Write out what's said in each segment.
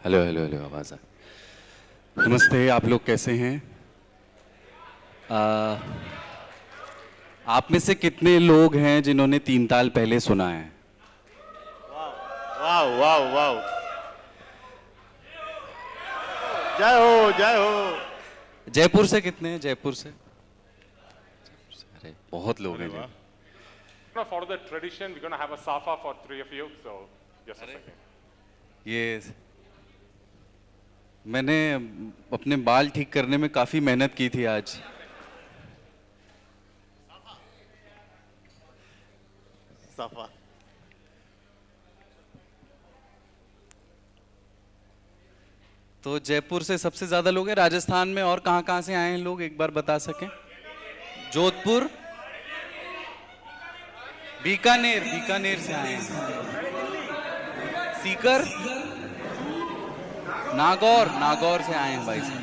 Hello hello hello, आवाज़ आ। नमस्ते, आप लोग कैसे हैं? आ, आप में से कितने लोग हैं जिन्होंने तीन ताल पहले सुना है? वाह वाह वाह, जय हो जय हो। जयपुर से कितने हैं? जयपुर से? अरे बहुत लोग अरे हैं वाह। Jaipur. Gonna follow the tradition. We're gonna have a safa for three of you. So just a second. ये मैंने अपने बाल ठीक करने में काफ़ी मेहनत की थी आज। साफा। तो जयपुर से सबसे ज़्यादा लोग हैं। राजस्थान में और कहाँ कहाँ से आए हैं लोग, एक बार बता सकें? जोधपुर, बीकानेर, बीकानेर से आए हैं। सीकर, नागौर, नागौर से आए हैं भाई साहब।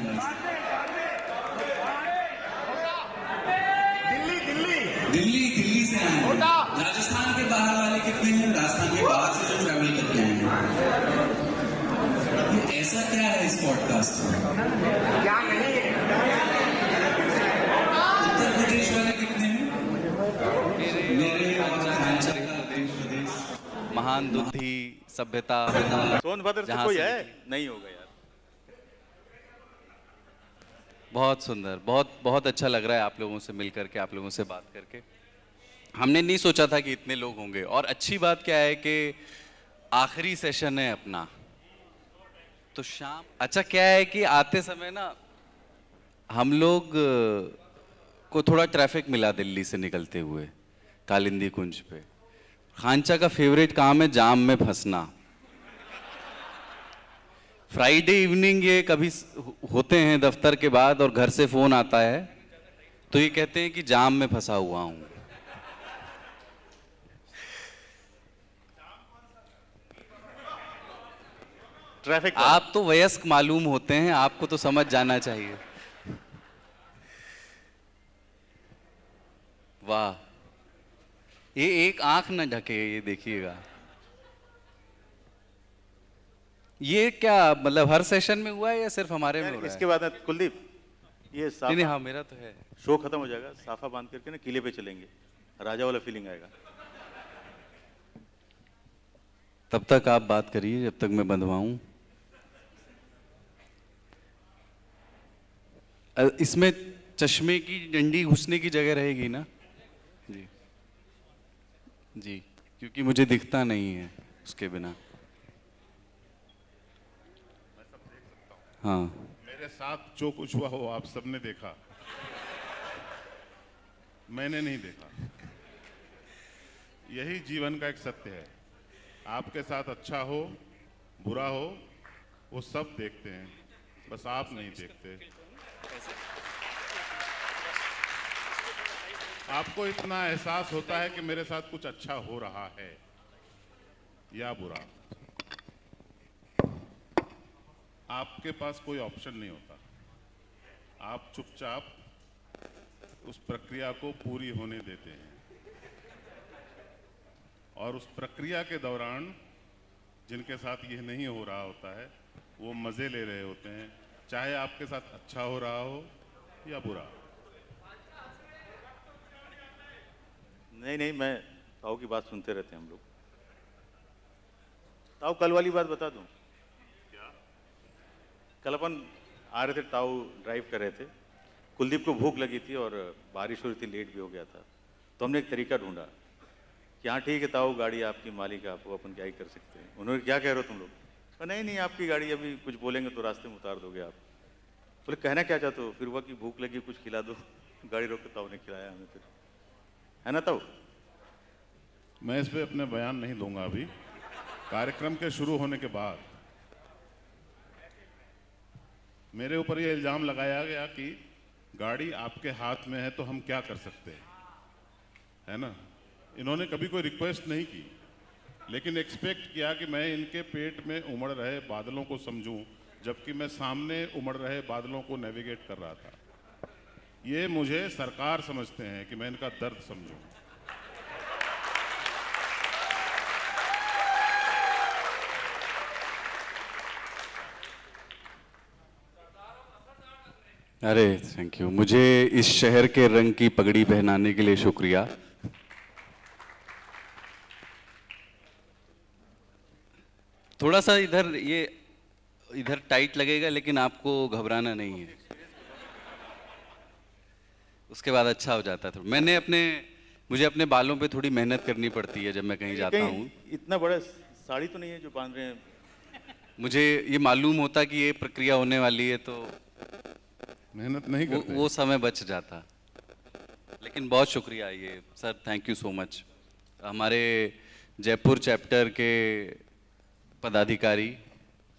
दिल्ली से आए हैं। राजस्थान के बाहर वाले कितने हैं? राजस्थान के बाहर से जो ट्रैवल करके आए हैं। ऐसा क्या है इस पॉडकास्ट में? क्या नहीं है? उत्तर प्रदेश वाले कितने हैं? मेरे महान दुद्धि सभ्यता सोनभद्र से जहाँ कोई से है? निकली। नहीं होगा यार। बहुत सुंदर, बहुत बहुत अच्छा लग रहा है आप लोगों से मिल करके, आप लोगों से बात करके। हमने नहीं सोचा था कि इतने लोग होंगे, और अच्छी बात क्या है कि आखिरी सेशन है अपना, तो शाम। अच्छा क्या है कि आते समय ना हम लोग को थोड़ा ट्रैफिक मिला दिल्ली से निकलते हुए कालिंदी कुंज पे। खांचा का फेवरेट काम है जाम में फंसना। फ्राइडे इवनिंग ये कभी होते हैं दफ्तर के बाद और घर से फोन आता है, तो ये कहते हैं कि जाम में फंसा हुआ हूं। ट्रैफिक आप तो वयस्क मालूम होते हैं, आपको तो समझ जाना चाहिए। वाह, ये एक आंख न ढके, ये देखिएगा। ये क्या मतलब हर सेशन में हुआ है या सिर्फ हमारे में यार, हो रहा है? इसके बाद ना कुलदीप, ये नहीं साफा नहीं, हाँ मेरा तो है। शो खत्म हो जाएगा, साफा बांध करके ना किले पे चलेंगे, राजा वाला फीलिंग आएगा। तब तक आप बात करिए जब तक मैं बंधवाऊं। इसमें चश्मे की डंडी घुसने की जगह रहेगी ना? जी जी, क्योंकि मुझे दिखता नहीं है उसके बिना। हाँ, मेरे साथ जो कुछ हुआ हो आप सबने देखा, मैंने नहीं देखा। यही जीवन का एक सत्य है। आपके साथ अच्छा हो बुरा हो वो सब देखते हैं, बस आप नहीं देखते। आपको इतना एहसास होता है कि मेरे साथ कुछ अच्छा हो रहा है या बुरा। आपके पास कोई ऑप्शन नहीं होता। आप चुपचाप उस प्रक्रिया को पूरी होने देते हैं, और उस प्रक्रिया के दौरान जिनके साथ यह नहीं हो रहा होता है वो मज़े ले रहे होते हैं, चाहे आपके साथ अच्छा हो रहा हो या बुरा। नहीं नहीं, मैं ताऊ की बात सुनते रहते हैं हम लोग। ताऊ, कल वाली बात बता दूं क्या? कल अपन आ रहे थे, ताऊ ड्राइव कर रहे थे, कुलदीप को भूख लगी थी और बारिश हो रही थी, लेट भी हो गया था। तो हमने एक तरीका ढूंढा कि हाँ ठीक है ताऊ, गाड़ी आपकी, मालिक आप, अपन क्या ही कर सकते हैं। उन्होंने क्या कह रहे हो तुम लोग? नहीं नहीं, आपकी गाड़ी, अभी कुछ बोलेंगे तो रास्ते में उतार दोगे आप। बोले कहना क्या चाहते हो? फिर हुआ कि भूख लगी, कुछ खिला दो। गाड़ी रोक के ताऊ ने खिलाया हमें फिर, है ना ताऊ? मैं इस पे अपने बयान नहीं दूंगा अभी। कार्यक्रम के शुरू होने के बाद मेरे ऊपर यह इल्जाम लगाया गया कि गाड़ी आपके हाथ में है तो हम क्या कर सकते हैं, है ना। इन्होंने कभी कोई रिक्वेस्ट नहीं की, लेकिन एक्सपेक्ट किया कि मैं इनके पेट में उमड़ रहे बादलों को समझूं, जबकि मैं सामने उमड़ रहे बादलों को नेविगेट कर रहा था। ये मुझे सरकार समझते हैं कि मैं इनका दर्द समझूं। अरे थैंक यू, मुझे इस शहर के रंग की पगड़ी पहनाने के लिए शुक्रिया। थोड़ा सा इधर टाइट लगेगा, लेकिन आपको घबराना नहीं है, उसके बाद अच्छा हो जाता है। मुझे अपने बालों पे थोड़ी मेहनत करनी पड़ती है जब मैं कहीं जाता हूँ। इतना बड़ा साड़ी तो नहीं है जो बांध रहे हैं? मुझे ये मालूम होता कि ये प्रक्रिया होने वाली है, तो मेहनत नहीं करते। वो समय बच जाता। लेकिन बहुत शुक्रिया ये sir, thank you so much. हमारे जयपुर चैप्टर के पदाधिकारी,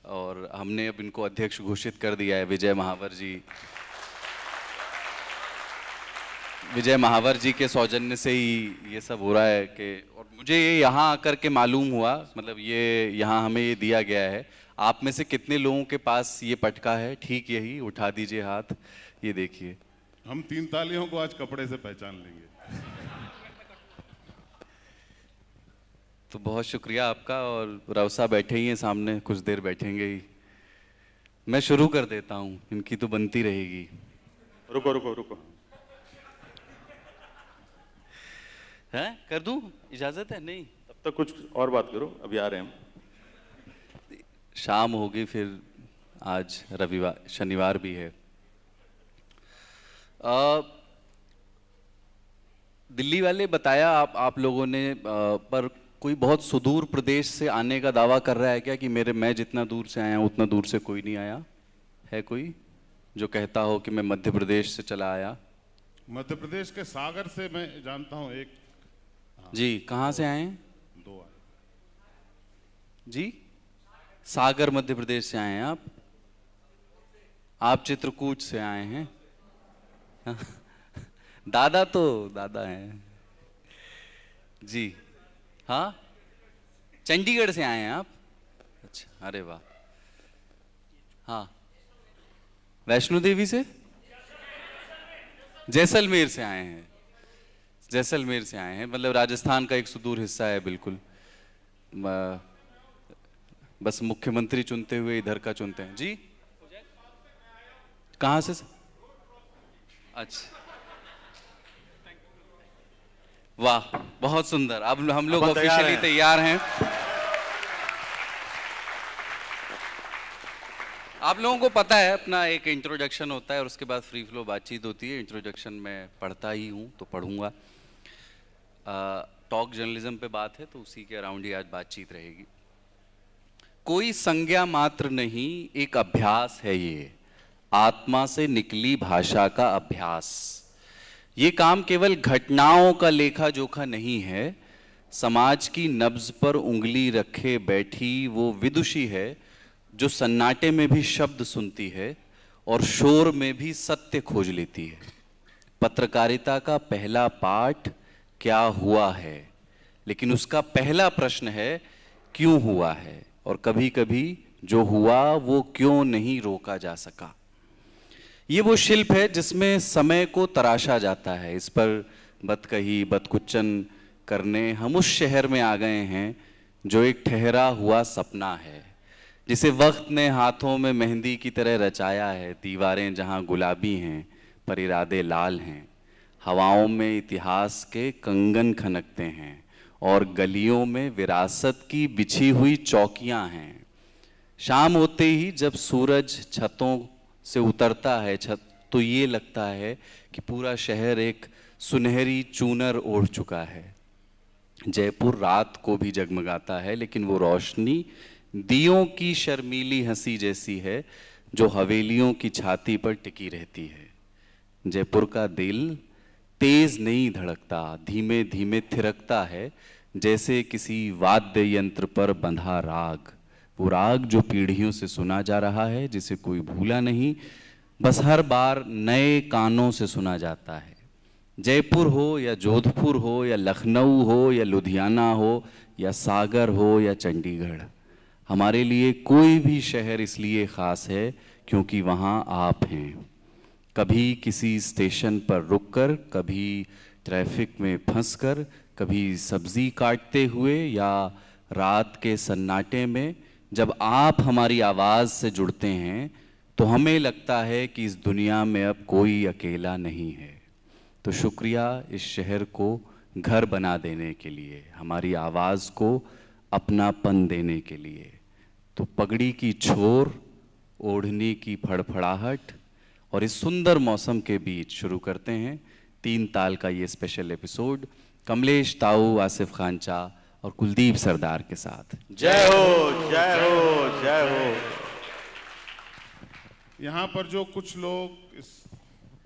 और हमने अब इनको अध्यक्ष घोषित कर दिया है, विजय महावर जी के सौजन्य से ही ये सब हो रहा है। कि और मुझे ये यहाँ आकर के मालूम हुआ, मतलब ये यहाँ हमें ये दिया गया है। आप में से कितने लोगों के पास ये पटका है? ठीक यही, उठा दीजिए हाथ, ये देखिए। हम 3 तालियों को आज कपड़े से पहचान लेंगे। तो बहुत शुक्रिया आपका। और राव साहब बैठे ही हैं सामने, कुछ देर बैठेंगे ही। मैं शुरू कर देता हूँ, इनकी तो बनती रहेगी। रुको रुको रुको, है कर दूं? इजाजत है? नहीं, तब तक कुछ और बात करो, अभी आ रहे हैं हम। शाम होगी फिर, आज शनिवार भी है। दिल्ली वाले बताया आप लोगों ने, पर कोई बहुत सुदूर प्रदेश से आने का दावा कर रहा है क्या कि मैं जितना दूर से आया हूँ उतना दूर से कोई नहीं आया है? कोई जो कहता हो कि मैं मध्य प्रदेश से चला आया? मध्य प्रदेश के सागर से मैं जानता हूँ एक। जी, कहाँ से आए हैं? 2 आए जी। सागर मध्य प्रदेश से आए हैं आप चित्रकूट से आए हैं। दादा तो दादा हैं जी। हाँ, चंडीगढ़ से आए हैं आप? अच्छा, अरे वाह। हाँ, वैष्णो देवी से? जैसलमेर से आए हैं। जैसलमेर से आए हैं, मतलब राजस्थान का एक सुदूर हिस्सा है बिल्कुल। बस मुख्यमंत्री चुनते हुए इधर का चुनते हैं। जी, कहाँ से? अच्छा, वाह, बहुत सुंदर। अब हम लोग ऑफिशियली तैयार हैं। आप लोगों को पता है, अपना एक इंट्रोडक्शन होता है और उसके बाद फ्री फ्लो बातचीत होती है। इंट्रोडक्शन मैं पढ़ता ही हूँ तो पढ़ूंगा। टॉक जर्नलिज्म पे बात है, तो उसी के अराउंड ही आज बातचीत रहेगी। कोई संज्ञा मात्र नहीं, एक अभ्यास है ये, आत्मा से निकली भाषा का अभ्यास। ये काम केवल घटनाओं का लेखा जोखा नहीं है, समाज की नब्ज पर उंगली रखे बैठी वो विदुषी है जो सन्नाटे में भी शब्द सुनती है और शोर में भी सत्य खोज लेती है। पत्रकारिता का पहला पाठ क्या हुआ है, लेकिन उसका पहला प्रश्न है क्यों हुआ है, और कभी कभी जो हुआ वो क्यों नहीं रोका जा सका। ये वो शिल्प है जिसमें समय को तराशा जाता है। इस पर बदकही बदकुच्चन करने हम उस शहर में आ गए हैं जो एक ठहरा हुआ सपना है, जिसे वक्त ने हाथों में मेहंदी की तरह रचाया है। दीवारें जहां गुलाबी हैं पर इरादे लाल हैं, हवाओं में इतिहास के कंगन खनकते हैं और गलियों में विरासत की बिछी हुई चौकियां हैं। शाम होते ही जब सूरज छतों से उतरता है तो ये लगता है कि पूरा शहर एक सुनहरी चूनर ओढ़ चुका है। जयपुर रात को भी जगमगाता है, लेकिन वो रोशनी दियों की शर्मीली हंसी जैसी है जो हवेलियों की छाती पर टिकी रहती है। जयपुर का दिल तेज नहीं धड़कता, धीमे धीमे थिरकता है, जैसे किसी वाद्य यंत्र पर बंधा राग। वो राग जो पीढ़ियों से सुना जा रहा है, जिसे कोई भूला नहीं, बस हर बार नए कानों से सुना जाता है। जयपुर हो या जोधपुर हो या लखनऊ हो या लुधियाना हो या सागर हो या चंडीगढ़, हमारे लिए कोई भी शहर इसलिए ख़ास है क्योंकि वहाँ आप हैं। कभी किसी स्टेशन पर रुककर, कभी ट्रैफिक में फंसकर, कभी सब्जी काटते हुए या रात के सन्नाटे में, जब आप हमारी आवाज़ से जुड़ते हैं तो हमें लगता है कि इस दुनिया में अब कोई अकेला नहीं है। तो शुक्रिया इस शहर को घर बना देने के लिए, हमारी आवाज़ को अपनापन देने के लिए। तो पगड़ी की छोर, ओढ़नी की फड़फड़ाहट और इस सुंदर मौसम के बीच शुरू करते हैं 3 ताल का ये स्पेशल एपिसोड कमलेश ताऊ, आसिफ खानचा और कुलदीप सरदार के साथ। जय हो, जय हो, जय हो। यहाँ पर जो कुछ लोग इस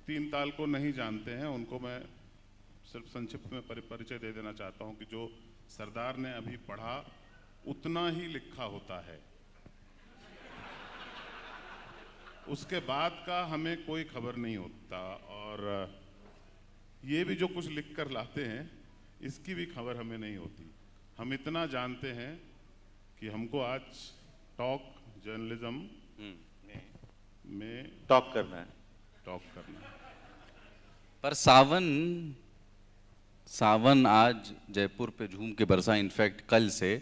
3 ताल को नहीं जानते हैं, उनको मैं सिर्फ संक्षिप्त में परिचय दे देना चाहता हूँ कि जो सरदार ने अभी पढ़ा उतना ही लिखा होता है, उसके बाद का हमें कोई खबर नहीं होता। और ये भी जो कुछ लिख कर लाते हैं इसकी भी खबर हमें नहीं होती। हम इतना जानते हैं कि हमको आज टॉक जर्नलिज्म में टॉक करना है। पर सावन आज जयपुर पे झूम के बरसा, इनफैक्ट कल से।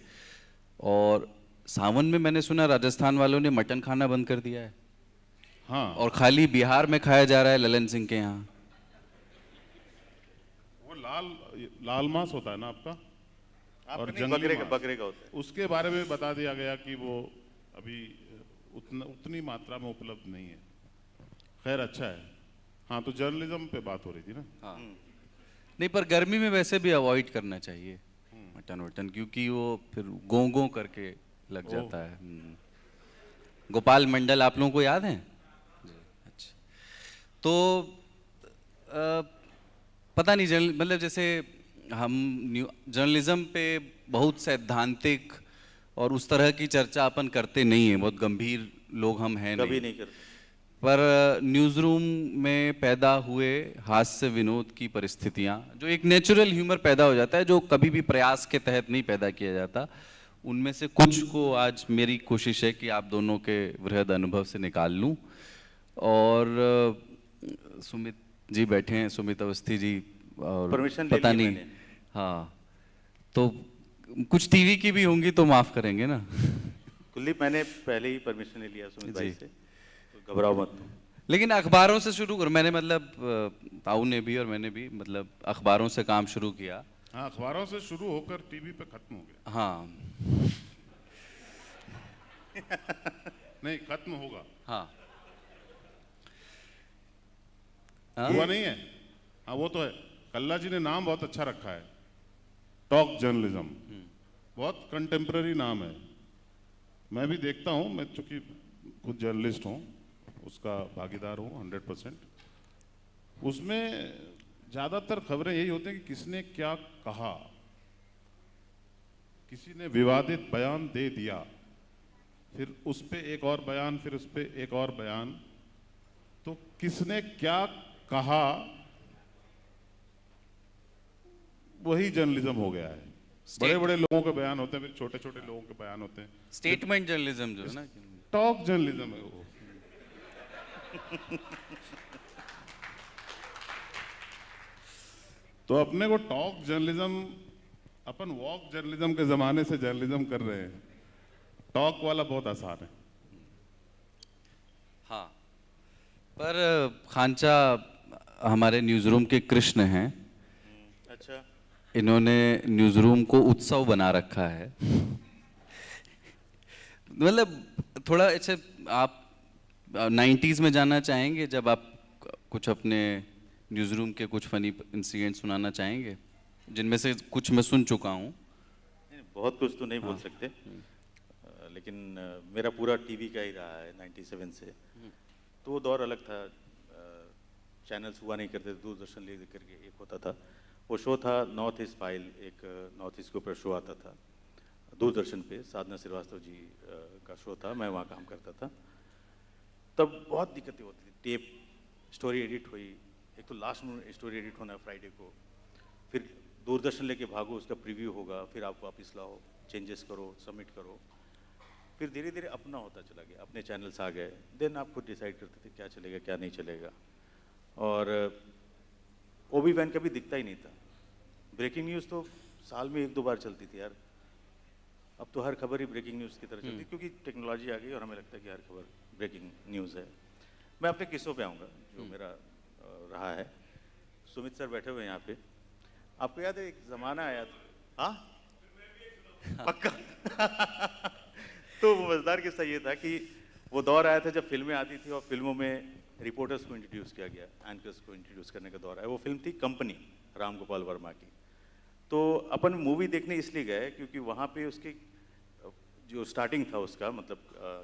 और सावन में मैंने सुना राजस्थान वालों ने मटन खाना बंद कर दिया है। हाँ, और खाली बिहार में खाया जा रहा है ललन सिंह के यहाँ। वो लाल मांस होता है ना आपका, और बकरे का मांस, होता है। उसके बारे में बता दिया गया कि वो अभी उतनी मात्रा में उपलब्ध नहीं है। खैर अच्छा है। हाँ, तो जर्नलिज्म पे बात हो रही थी ना। हाँ। नहीं, पर गर्मी में वैसे भी अवॉइड करना चाहिए मटन वटन, क्योंकि वो फिर गों करके लग जाता है। गोपाल मंडल आप लोगों को याद है? अच्छा, तो पता नहीं, मतलब जैसे हम जर्नलिज्म पे बहुत सैद्धांतिक और उस तरह की चर्चा अपन करते नहीं है, बहुत गंभीर लोग हम हैं कभी नहीं करते। पर न्यूज़ रूम में पैदा हुए हास्य विनोद की परिस्थितियाँ, जो एक नेचुरल ह्यूमर पैदा हो जाता है, जो कभी भी प्रयास के तहत नहीं पैदा किया जाता, उनमें से कुछ को आज मेरी कोशिश है कि आप दोनों के वृहद अनुभव से निकाल लूँ। और सुमित जी बैठे हैं, सुमित अवस्थी जी, और परमिशन ले पता ली नहीं, मैंने। हाँ, तो कुछ टीवी की भी होंगी तो माफ़ करेंगे ना। कुलदीप, मैंने पहले ही परमिशन ले लिया सुमित भाई जी। से, तो घबराओ मत। लेकिन अखबारों से शुरू कर, मैंने मतलब ताऊ ने भी और मैंने भी मतलब अखबारों से काम शुरू किया। हाँ, अखबारों से शुरू होकर टीवी पे खत्म हो गया। हाँ नहीं, खत्म होगा। हाँ हुआ नहीं है। हाँ, वो तो है। कल्ला जी ने नाम बहुत अच्छा रखा है, टॉक जर्नलिज्म। बहुत कंटेम्पररी नाम है। मैं भी देखता हूँ, मैं चूंकि खुद जर्नलिस्ट हूँ, उसका भागीदार हूँ 100%। उसमें ज़्यादातर खबरें यही होती हैं कि किसने क्या कहा, किसी ने विवादित बयान दे दिया, फिर उस पे एक और बयान, फिर उस पे एक और बयान। तो किसने क्या कहा, वही जर्नलिज्म हो गया है। बड़े बड़े लोगों के बयान होते हैं, फिर छोटे छोटे लोगों के बयान होते हैं। स्टेटमेंट जर्नलिज्म जो है ना, टॉक जर्नलिज्म है वो। तो अपने को टॉक जर्नलिज्म, अपन वॉक जर्नलिज्म के जमाने से जर्नलिज्म कर रहे हैं। टॉक वाला बहुत आसान है। हाँ, पर खानचा हमारे न्यूज़रूम के कृष्ण हैं। अच्छा, इन्होंने न्यूज़रूम को उत्सव बना रखा है। मतलब थोड़ा ऐसे आप 90s में जाना चाहेंगे, जब आप कुछ अपने न्यूज़रूम के कुछ फनी इंसिडेंट सुनाना चाहेंगे, जिनमें से कुछ मैं सुन चुका हूँ। बहुत कुछ तो नहीं बोल सकते, लेकिन मेरा पूरा टीवी का ही रहा है 97 से। तो वो दौर अलग था, चैनल्स हुआ नहीं करते, दूरदर्शन ले करके एक होता था। वो शो था नॉर्थ ईस्ट फाइल, एक नॉर्थ ईस्ट के ऊपर शो आता था दूरदर्शन पे। साधना श्रीवास्तव जी का शो था, मैं वहाँ काम करता था। तब बहुत दिक्कतें होती थी। टेप स्टोरी एडिट हुई, एक तो लास्ट में स्टोरी एडिट होना है फ्राइडे को, फिर दूरदर्शन लेके भागो, उसका प्रीव्यू होगा, फिर आप वापस लाओ, चेंजेस करो, सबमिट करो। फिर धीरे धीरे अपना होता चला गया, अपने चैनल्स आ गए। देन आप खुद डिसाइड करते थे क्या चलेगा क्या नहीं चलेगा। और ओबी वैन कभी दिखता ही नहीं था। ब्रेकिंग न्यूज़ तो साल में 1-2 बार चलती थी यार। अब तो हर खबर ही ब्रेकिंग न्यूज़ की तरह चलती है, क्योंकि टेक्नोलॉजी आ गई और हमें लगता है कि हर खबर ब्रेकिंग न्यूज़ है। मैं अपने किस्सों पे आऊँगा जो मेरा रहा है। सुमित सर बैठे हुए हैं यहाँ पे। आपको याद है एक ज़माना आया था, हाँ पक्का तो मज़ेदार किस्सा ये था कि वो दौर आया था जब फिल्में आती थी और फिल्मों में रिपोर्टर्स को इंट्रोड्यूस किया गया, एंकर्स को इंट्रोड्यूस करने का दौर आया। वो फिल्म थी कंपनी, राम गोपाल वर्मा की। तो अपन मूवी देखने इसलिए गए क्योंकि वहाँ पे उसकी जो स्टार्टिंग था उसका, मतलब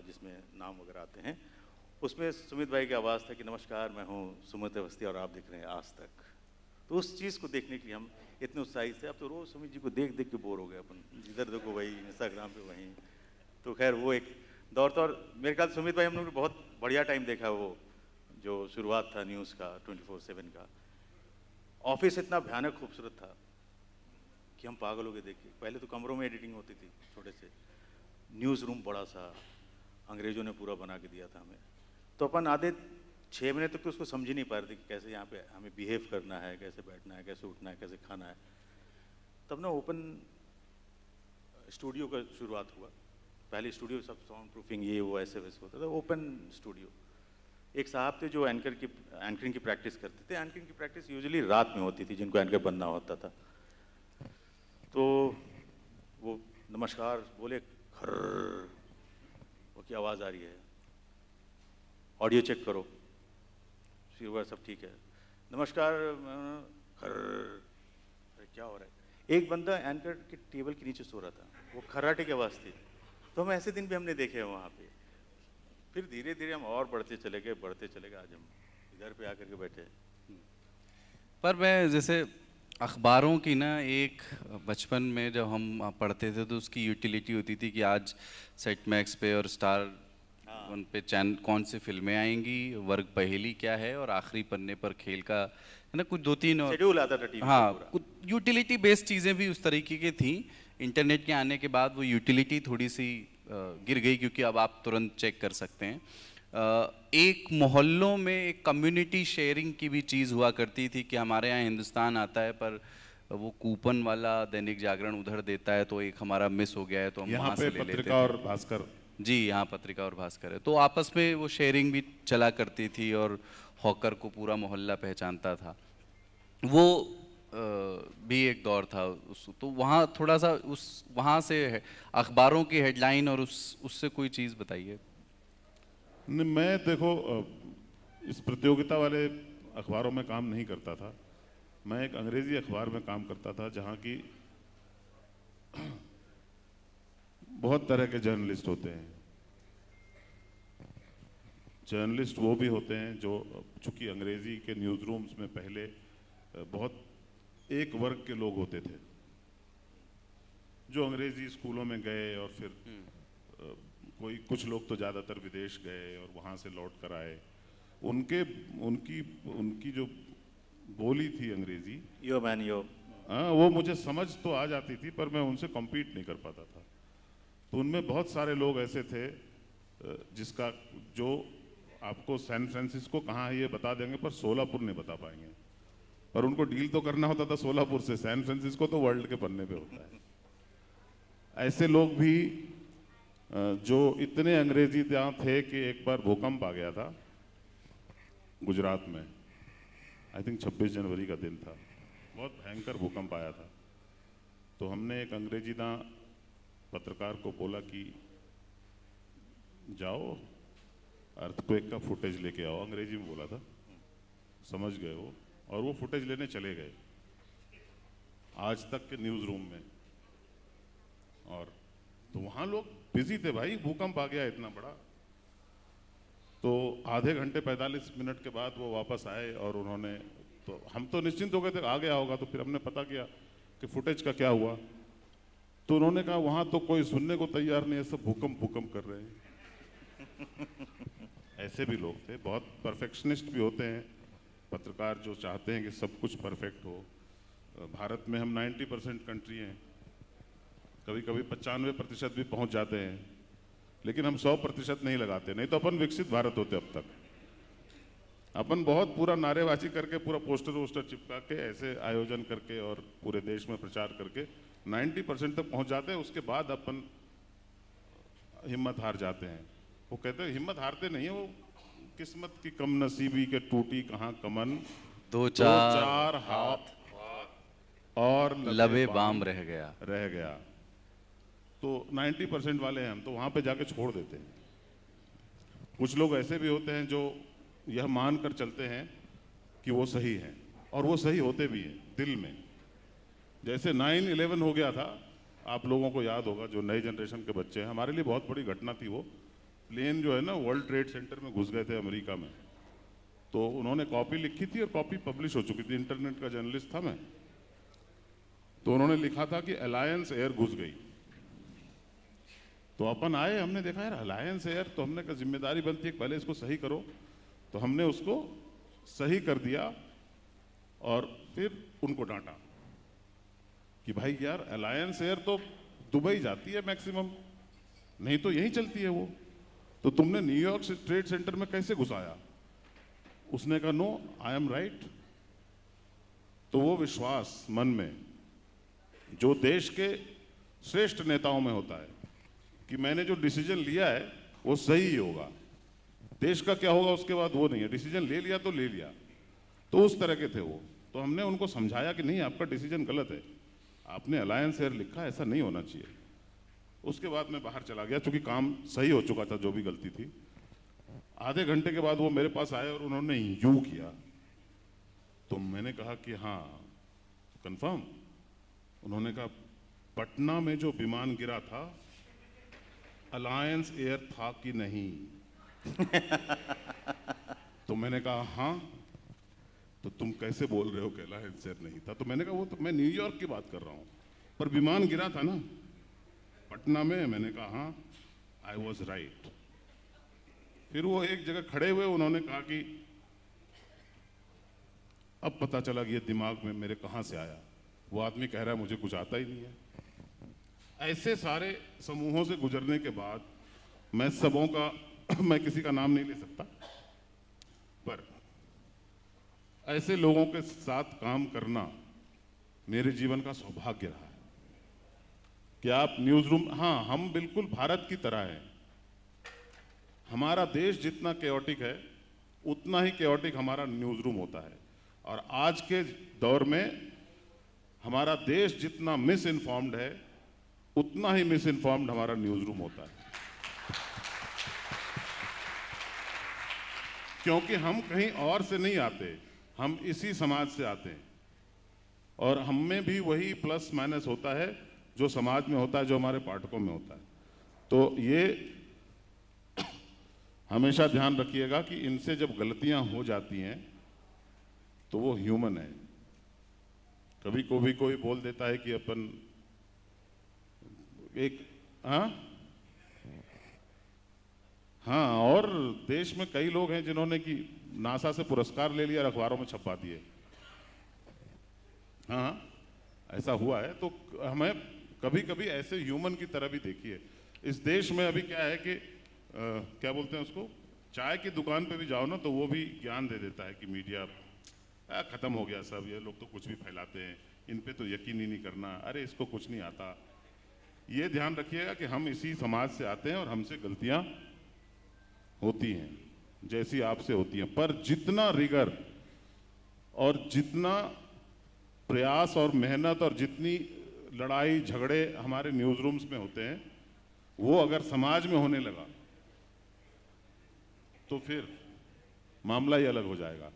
जिसमें नाम वगैरह आते हैं, उसमें सुमित भाई की आवाज़ था कि नमस्कार मैं हूँ सुमित अवस्थी और आप देख रहे हैं आज तक। तो उस चीज़ को देखने के लिए हम इतने उत्साहित थे। अब तो रोज़ सुमित जी को देख देख के बोर हो गए अपन, जिधर देखो वही, इंस्टाग्राम पे वहीं। तो खैर वो एक दौर था। और मेरे ख्याल सुमित भाई हम लोग ने बहुत बढ़िया टाइम देखा, वो जो शुरुआत था न्यूज़ का 24/7 का। ऑफिस इतना भयानक खूबसूरत था कि हम पागल हो गए देख के। पहले तो कमरों में एडिटिंग होती थी छोटे से, न्यूज़ रूम बड़ा सा अंग्रेज़ों ने पूरा बना के दिया था हमें। तो अपन आधे 6 महीने तक तो उसको समझ ही नहीं पा रहे थे कि कैसे यहाँ पे हमें बिहेव करना है, कैसे बैठना है, कैसे उठना है, कैसे खाना है। तब ना ओपन स्टूडियो का शुरुआत हुआ। पहले स्टूडियो सब साउंड प्रूफिंग ये वो ऐसे वैसे होता था, ओपन स्टूडियो। एक साहब थे जो एंकरिंग की प्रैक्टिस करते थे। एंकरिंग की प्रैक्टिस यूजुअली रात में होती थी, जिनको एंकर बनना होता था। तो वो नमस्कार बोले, खर्र, वो की आवाज़ आ रही है, ऑडियो चेक करो, फिर वह सब ठीक है, नमस्कार, खर्र, अरे क्या हो रहा है। एक बंदा एंकर के टेबल के नीचे सो रहा था, वो खर्राटे की आवाज़ थी। तो हम ऐसे दिन भी हमने देखे हैं वहाँ पे। फिर धीरे धीरे हम और बढ़ते चले गए, आज हम इधर पे आकर के बैठे। पर मैं जैसे अखबारों की ना, एक बचपन में जब हम पढ़ते थे तो उसकी यूटिलिटी होती थी कि आज सेट मैक्स पे और स्टार उन पे चैनल कौन सी फिल्में आएंगी, वर्ग पहेली क्या है, और आखिरी पन्ने पर खेल का है ना, कुछ 2-3 और शेड्यूल आता था टीवी हाँ, पे पूरा। कुछ यूटिलिटी बेस्ड चीज़ें भी उस तरीके की थी। इंटरनेट के आने के बाद वो यूटिलिटी थोड़ी सी गिर गई, क्योंकि अब आप तुरंत चेक कर सकते हैं। एक मोहल्लों में एक कम्युनिटी शेयरिंग की भी चीज़ हुआ करती थी कि हमारे यहाँ हिंदुस्तान आता है पर वो कूपन वाला दैनिक जागरण उधर देता है, तो एक हमारा मिस हो गया है तो हम यहाँ वहाँ पे से ले लेते पत्रिका थे। और भास्कर, जी, यहाँ पत्रिका और भास्कर है, तो आपस में वो शेयरिंग भी चला करती थी और हॉकर को पूरा मोहल्ला पहचानता था। वो भी एक दौर था तो वहाँ थोड़ा सा उस वहाँ से अखबारों की हेडलाइन और उससे कोई चीज़ बताइए। नहीं, मैं देखो इस प्रतियोगिता वाले अखबारों में काम नहीं करता था। मैं एक अंग्रेजी अखबार में काम करता था जहाँ की बहुत तरह के जर्नलिस्ट होते हैं। जर्नलिस्ट वो भी होते हैं जो, चूंकि अंग्रेजी के न्यूज़ रूम्स में पहले बहुत एक वर्ग के लोग होते थे जो अंग्रेजी स्कूलों में गए और फिर कुछ लोग तो ज़्यादातर विदेश गए और वहाँ से लौट कर आए। उनकी जो बोली थी अंग्रेजी, यो मैन यो, हाँ, वो मुझे समझ तो आ जाती थी पर मैं उनसे कॉम्पीट नहीं कर पाता था। तो उनमें बहुत सारे लोग ऐसे थे जिसका जो आपको सैन फ्रांसिस्को कहाँ है ये बता देंगे पर सोलापुर नहीं बता पाएंगे। पर उनको डील तो करना होता था सोलापुर से, सैन फ्रांसिस्को तो वर्ल्ड के पन्ने पे होता है। ऐसे लोग भी जो इतने अंग्रेजी यहाँ थे कि एक बार भूकंप आ गया था गुजरात में, आई थिंक 26 जनवरी का दिन था, बहुत भयंकर भूकंप आया था। तो हमने एक अंग्रेजीदा पत्रकार को बोला कि जाओ अर्थक्वेक का फुटेज लेके आओ, अंग्रेजी में बोला था, समझ गए वो, और वो फुटेज लेने चले गए आज तक के न्यूज़ रूम में। और तो वहाँ लोग बिजी थे भाई, भूकंप आ गया इतना बड़ा। तो आधे घंटे 45 मिनट के बाद वो वापस आए और उन्होंने, तो हम तो निश्चिंत हो गए थे आ गया होगा। तो फिर हमने पता किया कि फुटेज का क्या हुआ। तो उन्होंने कहा वहाँ तो कोई सुनने को तैयार नहीं है, सब भूकंप भूकंप कर रहे हैं। ऐसे भी लोग थे, बहुत परफेक्शनिस्ट भी होते हैं पत्रकार जो चाहते हैं कि सब कुछ परफेक्ट हो। भारत में हम 90% कंट्री हैं, कभी कभी 95% भी पहुंच जाते हैं, लेकिन हम 100% नहीं लगाते। नहीं तो अपन विकसित भारत होते अब तक। अपन बहुत पूरा नारेबाजी करके, पूरा पोस्टर वोस्टर चिपका के, ऐसे आयोजन करके और पूरे देश में प्रचार करके 90% तक पहुंच जाते हैं। उसके बाद अपन हिम्मत हार जाते हैं। वो कहते हैं हिम्मत हारते नहीं है, वो किस्मत की कम नसीबी के टूटी कहाँ कमन, दो दो चार हाथ और लबे बाम रह गया। तो 90% वाले हैं हम तो वहां पे जाके छोड़ देते हैं। कुछ लोग ऐसे भी होते हैं जो यह मान कर चलते हैं कि वो सही हैं, और वो सही होते भी हैं दिल में। जैसे 9/11 हो गया था, आप लोगों को याद होगा जो नई जनरेशन के बच्चे हैं, हमारे लिए बहुत बड़ी घटना थी वो। प्लेन जो है ना वर्ल्ड ट्रेड सेंटर में घुस गए थे अमेरिका में, तो उन्होंने कॉपी लिखी थी और कॉपी पब्लिश हो चुकी थी, इंटरनेट का जर्नलिस्ट था मैं। तो उन्होंने लिखा था कि अलायंस एयर घुस गई। तो अपन आए, हमने देखा यार अलायंस एयर, तो हमने कहा जिम्मेदारी बनती है पहले इसको सही करो, तो हमने उसको सही कर दिया और फिर उनको डांटा कि भाई यार अलायंस एयर तो दुबई जाती है मैक्सिमम, नहीं तो यहीं चलती है वो, तो तुमने न्यूयॉर्क से ट्रेड सेंटर में कैसे घुसाया? उसने कहा नो आई एम राइट। तो वो विश्वास मन में जो देश के श्रेष्ठ नेताओं में होता है कि मैंने जो डिसीजन लिया है वो सही ही होगा, देश का क्या होगा उसके बाद वो नहीं है, डिसीजन ले लिया तो ले लिया। तो उस तरह के थे वो। तो हमने उनको समझाया कि नहीं आपका डिसीजन गलत है, आपने अलायंस एयर लिखा, ऐसा नहीं होना चाहिए। उसके बाद मैं बाहर चला गया, चूंकि काम सही हो चुका था जो भी गलती थी। आधे घंटे के बाद वो मेरे पास आए और उन्होंने यूं किया, तो मैंने कहा कि हाँ कंफर्म? उन्होंने कहा पटना में जो विमान गिरा था अलायंस एयर था कि नहीं? तो मैंने कहा हाँ। तो तुम कैसे बोल रहे हो कि अलायंस एयर नहीं था? तो मैंने कहा वो तो मैं न्यूयॉर्क की बात कर रहा हूं, पर विमान गिरा था ना पटना में। मैंने कहा हाँ आई वॉज राइट। फिर वो एक जगह खड़े हुए, उन्होंने कहा कि अब पता चला कि ये दिमाग में मेरे कहां से आया। वो आदमी कह रहा है मुझे कुछ आता ही नहीं है। ऐसे सारे समूहों से गुजरने के बाद मैं सबों का मैं किसी का नाम नहीं ले सकता, पर ऐसे लोगों के साथ काम करना मेरे जीवन का सौभाग्य रहा है कि आप न्यूज रूम, हाँ हम बिल्कुल भारत की तरह हैं। हमारा देश जितना केओटिक है उतना ही केओटिक हमारा न्यूज रूम होता है, और आज के दौर में हमारा देश जितना मिस इन्फॉर्म्ड है उतना ही मिस इन्फॉर्म्ड हमारा न्यूज रूम होता है। क्योंकि हम कहीं और से नहीं आते, हम इसी समाज से आते हैं, और हम में भी वही प्लस माइनस होता है जो समाज में होता है, जो हमारे पाठकों में होता है। तो ये हमेशा ध्यान रखिएगा कि इनसे जब गलतियां हो जाती हैं तो वो ह्यूमन है। कभी कोई बोल देता है कि अपन एक हाँ, और देश में कई लोग हैं जिन्होंने कि नासा से पुरस्कार ले लिया और अखबारों में छपवा दिए। हाँ ऐसा हुआ है। तो हमें कभी कभी ऐसे ह्यूमन की तरह भी देखिए। इस देश में अभी क्या है कि क्या बोलते हैं उसको, चाय की दुकान पे भी जाओ ना तो वो भी ज्ञान दे देता है कि मीडिया खत्म हो गया सब, ये लोग तो कुछ भी फैलाते हैं, इन पे तो यकीन ही नहीं करना, अरे इसको कुछ नहीं आता। ये ध्यान रखिएगा कि हम इसी समाज से आते हैं और हमसे गलतियां होती हैं जैसी आपसे होती हैं, पर जितना रिगर और जितना प्रयास और मेहनत और जितनी लड़ाई झगड़े हमारे न्यूज रूम्स में होते हैं, वो अगर समाज में होने लगा तो फिर मामला ही अलग हो जाएगा।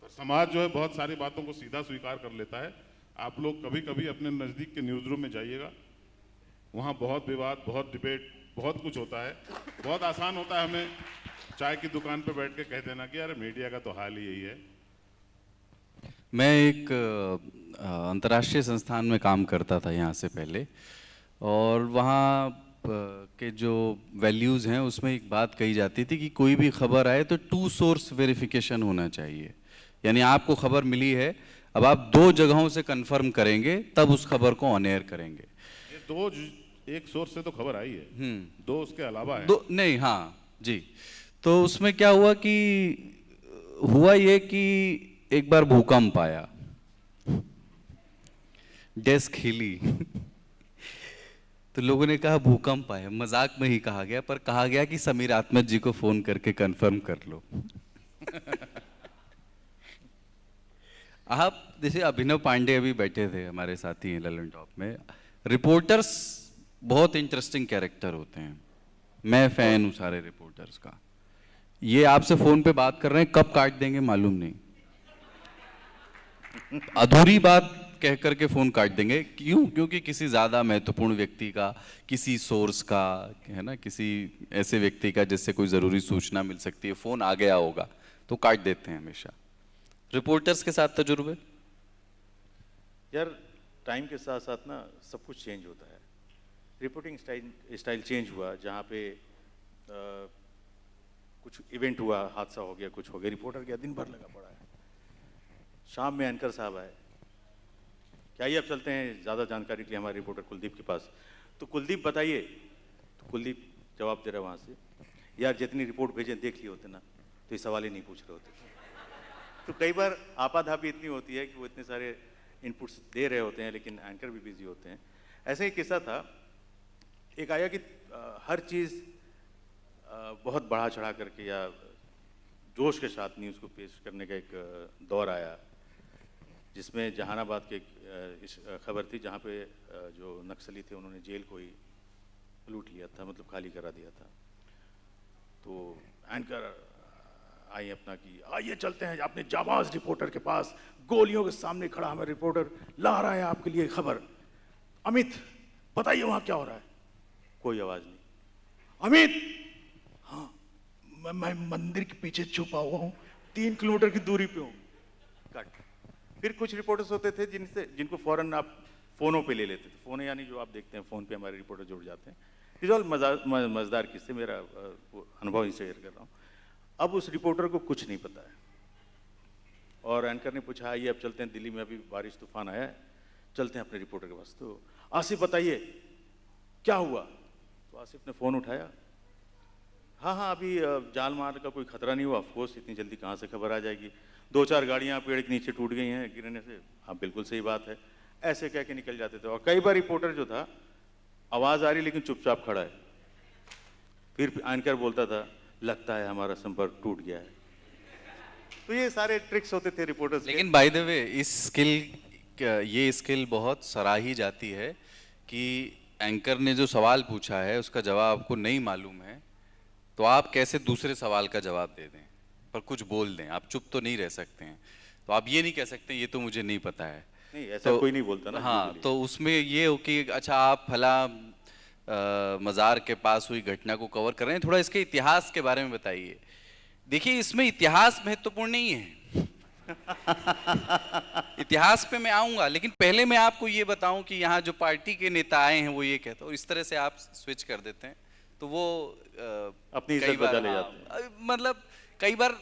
पर समाज जो है बहुत सारी बातों को सीधा स्वीकार कर लेता है। आप लोग कभी कभी अपने नज़दीक के न्यूज़ रूम में जाइएगा, वहाँ बहुत विवाद, बहुत डिबेट, बहुत कुछ होता है। बहुत आसान होता है हमें चाय की दुकान पर बैठ के कह देना कि यार मीडिया का तो हाल ही यही है। मैं एक अंतर्राष्ट्रीय संस्थान में काम करता था यहाँ से पहले, और वहाँ के जो वैल्यूज़ हैं उसमें एक बात कही जाती थी कि कोई भी खबर आए तो 2 सोर्स वेरिफिकेशन होना चाहिए। यानी आपको खबर मिली है, अब आप 2 जगहों से कंफर्म करेंगे तब उस खबर को ऑन एयर करेंगे। ये एक सोर्स से तो खबर आई है, 2 उसके अलावा है। 2 नहीं, हाँ जी। तो उसमें क्या हुआ ये कि एक बार भूकंप आया, डेस्क हिली तो लोगों ने कहा भूकंप आया, मजाक में ही कहा गया, पर कहा गया कि समीर आत्मज जी को फोन करके कंफर्म कर लो। आप जैसे अभिनव पांडे अभी बैठे थे हमारे साथी हैं ललन टॉप में। रिपोर्टर्स बहुत इंटरेस्टिंग कैरेक्टर होते हैं, मैं फैन हूं सारे रिपोर्टर्स का। ये आपसे फोन पे बात कर रहे हैं, कब काट देंगे मालूम नहीं, अधूरी बात कह करके फोन काट देंगे। क्यों? क्योंकि किसी ज्यादा महत्वपूर्ण व्यक्ति का, किसी सोर्स का, है ना, किसी ऐसे व्यक्ति का जिससे कोई जरूरी सूचना मिल सकती है, फोन आ गया होगा तो काट देते हैं हमेशा। रिपोर्टर्स के साथ तजुर्बे? यार टाइम के साथ साथ ना सब कुछ चेंज होता है। रिपोर्टिंग स्टाइल चेंज हुआ, जहाँ पे कुछ इवेंट हुआ, हादसा हो गया, कुछ हो गया, रिपोर्टर गया, दिन भर लगा पड़ा है। शाम में एंकर साहब आए, क्या ये अब चलते हैं ज़्यादा जानकारी के लिए हमारे रिपोर्टर कुलदीप के पास। तो कुलदीप बताइए, तो कुलदीप जवाब दे रहा वहाँ से, यार जितनी रिपोर्ट भेजे देख लिए होते ना तो ये सवाल ही नहीं पूछ रहे होते। तो कई बार आपाधापी इतनी होती है कि वो इतने सारे इनपुट्स दे रहे होते हैं लेकिन एंकर भी बिजी होते हैं। ऐसा ही किस्सा था, एक आया कि हर चीज़ बहुत बढ़ा चढ़ा करके या जोश के साथ न्यूज़ को पेश करने का एक दौर आया, जिसमें जहानाबाद के इस खबर थी जहाँ पे जो नक्सली थे उन्होंने जेल को ही लूट लिया था, मतलब खाली करा दिया था। तो एंकर आई अपना कि आइए चलते हैं अपने जाबाज रिपोर्टर के पास, गोलियों के सामने खड़ा हमारा रिपोर्टर ला रहा है आपके लिए खबर। अमित बताइए वहाँ क्या हो रहा है? कोई आवाज़ नहीं। अमित, हाँ मैं मंदिर के पीछे छुपा हुआ हूँ, 3 किलोमीटर की दूरी पे हूँ। कट। फिर कुछ रिपोर्टर्स होते थे जिनको फौरन आप फोनों पे ले लेते थे। फोन यानी जो आप देखते हैं फोन पे हमारे रिपोर्टर जुड़ जाते हैं। इस ऑल मज़ेदार किस्से, मेरा अनुभव ही शेयर कर रहा हूँ। अब उस रिपोर्टर को कुछ नहीं पता है और एंकर ने पूछा आइए अब चलते हैं, दिल्ली में अभी बारिश तूफान आया है, चलते हैं अपने रिपोर्टर के पास। तो आसिफ बताइए क्या हुआ? तो आसिफ ने फ़ोन उठाया, हाँ अभी जान मार का कोई खतरा नहीं हुआ। ऑफकोर्स इतनी जल्दी कहाँ से खबर आ जाएगी, 2-4 गाड़ियाँ पेड़ के नीचे टूट गई हैं गिरने से। हाँ बिल्कुल सही बात है, ऐसे कह के निकल जाते थे। और कई बार रिपोर्टर जो था, आवाज़ आ रही लेकिन चुपचाप खड़ा है। फिर एंकर बोलता था लगता है हमारा संपर्क टूट गया है। तो ये सारे ट्रिक्स होते थे रिपोर्टर्स के। लेकिन बाय द वे ये स्किल बहुत सराही जाती है कि एंकर ने जो सवाल पूछा है उसका जवाब आपको नहीं मालूम है तो आप कैसे दूसरे सवाल का जवाब दे दें, पर कुछ बोल दें। आप चुप तो नहीं रह सकते हैं, तो आप ये नहीं कह सकते ये तो मुझे नहीं पता है। नहीं ऐसा तो कोई नहीं बोलता ना। हाँ, तो उसमें ये हो कि अच्छा आप फला मज़ार के पास हुई घटना को कवर कर रहे हैं, थोड़ा इसके इतिहास के बारे में बताइए। देखिए इसमें इतिहास महत्वपूर्ण नहीं है। इतिहास पे मैं आऊंगा, लेकिन पहले मैं आपको ये बताऊं कि यहाँ जो पार्टी के नेता आए हैं वो ये कहते हैं, इस तरह से आप स्विच कर देते हैं तो वो अपनी इज्जत बचा ले जाते हैं। मतलब कई बार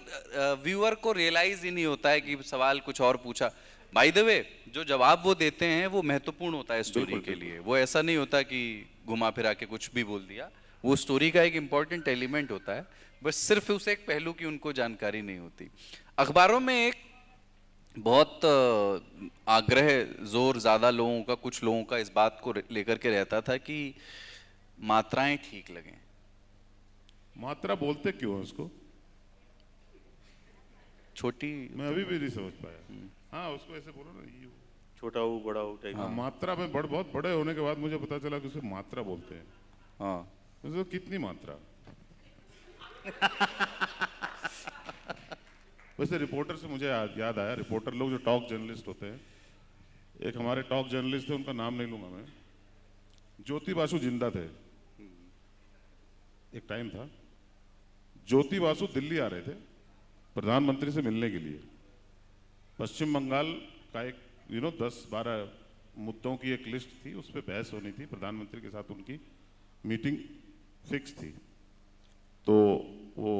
व्यूअर को रियलाइज ही नहीं होता है कि सवाल कुछ और पूछा। बाय द वे जो जवाब वो देते हैं वो महत्वपूर्ण होता है स्टोरी के लिए। वो ऐसा नहीं होता कि घुमा फिरा के कुछ भी बोल दिया, वो स्टोरी का एक इम्पॉर्टेंट एलिमेंट होता है, बस सिर्फ उसे एक पहलू की उनको जानकारी नहीं होती। अखबारों में एक बहुत आग्रह जोर ज्यादा लोगों का, कुछ लोगों का इस बात को लेकर के रहता था कि मात्राएं ठीक लगें। मात्रा बोलते क्यों है उसको? छोटी, मैं अभी भी नहीं समझ पाया। हाँ उसको ऐसे बोलो ना, यू छोटा हो बड़ा हो टाइप। हाँ, मात्रा में बहुत बड़े होने के बाद मुझे पता चला कि उसे मात्रा बोलते हैं। हाँ उसको कितनी मात्रा? वैसे रिपोर्टर से मुझे याद आया, रिपोर्टर लोग जो टॉक जर्नलिस्ट होते हैं, एक हमारे टॉक जर्नलिस्ट थे, उनका नाम नहीं लूंगा मैं, ज्योति बासु जिंदा थे। एक टाइम था ज्योति बासु दिल्ली आ रहे थे प्रधानमंत्री से मिलने के लिए। पश्चिम बंगाल का एक 10-12 मुद्दों की एक लिस्ट थी, उस पर बहस होनी थी, प्रधानमंत्री के साथ उनकी मीटिंग फिक्स थी। तो वो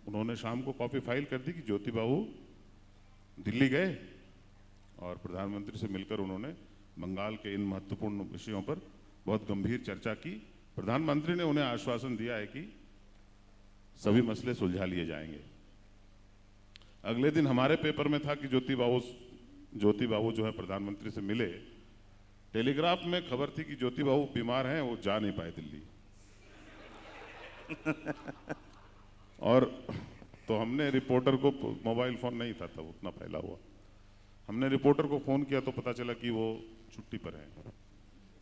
उन्होंने शाम को कॉपी फाइल कर दी कि ज्योति बाबू दिल्ली गए और प्रधानमंत्री से मिलकर उन्होंने बंगाल के इन महत्वपूर्ण विषयों पर बहुत गंभीर चर्चा की। प्रधानमंत्री ने उन्हें आश्वासन दिया है कि सभी मसले सुलझा लिए जाएंगे। अगले दिन हमारे पेपर में था कि ज्योति बाबू जो है प्रधानमंत्री से मिले टेलीग्राफ में खबर थी कि ज्योति बाबू बीमार हैं, वो जा नहीं पाए दिल्ली। और तो हमने रिपोर्टर को, मोबाइल फोन नहीं था तब उतना फैला हुआ, हमने रिपोर्टर को फोन किया तो पता चला कि वो छुट्टी पर हैं,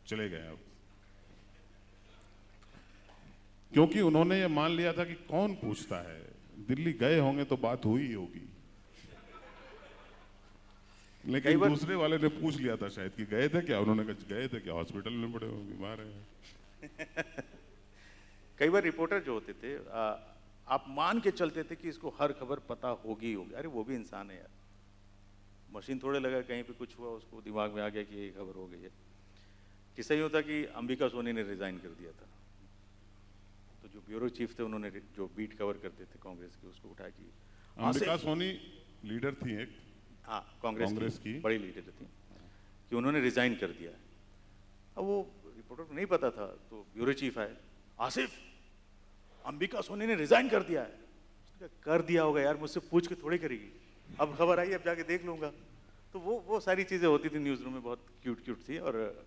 चले गए अब। क्योंकि उन्होंने ये मान लिया था कि कौन पूछता है, दिल्ली गए होंगे तो बात हुई ही होगी। लेकिन दूसरे वाले ने पूछ लिया था शायद कि गए थे क्या, उन्होंने कहा गए थे क्या, हॉस्पिटल में पड़े हो, बीमार है। कई बार रिपोर्टर जो होते थे आप मान के चलते थे कि इसको हर खबर पता होगी ही होगी। अरे वो भी इंसान है यार, मशीन थोड़े लगा कहीं पे कुछ हुआ उसको दिमाग में आ गया कि ये खबर हो गई है। किस्सा ये होता कि अंबिका सोनी ने रिजाइन कर दिया था, तो जो ब्यूरो चीफ थे उन्होंने जो बीट कवर करते थे कांग्रेस की उसको उठा की। अंबिका सोनी लीडर थी एक, हाँ कांग्रेस की बड़ी लीडर थी, कि उन्होंने रिजाइन कर दिया। अब वो रिपोर्टर को नहीं पता था, तो ब्यूरो चीफ आए, आसिफ अंबिका सोनी ने रिजाइन कर दिया है। उसने कहा कर दिया होगा यार, मुझसे पूछ के थोड़ी करेगी, अब खबर आई अब जाके देख लूंगा। तो वो सारी चीजें होती थी न्यूज रूम में, बहुत क्यूट क्यूट थी, और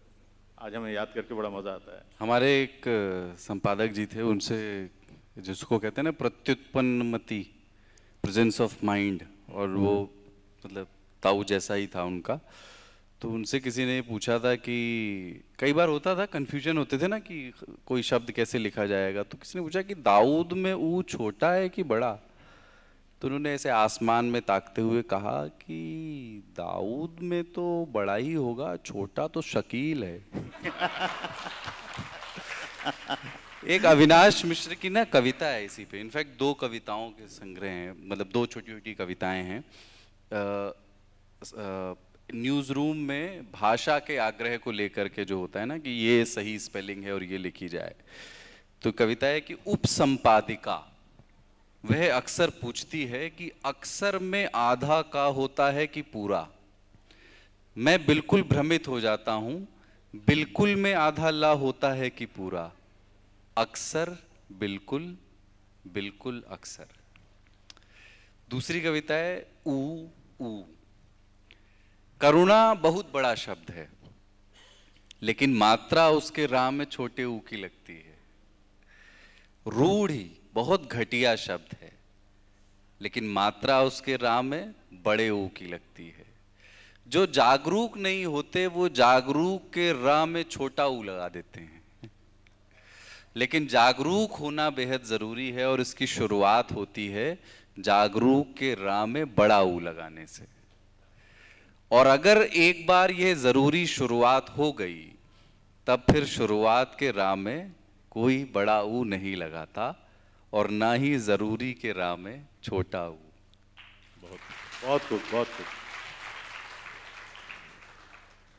आज हमें याद करके बड़ा मजा आता है। हमारे एक संपादक जी थे, उनसे जिसको कहते हैं ना प्रत्युत्पन्नमति, प्रेजेंस ऑफ माइंड, और वो मतलब ताऊ जैसा ही था उनका। तो उनसे किसी ने पूछा था कि कई बार होता था, कंफ्यूजन होते थे ना कि कोई शब्द कैसे लिखा जाएगा, तो किसी ने पूछा कि दाऊद में ऊ छोटा है कि बड़ा। तो उन्होंने ऐसे आसमान में ताकते हुए कहा कि दाऊद में तो बड़ा ही होगा, छोटा तो शकील है। एक अविनाश मिश्र की ना कविता है इसी पे, इनफैक्ट 2 कविताओं के संग्रह हैं, मतलब 2 छोटी छोटी कविताएं हैं। न्यूज रूम में भाषा के आग्रह को लेकर के जो होता है ना कि ये सही स्पेलिंग है और ये लिखी जाए, तो कविता है कि उपसंपादिका वह अक्सर पूछती है कि अक्सर में आधा का होता है कि पूरा। मैं बिल्कुल भ्रमित हो जाता हूं, बिल्कुल में आधा ला होता है कि पूरा। अक्सर बिल्कुल, बिल्कुल अक्सर। दूसरी कविता है ऊ ऊ। करुणा बहुत बड़ा शब्द है, लेकिन मात्रा उसके राह में छोटे ऊ की लगती है। रूढ़ी बहुत घटिया शब्द है, लेकिन मात्रा उसके राह में बड़े ऊ की लगती है। जो जागरूक नहीं होते वो जागरूक के राह में छोटा ऊ लगा देते हैं, लेकिन जागरूक होना बेहद जरूरी है, और इसकी शुरुआत होती है जागरूक के राह में बड़ा ऊ लगाने से। और अगर एक बार यह जरूरी शुरुआत हो गई, तब फिर शुरुआत के राह में कोई बड़ा ऊ नहीं लगाता, और ना ही जरूरी के राह में छोटा ऊ। बहुत बहुत खूब, बहुत खूब।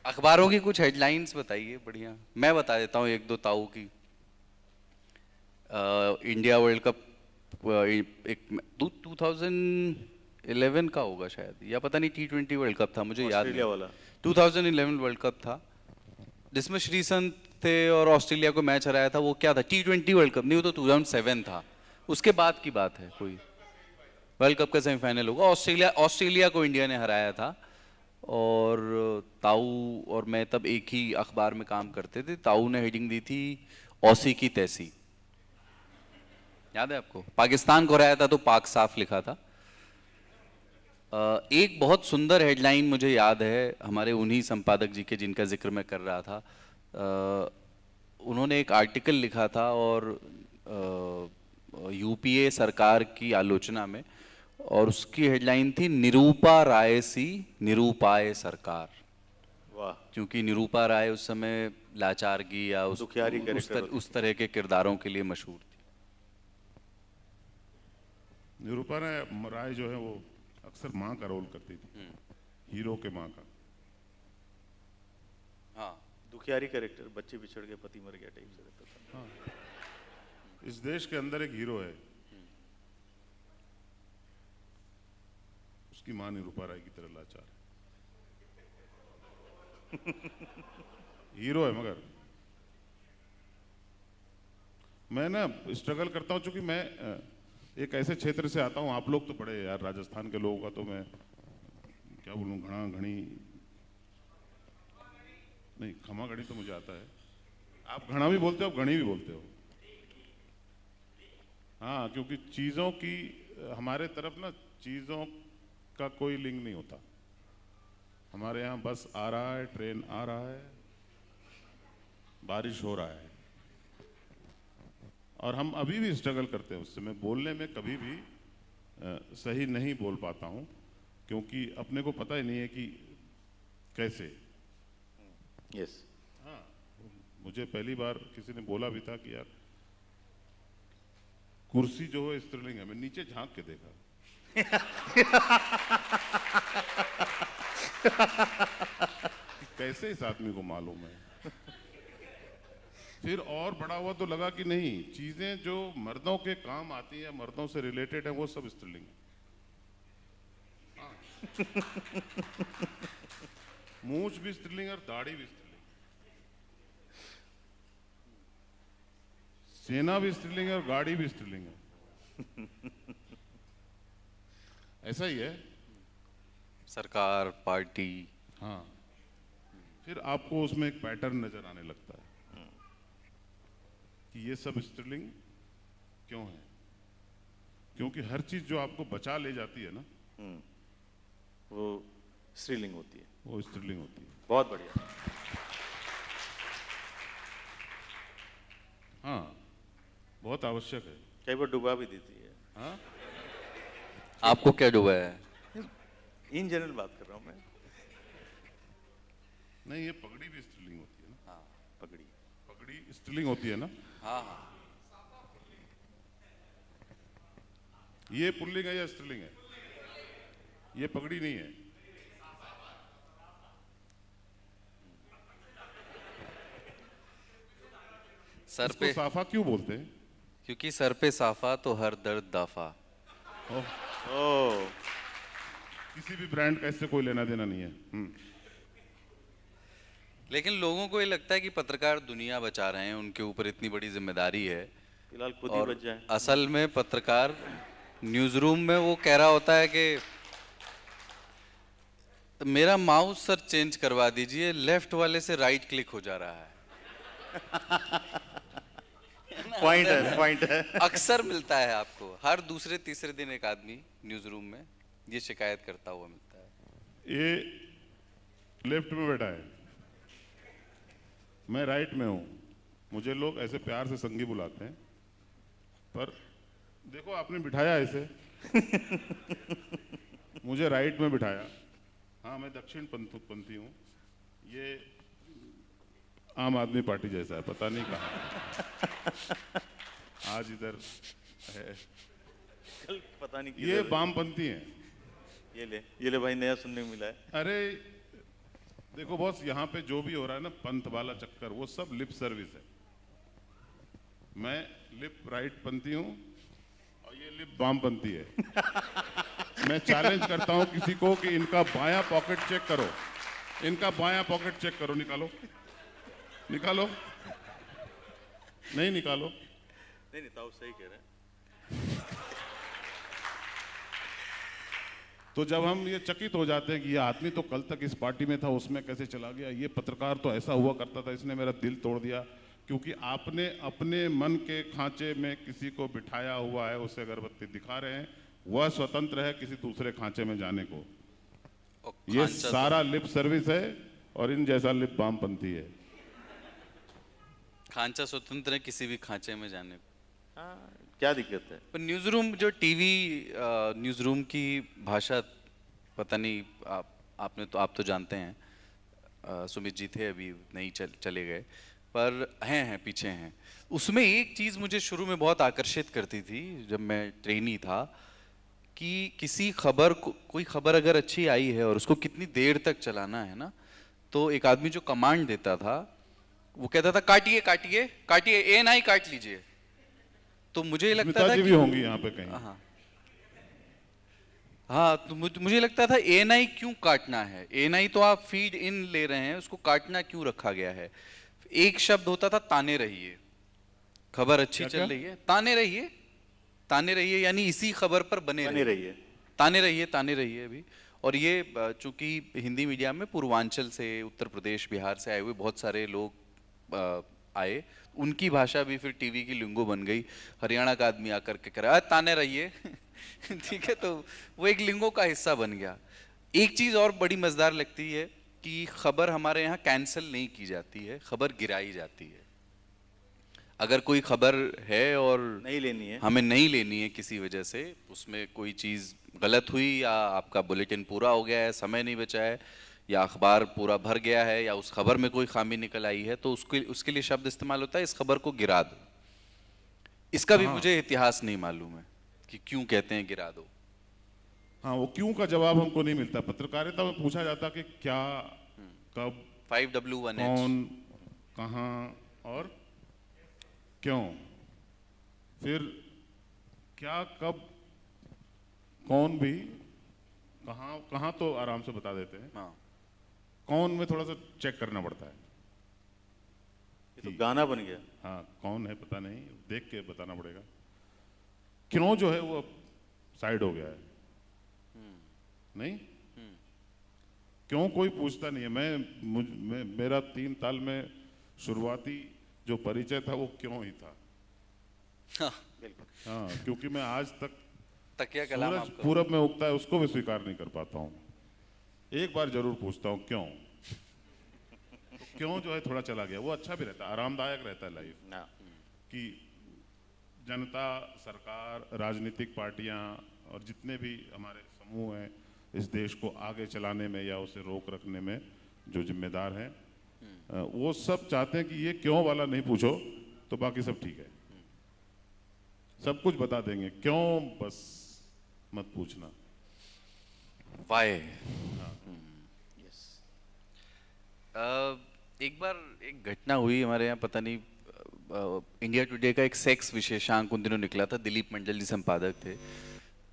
अखबारों की कुछ हेडलाइंस बताइए बढ़िया। मैं बता देता हूँ 1-2 ताऊ की। इंडिया वर्ल्ड कप एक 2011 का होगा शायद, या पता नहीं, T20 वर्ल्ड कप था, मुझे याद नहीं। वाला 2011 वर्ल्ड कप था, जिसमें श्रीसंत थे और ऑस्ट्रेलिया को मैच हराया था। वो क्या था, T20 वर्ल्ड कप नहीं, वो तो 2007 था, उसके बाद की बात है। कोई वर्ल्ड कप का सेमीफाइनल होगा, ऑस्ट्रेलिया को इंडिया ने हराया था। और ताऊ और मैं तब एक ही अखबार में काम करते थे। ताऊ ने हेडिंग दी थी औसी की तैसी, याद है आपको? पाकिस्तान को हराया था तो पाक साफ लिखा था। एक बहुत सुंदर हेडलाइन मुझे याद है, हमारे उन्हीं संपादक जी के जिनका जिक्र मैं कर रहा था। उन्होंने एक आर्टिकल लिखा था और यूपीए सरकार की आलोचना में, और उसकी हेडलाइन थी निरूपा राय सी निरूपाए सरकार। वाह। क्योंकि निरूपा राय उस समय लाचारगी या दुखियारी उस तरह के किरदारों के लिए मशहूर थी। निरूपा राय जो है वो अक्सर माँ का रोल करती थी, हीरो के माँ का। हाँ, दुखियारी कैरेक्टर, बच्चे बिछड़ गए, पति मर गया टाइप से रहता था। हाँ। इस देश के अंदर एक हीरो है, उसकी माँ निरूपा राय की तरह लाचार है। हीरो है, मगर मैं ना स्ट्रगल करता हूँ, चूंकि मैं एक ऐसे क्षेत्र से आता हूँ, आप लोग तो बड़े यार राजस्थान के लोगों का, तो मैं क्या बोलूँ, घड़ा घड़ी नहीं, खमा घड़ी तो मुझे आता है। आप घड़ा भी बोलते हो, आप घड़ी भी बोलते हो। हाँ, क्योंकि चीज़ों की हमारे तरफ ना चीज़ों का कोई लिंक नहीं होता। हमारे यहाँ बस आ रहा है, ट्रेन आ रहा है, बारिश हो रहा है, और हम अभी भी स्ट्रगल करते हैं उससे। मैं बोलने में कभी भी सही नहीं बोल पाता हूँ, क्योंकि अपने को पता ही नहीं है कि कैसे। यस। हाँ, मुझे पहली बार किसी ने बोला भी था कि यार कुर्सी जो है स्त्रीलिंग है। मैं नीचे झांक के देखा कैसे इस आदमी को मालूम है। फिर और बड़ा हुआ तो लगा कि नहीं, चीजें जो मर्दों के काम आती हैं, मर्दों से रिलेटेड है, वो सब स्त्रीलिंग है। मूंछ भी स्त्रीलिंग और दाढ़ी भी स्त्रीलिंग, सेना भी स्त्रीलिंग है और गाड़ी भी स्त्रीलिंग है। ऐसा ही है। सरकार, पार्टी। हाँ, फिर आपको उसमें एक पैटर्न नजर आने लगता है कि ये सब स्त्रीलिंग क्यों है। क्योंकि हर चीज जो आपको बचा ले जाती है ना, वो स्त्रीलिंग होती है, वो स्त्रीलिंग होती है। बहुत बढ़िया। हाँ, बहुत आवश्यक है। कई बार डुबा भी देती है। हाँ, आपको क्या डूबा है? इन जनरल बात कर रहा हूँ मैं। नहीं, ये पगड़ी भी स्त्रीलिंग होती है ना। पगड़ी। पगड़ी स्त्रीलिंग होती है ना। हाँ हाँ। ये पुल्लिंग है या स्त्रीलिंग है? ये पगड़ी नहीं है। सर इसको पे, साफा क्यों बोलते हैं? क्योंकि सर पे साफा तो हर दर्द दाफा। ओह, किसी भी ब्रांड का इससे कोई लेना देना नहीं है। लेकिन लोगों को ये लगता है कि पत्रकार दुनिया बचा रहे हैं, उनके ऊपर इतनी बड़ी जिम्मेदारी है। फिलहाल खुद ही और बच जाए। असल में पत्रकार न्यूज रूम में वो कह रहा होता है कि मेरा माउस सर चेंज करवा दीजिए, लेफ्ट वाले से राइट क्लिक हो जा रहा है। पॉइंट है, पॉइंट है। अक्सर मिलता है आपको, हर दूसरे तीसरे दिन एक आदमी न्यूज रूम में ये शिकायत करता हुआ मिलता है। ये लेफ्ट में बैठा है, मैं राइट में हूं। मुझे लोग ऐसे प्यार से संगी बुलाते हैं, पर देखो आपने बिठाया ऐसे मुझे राइट में बिठाया। हाँ, मैं दक्षिण पंथी हूँ। ये आम आदमी पार्टी जैसा है, पता नहीं कहाँ आज इधर है। कल पता नहीं ये वामपंथी हैं। ये ले भाई, नया सुनने को मिला है। अरे देखो बॉस, यहाँ पे जो भी हो रहा है ना, पंथ वाला चक्कर, वो सब लिप सर्विस है। मैं लिप राइट पंथी हूँ और ये लिप वामपंथी है। मैं चैलेंज करता हूँ किसी को कि इनका बायां पॉकेट चेक करो, इनका बायां पॉकेट चेक करो, निकालो निकालो। नहीं निकालो। नहीं, ताऊ सही कह रहे हैं। तो जब हम ये चकित हो जाते हैं कि ये आदमी तो कल तक इस पार्टी में था, उसमें कैसे चला गया, ये पत्रकार तो ऐसा हुआ करता था, इसने मेरा दिल तोड़ दिया। क्योंकि आपने अपने मन के खांचे में किसी को बिठाया हुआ है, उसे अगरबत्ती दिखा रहे हैं, वह स्वतंत्र है किसी दूसरे खांचे में जाने को। ये सारा लिप सर्विस है और इन जैसा लिप वामपंथी है। खांचा स्वतंत्र है किसी भी खांचे में जाने को। हाँ, क्या दिक्कत है? पर न्यूज रूम, जो टीवी न्यूज रूम की भाषा, पता नहीं, आप तो जानते हैं, सुमित जी थे अभी, नहीं चले गए, पर हैं पीछे हैं। उसमें एक चीज़ मुझे शुरू में बहुत आकर्षित करती थी जब मैं ट्रेनी था, कि किसी खबर को, कोई खबर अगर अच्छी आई है और उसको कितनी देर तक चलाना है ना, तो एक आदमी जो कमांड देता था वो कहता था काटिए काटिए काटिए, ए ना ही काट लीजिए। तो मुझे लगता था कि भी होंगी यहाँ पे कहीं। हाँ, तो मुझे लगता था ए ना ही क्यों काटना है, ए ना ही तो आप फीड इन ले रहे हैं, उसको काटना क्यों रखा गया है। एक शब्द होता था ताने रहिए, खबर अच्छी चल रही है, ताने रहिए यानी इसी खबर पर बने रहिए, ताने रहिए अभी। और ये चूंकि हिंदी मीडिया में पूर्वांचल से, उत्तर प्रदेश, बिहार से आए हुए बहुत सारे लोग आए, उनकी भाषा भी फिर टीवी की लिंगो बन गई। हरियाणा का आदमी आकर के करा ताने रहिए ठीक है, तो वो एक लिंगो का हिस्सा बन गया। एक चीज और बड़ी मजेदार लगती है कि खबर हमारे यहाँ कैंसिल नहीं की जाती है, खबर गिराई जाती है। अगर कोई खबर है और नहीं लेनी है, हमें नहीं लेनी है किसी वजह से, उसमें कोई चीज़ गलत हुई, या आपका बुलेटिन पूरा हो गया है, समय नहीं बचा है, या अखबार पूरा भर गया है, या उस खबर में कोई खामी निकल आई है, तो उसके लिए शब्द इस्तेमाल होता है इस खबर को गिरा दो। इसका भी मुझे इतिहास नहीं मालूम है कि क्यों कहते हैं गिरा दो। हाँ, वो क्यों का जवाब हमको नहीं मिलता। पत्रकारिता में पूछा जाता कि क्या, कब, 5W1H, कौन, कहाँ और क्यों। फिर क्या, कब, कौन भी, कहाँ, कहाँ तो आराम से बता देते हैं, हाँ, कौन में थोड़ा सा चेक करना पड़ता है। ये तो गाना बन गया। हाँ, कौन है पता नहीं, देख के बताना पड़ेगा। क्यों जो है वो साइड हो गया है, नहीं क्यों कोई पूछता नहीं है। मेरा 3 साल में शुरुआती जो परिचय था वो क्यों ही था। हाँ, हाँ, क्योंकि मैं आज तक तकिया कलाम सूरज आपका। पूरब में उगता है उसको भी स्वीकार नहीं कर पाता हूँ। एक बार जरूर पूछता हूँ क्यों। तो क्यों जो है थोड़ा चला गया, वो अच्छा भी रहता है, आरामदायक रहता है लाइफ ना कि जनता, सरकार, राजनीतिक पार्टियां और जितने भी हमारे समूह हैं इस देश को आगे चलाने में या उसे रोक रखने में जो जिम्मेदार हैं, वो सब चाहते हैं कि ये क्यों वाला नहीं पूछो तो बाकी सब ठीक है, सब कुछ बता देंगे, क्यों बस मत पूछना। वाई। एक बार एक घटना हुई हमारे यहाँ, पता नहीं, इंडिया टुडे का एक सेक्स विशेषांक उन दिनों निकला था, दिलीप मंडल जी संपादक थे।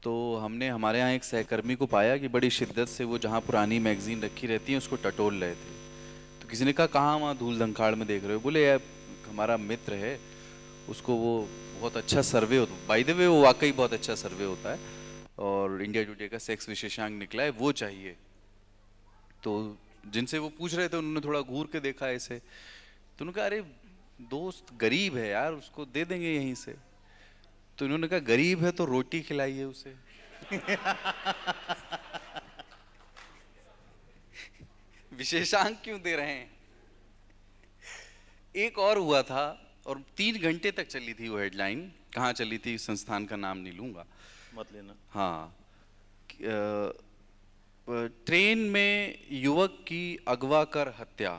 तो हमने हमारे यहाँ एक सहकर्मी को पाया कि बड़ी शिद्दत से वो जहाँ पुरानी मैगजीन रखी रहती है उसको टटोल रहे थे। तो किसी ने कहा कहाँ वहाँ धूल धंखाड़ में देख रहे हो? बोले यार हमारा मित्र है, उसको वो बहुत अच्छा सर्वे होता, बाय द वे वो वाकई बहुत अच्छा सर्वे होता है, और इंडिया टुडे का सेक्स विशेषांक निकला है, वो चाहिए। तो जिनसे वो पूछ रहे थे उन्होंने थोड़ा घूर के देखा ऐसे, तो उन्होंने कहा अरे दोस्त गरीब है यार, उसको दे देंगे यहीं से। तो इन्होंने कहा गरीब है तो रोटी खिलाइए उसे विशेषांक क्यों दे रहे हैं? एक और हुआ था, और 3 घंटे तक चली थी वो हेडलाइन। कहाँ चली थी, संस्थान का नाम नहीं लूंगा, मत लेना। हाँ, ट्रेन में युवक की अगवा कर हत्या,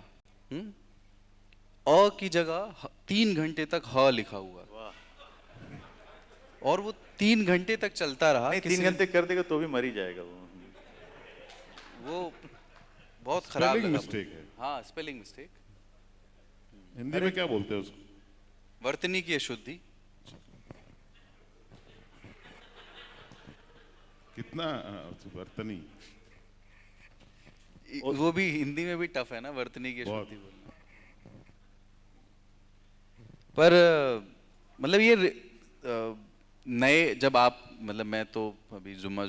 अ की जगह 3 घंटे तक ह लिखा हुआ, और वो 3 घंटे तक चलता रहा। नहीं, 3 घंटे कर देगा तो भी मर ही जाएगा वो बहुत खराब लगा। मिस्टेक है। हाँ, स्पेलिंग मिस्टेक। हिंदी में क्या बोलते हैं उसको? वर्तनी की अशुद्धि। कितना वर्तनी, वो भी हिंदी में भी टफ है ना, वर्तनी की अशुद्धि बोलना। पर मतलब ये नए, जब आप, मतलब मैं तो अभी जुम्मा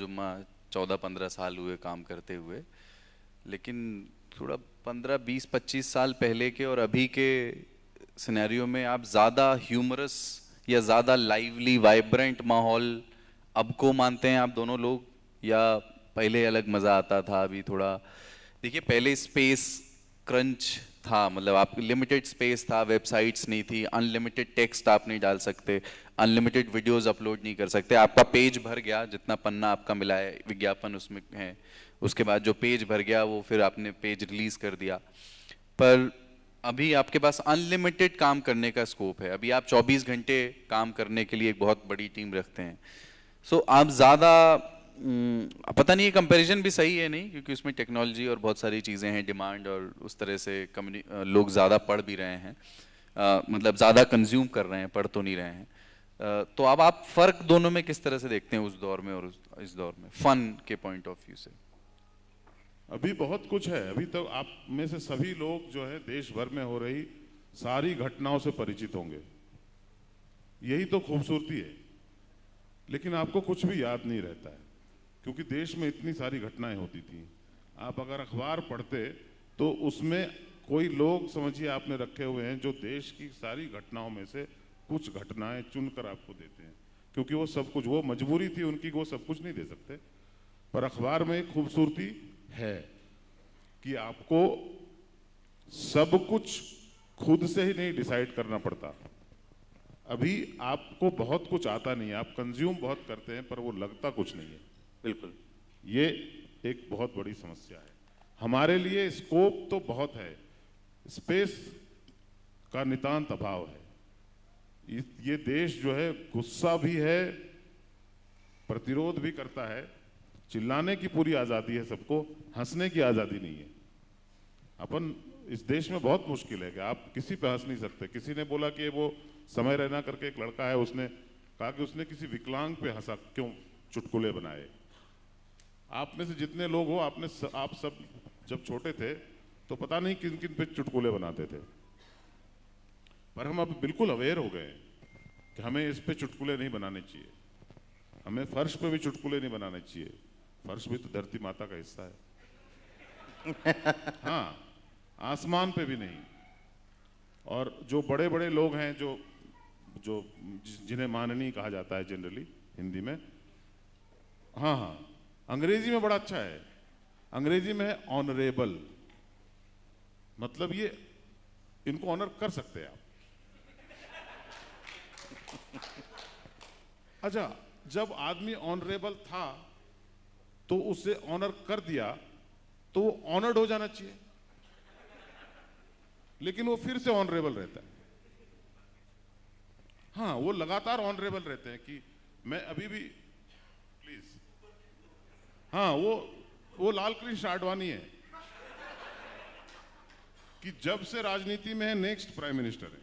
14-15 साल हुए काम करते हुए, लेकिन थोड़ा 15, 20, 25 साल पहले के और अभी के सिनेरियो में आप ज़्यादा ह्यूमरस या ज़्यादा लाइवली वाइब्रेंट माहौल अब को मानते हैं आप दोनों लोग, या पहले अलग मज़ा आता था? अभी थोड़ा देखिए, पहले स्पेस क्रंच था, मतलब आप लिमिटेड स्पेस था, वेबसाइट्स नहीं थी, अनलिमिटेड टेक्स्ट आप नहीं डाल सकते, अनलिमिटेड वीडियोस अपलोड नहीं कर सकते। आपका पेज भर गया, जितना पन्ना आपका मिला है विज्ञापन उसमें है, उसके बाद जो पेज भर गया वो फिर आपने पेज रिलीज कर दिया। पर अभी आपके पास अनलिमिटेड काम करने का स्कोप है। अभी आप 24 घंटे काम करने के लिए एक बहुत बड़ी टीम रखते हैं। सो आप ज़्यादा, पता नहीं ये कंपैरिजन भी सही है नहीं, क्योंकि उसमें टेक्नोलॉजी और बहुत सारी चीज़ें हैं, डिमांड, और उस तरह से लोग ज़्यादा पढ़ भी रहे हैं, मतलब ज़्यादा कंज्यूम कर रहे हैं, पढ़ तो नहीं रहे हैं। तो अब आप फ़र्क दोनों में किस तरह से देखते हैं, उस दौर में और इस दौर में, फ़न के पॉइंट ऑफ व्यू से? अभी बहुत कुछ है। अभी तो आप में से सभी लोग जो है देश भर में हो रही सारी घटनाओं से परिचित होंगे, यही तो खूबसूरती है। लेकिन आपको कुछ भी याद नहीं रहता है, क्योंकि देश में इतनी सारी घटनाएं होती थी। आप अगर अखबार पढ़ते तो उसमें कोई लोग समझिए आपने रखे हुए हैं जो देश की सारी घटनाओं में से कुछ घटनाएं चुनकर आपको देते हैं, क्योंकि वो सब कुछ, वो मजबूरी थी उनकी, वो सब कुछ नहीं दे सकते। पर अखबार में एक खूबसूरती है कि आपको सब कुछ खुद से ही नहीं डिसाइड करना पड़ता। अभी आपको बहुत कुछ आता नहीं है, आप कंज्यूम बहुत करते हैं पर वो लगता कुछ नहीं है। बिल्कुल। ये एक बहुत बड़ी समस्या है। हमारे लिए स्कोप तो बहुत है, स्पेस का नितांत अभाव है। ये देश जो है गुस्सा भी है, प्रतिरोध भी करता है, चिल्लाने की पूरी आज़ादी है सबको, हंसने की आज़ादी नहीं है। अपन इस देश में बहुत मुश्किल है कि आप किसी पे हंस नहीं सकते। किसी ने बोला कि वो समय रैना करके एक लड़का है, उसने कहा कि उसने किसी विकलांग पे हंसा, क्यों चुटकुले बनाए। आप में से जितने लोग हो, आप सब जब छोटे थे तो पता नहीं किन किन पे चुटकुले बनाते थे, पर हम अब बिल्कुल अवेयर हो गए कि हमें इस पे चुटकुले नहीं बनाने चाहिए, हमें फर्श पे भी चुटकुले नहीं बनाने चाहिए। फर्श भी तो धरती माता का हिस्सा है। हाँ, आसमान पे भी नहीं। और जो बड़े बड़े लोग हैं जो जो जिन्हें माननीय कहा जाता है जनरली हिंदी में, हाँ हाँ, अंग्रेजी में बड़ा अच्छा है, अंग्रेजी में है ऑनरेबल, मतलब ये इनको ऑनर कर सकते हैं आप। अच्छा, जब आदमी ऑनरेबल था तो उसे ऑनर कर दिया तो वो ऑनर्ड हो जाना चाहिए, लेकिन वो फिर से ऑनरेबल रहता है। हाँ, वो लगातार ऑनरेबल रहते हैं कि मैं अभी भी, प्लीज, हाँ, वो लाल कृष्ण आडवाणी है कि जब से राजनीति में है नेक्स्ट प्राइम मिनिस्टर है।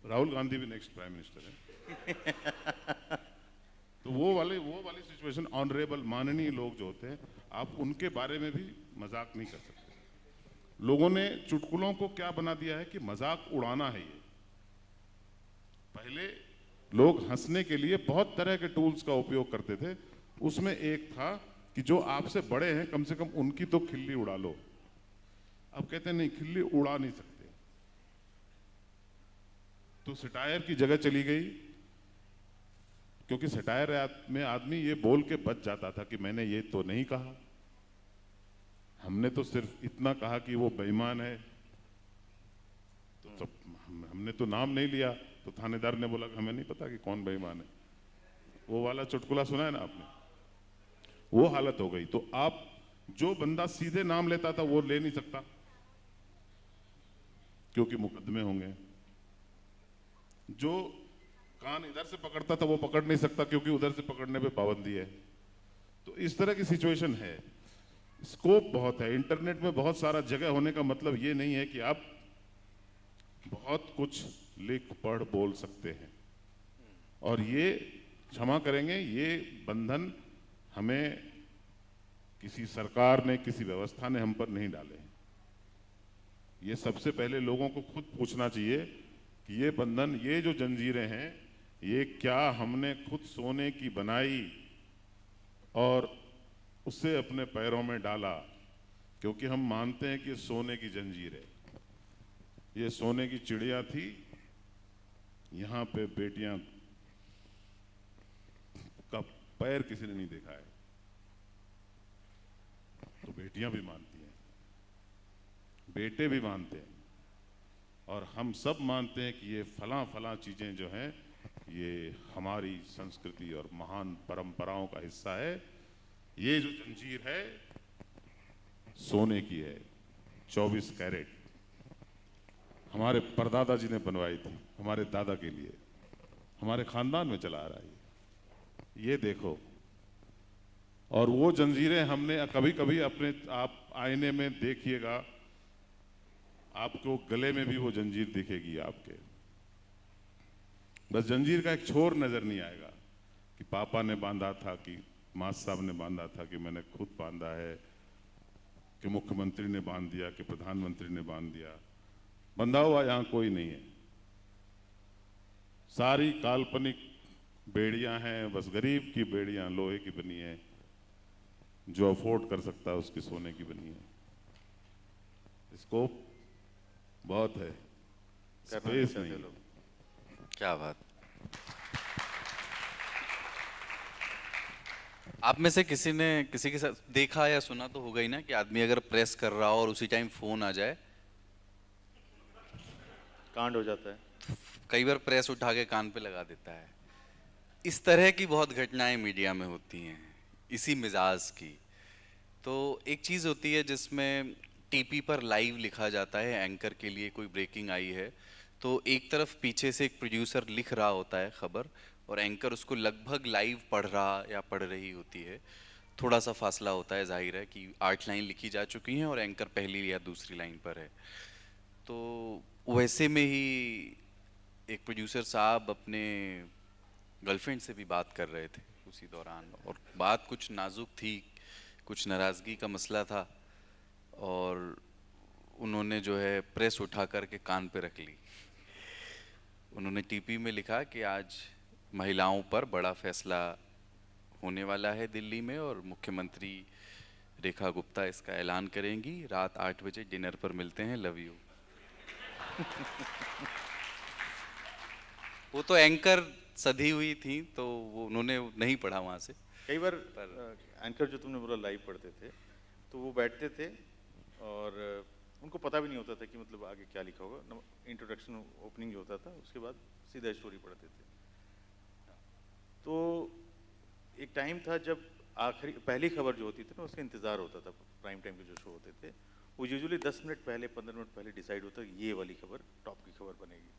राहुल गांधी भी नेक्स्ट प्राइम मिनिस्टर है। तो वो वाली सिचुएशन, ऑनरेबल माननीय लोग जो होते हैं, आप उनके बारे में भी मजाक नहीं कर सकते। लोगों ने चुटकुलों को क्या बना दिया है कि मजाक उड़ाना है ये। पहले लोग हंसने के लिए बहुत तरह के टूल्स का उपयोग करते थे, उसमें एक था कि जो आपसे बड़े हैं कम से कम उनकी तो खिल्ली उड़ा लो। अब कहते हैं नहीं, खिल्ली उड़ा नहीं सकते, तो सटायर की जगह चली गई, क्योंकि सटायर में आदमी ये बोल के बच जाता था कि मैंने ये तो नहीं कहा, हमने तो सिर्फ इतना कहा कि वो बेईमान है, तो हमने तो नाम नहीं लिया, तो थानेदार ने बोला कि हमें नहीं पता कि कौन बेईमान है। वो वाला चुटकुला सुना है ना आपने, वो हालत हो गई। तो आप, जो बंदा सीधे नाम लेता था वो ले नहीं सकता क्योंकि मुकदमे होंगे, जो कान इधर से पकड़ता था वो पकड़ नहीं सकता क्योंकि उधर से पकड़ने पे पाबंदी है। तो इस तरह की सिचुएशन है। स्कोप बहुत है, इंटरनेट में बहुत सारा जगह होने का मतलब ये नहीं है कि आप बहुत कुछ लिख पढ़ बोल सकते हैं। और ये, क्षमा करेंगे, ये बंधन हमें किसी सरकार ने, किसी व्यवस्था ने हम पर नहीं डाले हैं। ये सबसे पहले लोगों को खुद पूछना चाहिए कि ये बंधन, ये जो जंजीरें हैं, ये क्या हमने खुद सोने की बनाई और उसे अपने पैरों में डाला? क्योंकि हम मानते हैं कि सोने की जंजीर है, ये सोने की चिड़िया थी, यहां पे बेटियां का पैर किसी ने नहीं देखा है, तो बेटियां भी मानती हैं, बेटे भी मानते हैं, और हम सब मानते हैं कि ये फलां फलां चीजें जो हैं ये हमारी संस्कृति और महान परंपराओं का हिस्सा है। ये जो जंजीर है सोने की है, 24 कैरेट, हमारे परदादा जी ने बनवाई थी, हमारे दादा के लिए, हमारे खानदान में चला आ रहा है ये देखो। और वो जंजीरें हमने कभी कभी अपने आप आईने में देखिएगा, आपको गले में भी वो जंजीर दिखेगी आपके, बस जंजीर का एक छोर नजर नहीं आएगा कि पापा ने बांधा था, कि मां साहब ने बांधा था, कि मैंने खुद बांधा है, कि मुख्यमंत्री ने बांध दिया, कि प्रधानमंत्री ने बांध दिया। बंधा हुआ यहां कोई नहीं है, सारी काल्पनिक बेड़ियां हैं, बस गरीब की बेड़ियां लोहे की बनी है, जो अफोर्ड कर सकता है उसकी सोने की बनी है। स्कोप बहुत है, करना नहीं स्पेस चाहते नहीं। लोग। क्या बात। आप में से किसी ने किसी के साथ देखा या सुना तो होगा ही ना कि आदमी अगर प्रेस कर रहा हो और उसी टाइम फोन आ जाए, कांड हो जाता है। कई बार प्रेस उठा के कान पे लगा देता है। इस तरह की बहुत घटनाएं मीडिया में होती हैं, इसी मिजाज की। तो एक चीज़ होती है जिसमें टीपी पर लाइव लिखा जाता है, एंकर के लिए कोई ब्रेकिंग आई है तो एक तरफ पीछे से एक प्रोड्यूसर लिख रहा होता है खबर और एंकर उसको लगभग लाइव पढ़ रहा या पढ़ रही होती है। थोड़ा सा फासला होता है, जाहिर है कि 8 लाइन लिखी जा चुकी हैं और एंकर पहली या दूसरी लाइन पर है। तो वैसे में ही एक प्रोड्यूसर साहब अपने गर्लफ्रेंड से भी बात कर रहे थे उसी दौरान, और बात कुछ नाजुक थी, कुछ नाराज़गी का मसला था, और उन्होंने जो है प्रेस उठा करके कान पे रख ली। उन्होंने टीपी में लिखा कि आज महिलाओं पर बड़ा फैसला होने वाला है दिल्ली में और मुख्यमंत्री रेखा गुप्ता इसका ऐलान करेंगी, रात 8 बजे डिनर पर मिलते हैं, लव यू। वो तो एंकर सधी हुई थी तो वो उन्होंने नहीं पढ़ा वहाँ से। कई बार एंकर जो तुमने बोला लाइव पढ़ते थे तो वो बैठते थे और उनको पता भी नहीं होता था कि मतलब आगे क्या लिखा होगा। इंट्रोडक्शन ओपनिंग जो होता था उसके बाद सीधा स्टोरी पढ़ते थे। तो एक टाइम था जब आखिरी पहली खबर जो होती थी ना उसका इंतज़ार होता था। प्राइम टाइम के जो शो होते थे वो यूजुअली 10 मिनट पहले 15 मिनट पहले डिसाइड होता है ये वाली खबर टॉप की खबर बनेगी।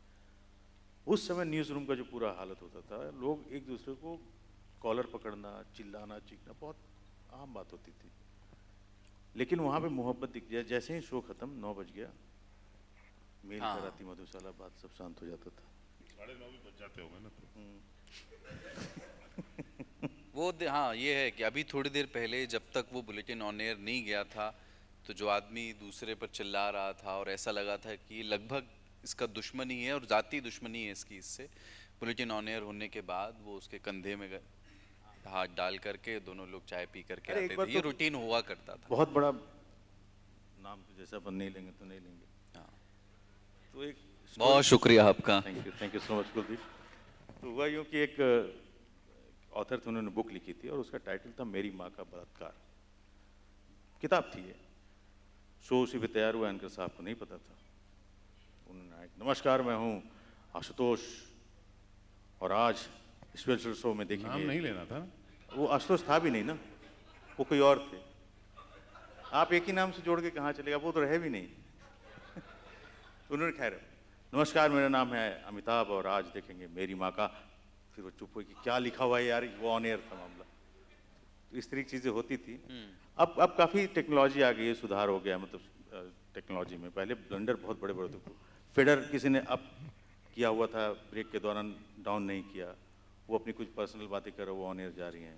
उस समय न्यूज़ रूम का जो पूरा हालत होता था, लोग एक दूसरे को कॉलर पकड़ना, चिल्लाना, चीखना बहुत आम बात होती थी। लेकिन वहाँ पे मोहब्बत दिख गया। जैसे ही शो खत्म 9 बज गया, मेल हाँ। कराती मधुशाला, बात सब शांत हो जाता था। 9:30 भी बज जाते होंगे ना तो। हाँ, ये है कि अभी थोड़ी देर पहले जब तक वो बुलेटिन ऑन एयर नहीं गया था तो जो आदमी दूसरे पर चिल्ला रहा था और ऐसा लगा था कि ये लगभग इसका दुश्मनी है और ज़ाती दुश्मनी है इसकी इससे, बुलेटिन ऑन एयर होने के बाद वो उसके कंधे में हाथ डाल करके दोनों लोग चाय पी करके अरे एक आते बार थे। ये तो रूटीन हुआ करता था। बहुत बड़ा नाम तो जैसा अपन नहीं लेंगे तो नहीं लेंगे। हाँ। तो एक बहुत शुक्रिया आपका। Thank you so much Kuldeep. तो हुआ यूँ कि एक ऑथर थे, उन्होंने बुक लिखी थी और उसका टाइटल था मेरी माँ का बलात्कार। किताब थी ये। शो उसी पे तैयार हुआ, एंकर साहब को नहीं पता था। उन्होंने नमस्कार मैं हूँ आशुतोष और आज स्पेशल शो में देखेंगे। नाम नहीं लेना था। वो आशुतोष था भी नहीं ना, वो कोई और थे। आप एक ही नाम से जोड़ के कहाँ चलेगा, वो तो रहे भी नहीं। तो उन्होंने खैर नमस्कार मेरा नाम है अमिताभ और आज देखेंगे मेरी माँ का। फिर वो चुप हुई कि क्या लिखा हुआ है यार, वो ऑन एयर था मामला। तो इस तरह की चीज़ें होती थी। अब काफ़ी टेक्नोलॉजी आ गई है, सुधार हो गया। मतलब टेक्नोलॉजी में पहले ब्लंडर बहुत बड़े बड़े थे। फेडर किसी ने अप किया हुआ था, ब्रेक के दौरान डाउन नहीं किया, वो अपनी कुछ पर्सनल बातें कर रहे, वो ऑन एयर जा रही हैं।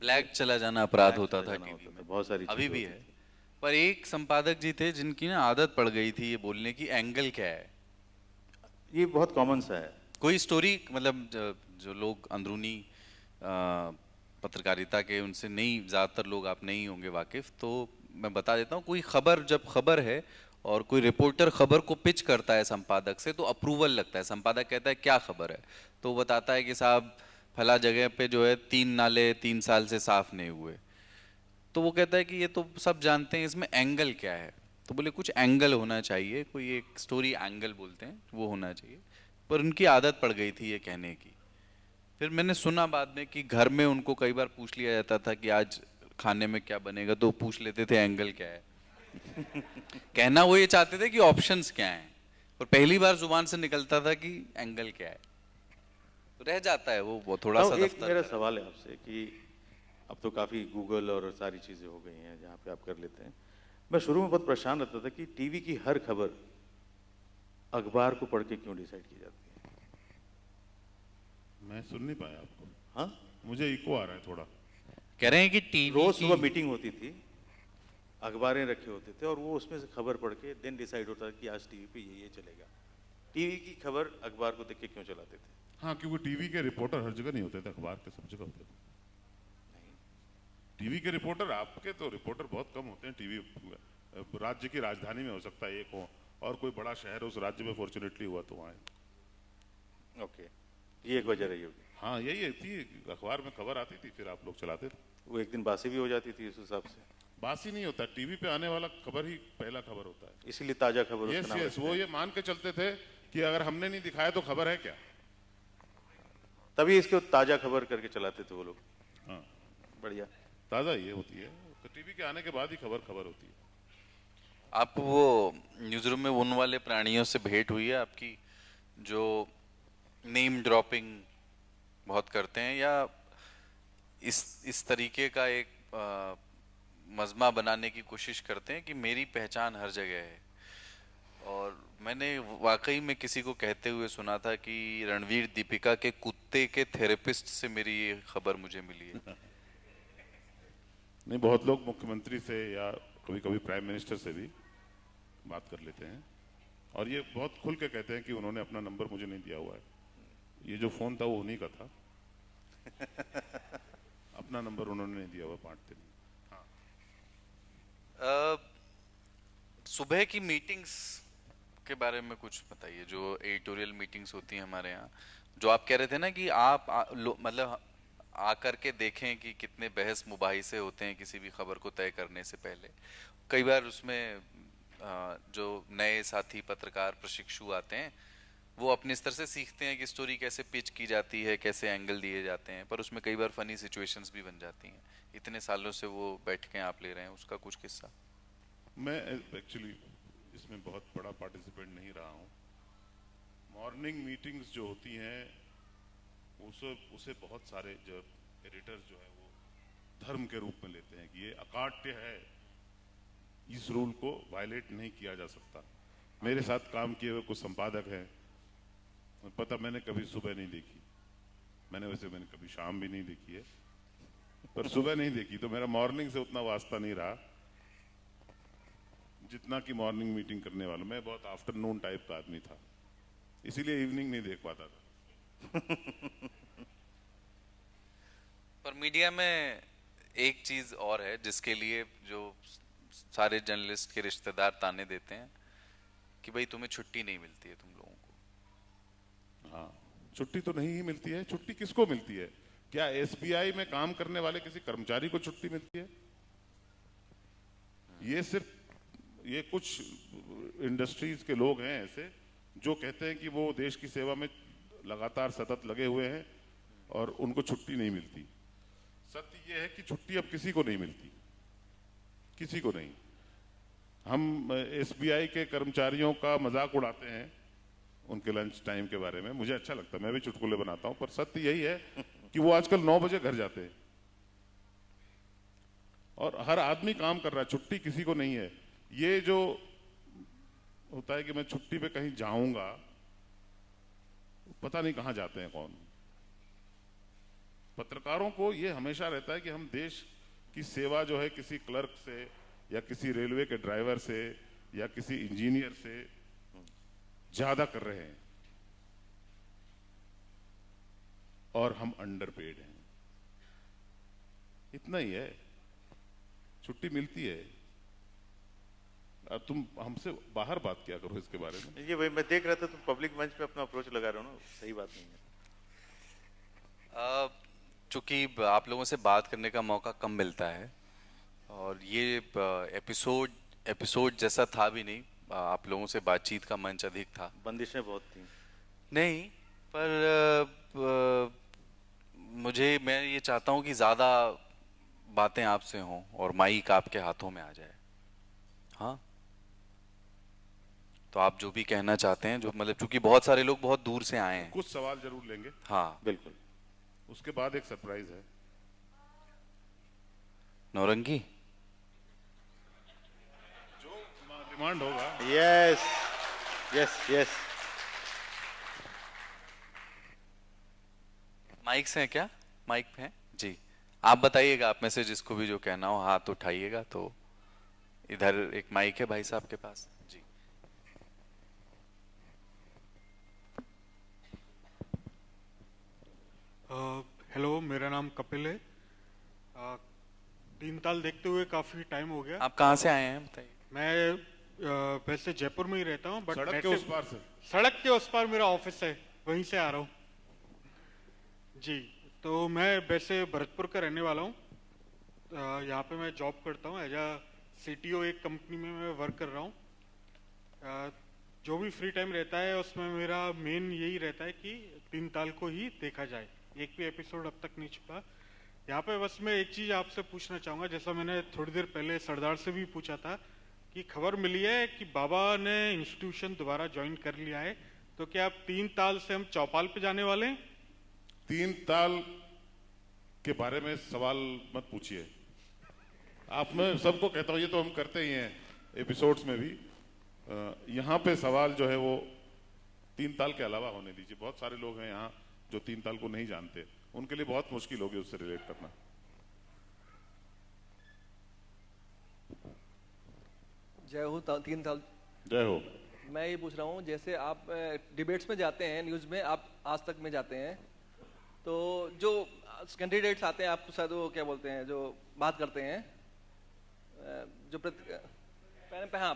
ब्लैक चला जाना अपराध Black होता चला था जाना टीवी होता था, में, बहुत सारी अभी चीज़ें भी होती है। पर एक संपादक जी थे जिनकी ना आदत पड़ गई थी ये बोलने की, एंगल क्या है। ये बहुत कॉमन सा है। कोई स्टोरी मतलब जो लोग अंदरूनी पत्रकारिता के उनसे नहीं, ज़्यादातर लोग आप नहीं होंगे वाकिफ, तो मैं बता देता हूँ। कोई खबर जब खबर है और कोई रिपोर्टर खबर को पिच करता है संपादक से तो अप्रूवल लगता है। संपादक कहता है क्या खबर है, तो वो बताता है कि साहब फला जगह पे जो है 3 नाले 3 साल से साफ नहीं हुए। तो वो कहता है कि ये तो सब जानते हैं, इसमें एंगल क्या है। तो बोले कुछ एंगल होना चाहिए, कोई एक स्टोरी एंगल बोलते हैं वो होना चाहिए। पर उनकी आदत पड़ गई थी ये कहने की। फिर मैंने सुना बाद में कि घर में उनको कई बार पूछ लिया जाता था कि आज खाने में क्या बनेगा, तो पूछ लेते थे एंगल क्या है। कहना वो ये चाहते थे कि ऑप्शंस क्या हैं, और पहली बार जुबान से निकलता था कि एंगल क्या है। तो रह जाता है वो थोड़ा सा एक दफ्तर मेरा का। सवाल है आपसे कि अब तो काफ़ी गूगल और सारी चीज़ें हो गई हैं जहाँ पे आप कर लेते हैं। मैं शुरू में बहुत परेशान रहता था कि टीवी की हर खबर अखबार को पढ़ के क्यों डिसाइड की जाती है। मैं सुन नहीं पाया आपको। हाँ, मुझे इको आ रहा है थोड़ा। कह रहे हैं कि टीवी रोज सुबह मीटिंग होती थी, अखबारें रखे होते थे और वो उसमें से खबर पढ़ के देन डिसाइड होता था कि आज टीवी पे ये चलेगा। टीवी की खबर अखबार को देख के क्यों चलाते थे। हाँ, क्योंकि टीवी के रिपोर्टर हर जगह नहीं होते थे, अखबार के सब जगह होते थे। टीवी के रिपोर्टर, आपके तो रिपोर्टर बहुत कम होते हैं टीवी। राज्य की राजधानी में हो सकता है एक हो, और कोई बड़ा शहर उस राज्य में फॉर्चुनेटली हुआ तो वहाँ है। ओके, ये एक वजह रही होगी। हाँ, यही थी, अखबार में खबर आती थी, फिर आप लोग चलाते थे। वो एक दिन बासी भी हो जाती थी इस हिसाब से। बासी नहीं होता, टीवी पे आने वाला खबर ही पहला खबर होता है। इसीलिए ताजा खबर यस उसका नाम यस, वो ये मान के चलते थे कि अगर हमने नहीं दिखाया तो खबर है क्या। तभी इसको ताजा खबर करके चलाते थे वो लोग। हाँ, बढ़िया। ताज़ा ये होती है, तो टीवी के आने के बाद ही खबर होती है। आप वो न्यूज़रूम में उन वाले प्राणियों से भेंट हुई है आपकी जो नेम ड्रॉपिंग बहुत करते हैं, या इस तरीके का एक मजमा बनाने की कोशिश करते हैं कि मेरी पहचान हर जगह है? और मैंने वाकई में किसी को कहते हुए सुना था कि रणवीर दीपिका के कुत्ते के थेरेपिस्ट से मेरी ये खबर मुझे मिली है। नहीं, बहुत लोग मुख्यमंत्री से या कभी कभी प्राइम मिनिस्टर से भी बात कर लेते हैं, और ये बहुत खुल के कहते हैं कि उन्होंने अपना नंबर मुझे नहीं दिया हुआ है, ये जो फोन था वो उन्हीं का था। अपना नंबर उन्होंने नहीं दिया हुआ, बांटते नहीं। सुबह की मीटिंग्स के बारे में कुछ बताइए, जो एडिटोरियल मीटिंग्स होती हैं हमारे यहाँ, जो आप कह रहे थे ना कि आप मतलब आकर के देखें कि कितने बहस मुबाहिसे होते हैं किसी भी खबर को तय करने से पहले। कई बार उसमें जो नए साथी पत्रकार प्रशिक्षु आते हैं वो अपने स्तर से सीखते हैं कि स्टोरी कैसे पिच की जाती है, कैसे एंगल दिए जाते हैं, पर उसमें कई बार फनी सिचुएशंस भी बन जाती हैं। इतने सालों से वो बैठ के आप ले रहे हैं, उसका कुछ किस्सा? मैं एक्चुअली इसमें बहुत बड़ा पार्टिसिपेंट नहीं रहा हूँ। मॉर्निंग मीटिंग्स जो होती हैं उसे बहुत सारे जो एडिटर जो है वो धर्म के रूप में लेते हैं कि ये अकाट्य है, इस रूल को वायलेट नहीं किया जा सकता। मेरे साथ काम किए हुए कुछ संपादक हैं, पता मैंने कभी सुबह नहीं देखी, मैंने कभी शाम भी नहीं देखी है, पर सुबह नहीं देखी, तो मेरा मॉर्निंग से उतना वास्ता नहीं रहा जितना कि मॉर्निंग मीटिंग करने वाला। मैं बहुत आफ्टरनून टाइप का आदमी था, इसीलिए इवनिंग नहीं देख पाता था। पर मीडिया में एक चीज और है जिसके लिए जो सारे जर्नलिस्ट के रिश्तेदार ताने देते हैं कि भाई तुम्हें छुट्टी नहीं मिलती है तुम लोगों को। हाँ, छुट्टी तो नहीं ही मिलती है। छुट्टी किसको मिलती है? क्या एसबीआई में काम करने वाले किसी कर्मचारी को छुट्टी मिलती है? ये कुछ इंडस्ट्रीज के लोग हैं ऐसे जो कहते हैं कि वो देश की सेवा में लगातार सतत लगे हुए हैं और उनको छुट्टी नहीं मिलती। सत्य ये है कि छुट्टी अब किसी को नहीं मिलती, किसी को नहीं। हम एसबीआई के कर्मचारियों का मजाक उड़ाते हैं उनके लंच टाइम के बारे में, मुझे अच्छा लगता है, मैं भी चुटकुले बनाता हूं, पर सत्य यही है कि वो आजकल 9 बजे घर जाते हैं और हर आदमी काम कर रहा है, छुट्टी किसी को नहीं है। ये जो होता है कि मैं छुट्टी पे कहीं जाऊंगा, पता नहीं कहां जाते हैं कौन। पत्रकारों को ये हमेशा रहता है कि हम देश की सेवा जो है किसी क्लर्क से या किसी रेलवे के ड्राइवर से या किसी इंजीनियर से ज्यादा कर रहे हैं और हम अंडरपेड हैं, इतना ही है। छुट्टी मिलती है, तुम हमसे बाहर बात किया करो इसके बारे में। ये भाई मैं देख रहा था तुम पब्लिक मंच पे अपना अप्रोच लगा रहे हो ना, सही बात नहीं है। चूंकि आप लोगों से बात करने का मौका कम मिलता है और ये एपिसोड जैसा था भी नहीं, आप लोगों से बातचीत का मंच अधिक था। बंदिशें बहुत थी नहीं, पर मैं ये चाहता हूँ कि ज्यादा बातें आपसे हों और माइक आपके हाथों में आ जाए। हाँ, तो आप जो भी कहना चाहते हैं, जो मतलब क्योंकि बहुत सारे लोग बहुत दूर से आए हैं। कुछ सवाल जरूर लेंगे। हाँ बिल्कुल। उसके बाद एक सरप्राइज है। नौरंगी जो डिमांड होगा। Yes yes yes. माइक्स हैं क्या? माइक है जी, आप बताइएगा, आप में से जिसको भी जो कहना हो हाथ उठाइएगा। तो इधर एक माइक है भाई साहब के पास जी। हेलो, मेरा नाम कपिल है। तीन ताल देखते हुए काफी टाइम हो गया। आप कहाँ से आए हैं बताइए? मैं वैसे जयपुर में ही रहता हूँ, बट सड़क के उस पार से। सड़क के उस पार मेरा ऑफिस है, वहीं से आ रहा हूँ जी। तो मैं वैसे भरतपुर का रहने वाला हूँ। यहाँ पे मैं जॉब करता हूँ एज अ CTO। एक कंपनी में मैं वर्क कर रहा हूँ। जो भी फ्री टाइम रहता है उसमें मेरा मेन यही रहता है कि तीन ताल को ही देखा जाए। एक भी एपिसोड अब तक नहीं छुपा। यहाँ पे बस मैं एक चीज आपसे पूछना चाहूंगा, जैसा मैंने थोड़ी देर पहले सरदार से भी पूछा था कि खबर मिली है कि बाबा ने इंस्टीट्यूशन दोबारा ज्वाइन कर लिया है, तो क्या आप तीन ताल से हम चौपाल पे जाने वाले हैं? तीन ताल के बारे में सवाल मत पूछिए आप। मैं सबको कहता हूँ, ये तो हम करते ही हैं एपिसोड्स में भी। यहाँ पे सवाल जो है वो तीन ताल के अलावा होने दीजिए। बहुत सारे लोग हैं यहाँ जो तीन ताल को नहीं जानते, उनके लिए बहुत मुश्किल होगी उससे रिलेट करना। जय हो तीन ताल। जय हो। मैं ये पूछ रहा हूँ, जैसे आप डिबेट्स में जाते हैं, न्यूज़ में आप आज तक में जाते हैं, तो जो कैंडिडेट्स आते हैं आपको शायद वो क्या बोलते हैं, जो बात करते हैं, जो